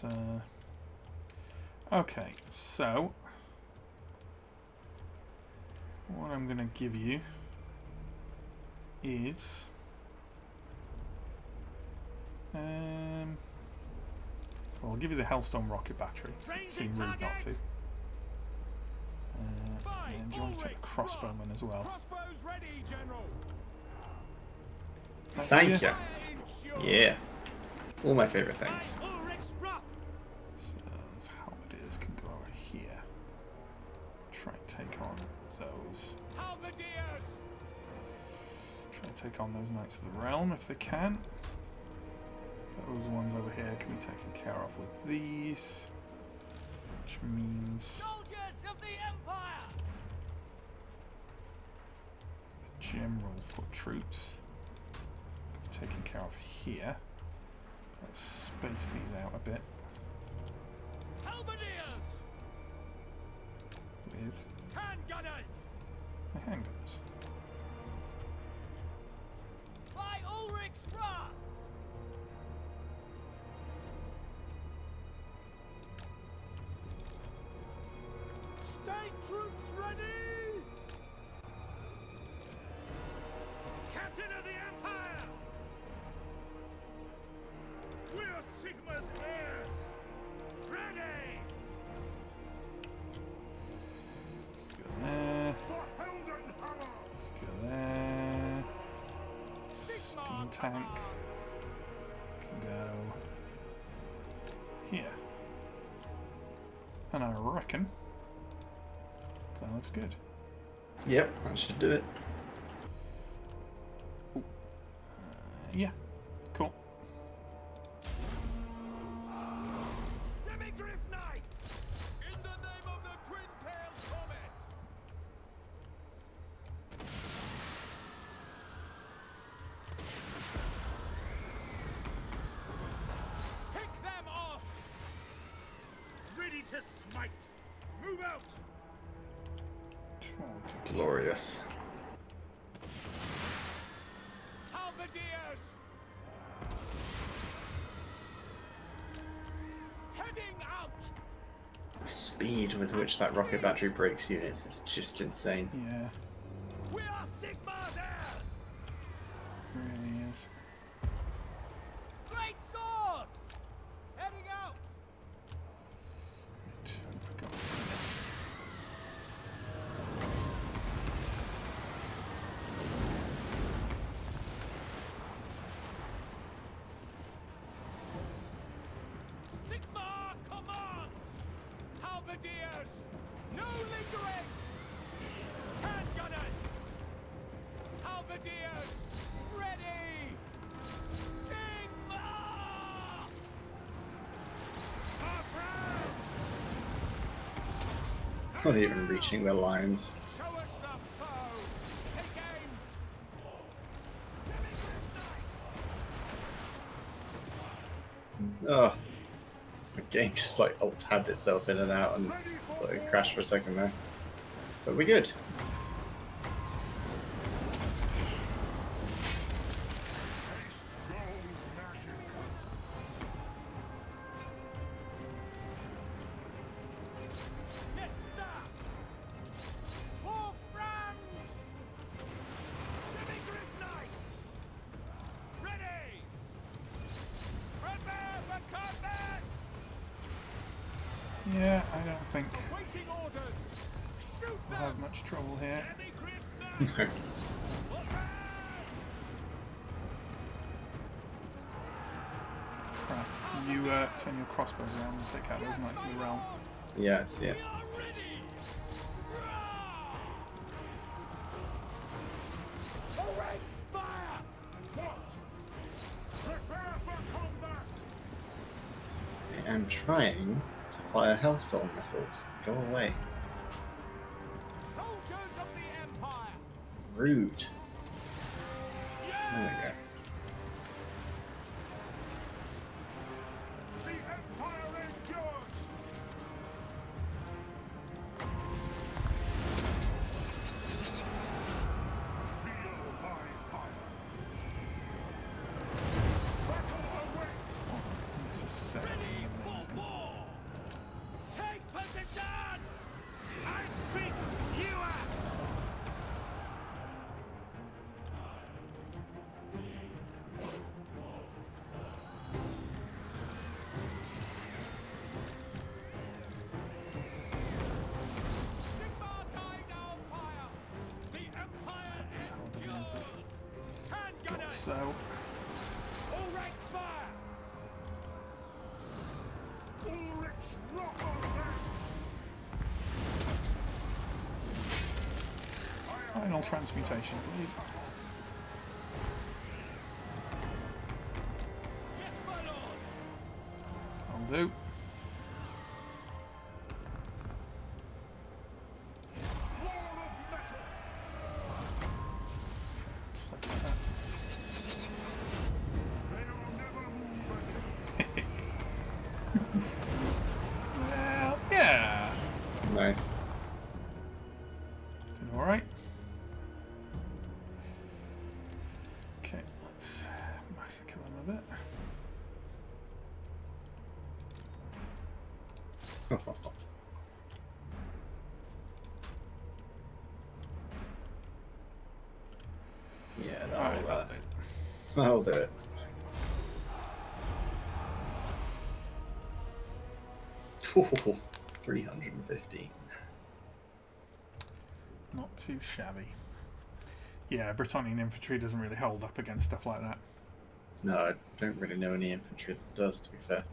But okay, so what I'm gonna give you is well, I'll give you the Hellstorm rocket battery. It seemed rude not to. And do you want to take the crossbowman as well? Crossbows ready, General! Thank you. Yeah. All my favourite things. Ulrich's Wrath! So those halberdiers can go over here. Try and take on those. Halberdiers! Try and take on those Knights of the Realm if they can. Those ones over here can be taken care of with these. Which means Soldiers of the Empire! the general foot troops can be taken care of here. Let's space these out a bit Halberdiers! with Handgunners! my handguns. By Ulrich's Wrath! State troops ready! Captain of the Empire! We're Sigma's heirs! Ready! Go there. For Helden Hammer. Go there. Steam Sigma tank commands! can go here. And I reckon that looks good. Yep, that should do it. Yeah, cool. Demigriff Knights! In the name of the Twin-Tailed Comet! Pick them off! Ready to smite! Move out! Glorious. Halberdiers! Heading out! The speed with which that rocket battery breaks units is just insane. Yeah, We are Sigma's heirs! really is. Great swords! Heading out! Right, we've got Halberdiers! No lingering! Handgunners! Halberdiers! Ready! Sigma! Our friends! Not even reaching the lines. Show us the foe! Take aim! Oh, the game just like alt-tabbed itself in and out and thought it crashed for a second there. But we're good. Nice. Haste gold magic. Yes, sir! For France! Semigriff Knights! Ready! Prepare for combat! Yeah, I don't think Awaiting orders! Shoot we'll have them! much trouble here. Semigriff No. Knights! Crap. You turn your crossbows around and take out those Knights of the Realm. Yes, yeah. We are ready! All right, fire! What? Prepare for combat. I am trying to fire Hellstorm missiles. Go away. Soldiers of the Empire! Rude. There we Yes! The Empire endures. Feel my fire. Battle awaits. Wasn't necessarily Ready for amazing. war! Take position! I speak, you act! Sigmar guide our fire! The Empire That's how it endures! is. Handgunners! So, All ranks fire! Ulrich's rock on them. final transmutation, please. Yes, my lord! I'll do. Wall of metal. Place that. They'll never move again. Well, yeah. Nice. Doing alright. Okay, let's massacre them a bit. Yeah, Alright, that'll, that'll do. that'll do it. Ooh, 315. Not too shabby. Yeah, Bretonnian infantry doesn't really hold up against stuff like that. No, I don't really know any infantry that does, to be fair.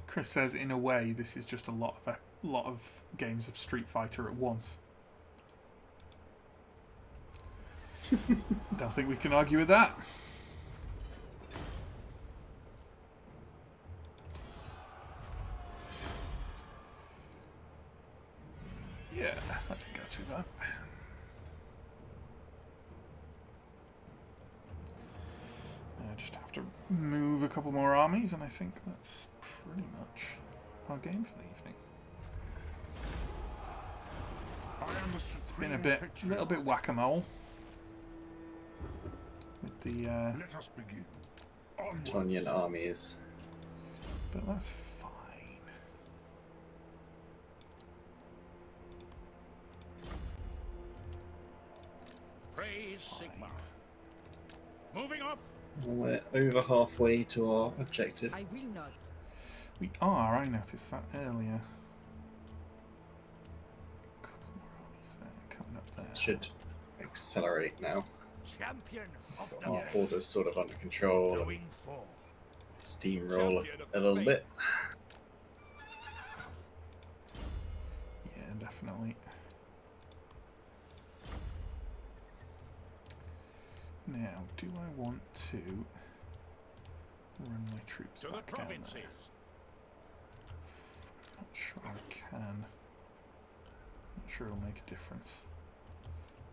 Chris says, in a way, this is just a lot of games of Street Fighter at once. Don't think we can argue with that. Yeah, that didn't go too bad. I just have to move a couple more armies, and I think that's pretty much our game for the evening. I am the Been supreme a little bit whack-a-mole with the, Let us begin. Bretonnian armies. but that's fine. Praise Sigmar. Moving off. We're over halfway to our objective. I will not. We are. I noticed that earlier. Couple more armies there coming up there. Should accelerate now. Champion of the Our Yes. order's sort of under control. going forth. steamroll a little bit. Yeah, definitely. Now, do I want to run my troops To the back down provinces. there? I'm not sure I can. Not sure it'll make a difference. I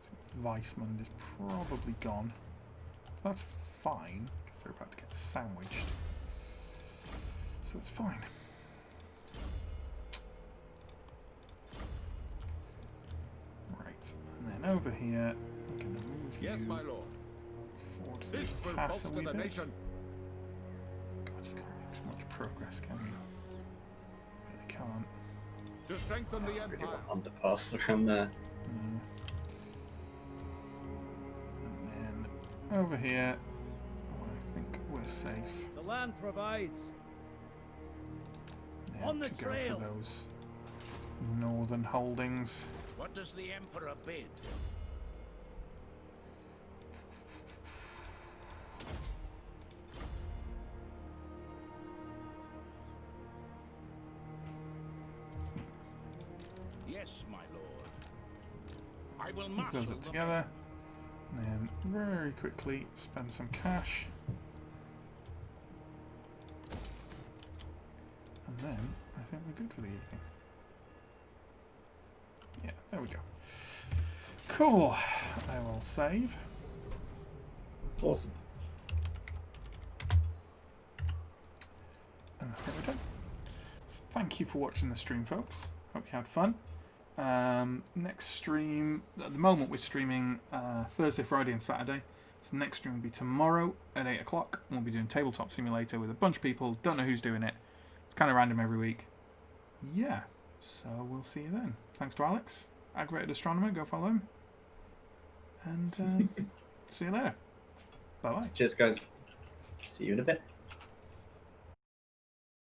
think Weissmund is probably gone. That's fine, because they're about to get sandwiched. So it's fine. Right, and then over here, I'm going to move Yes, you my lord. forward to This this will pass a bolster wee the bit. nation. God, you can't make much progress, can you? Really can't. To strengthen the Really empire. want underpass around there. And then over here, oh, I think we're safe. The land provides. Now On the to trail. go for those northern holdings. What does the emperor bid? Yes, my lord. I will Keep marshal those up the together, and then very quickly spend some cash. And then I think we're good for the evening. Yeah, there we go. Cool. I will save. Awesome. And I think we're done. So thank you for watching the stream, folks. Hope you had fun. Next stream, at the moment we're streaming Thursday, Friday and Saturday. So the next stream will be tomorrow at 8 o'clock. We'll be doing Tabletop Simulator with a bunch of people. Don't know who's doing it. It's kind of random every week. Yeah, so we'll see you then. Thanks to Alex, AggravatedAstronomer, go follow him. And see you later. Bye-bye. Cheers, guys. See you in a bit.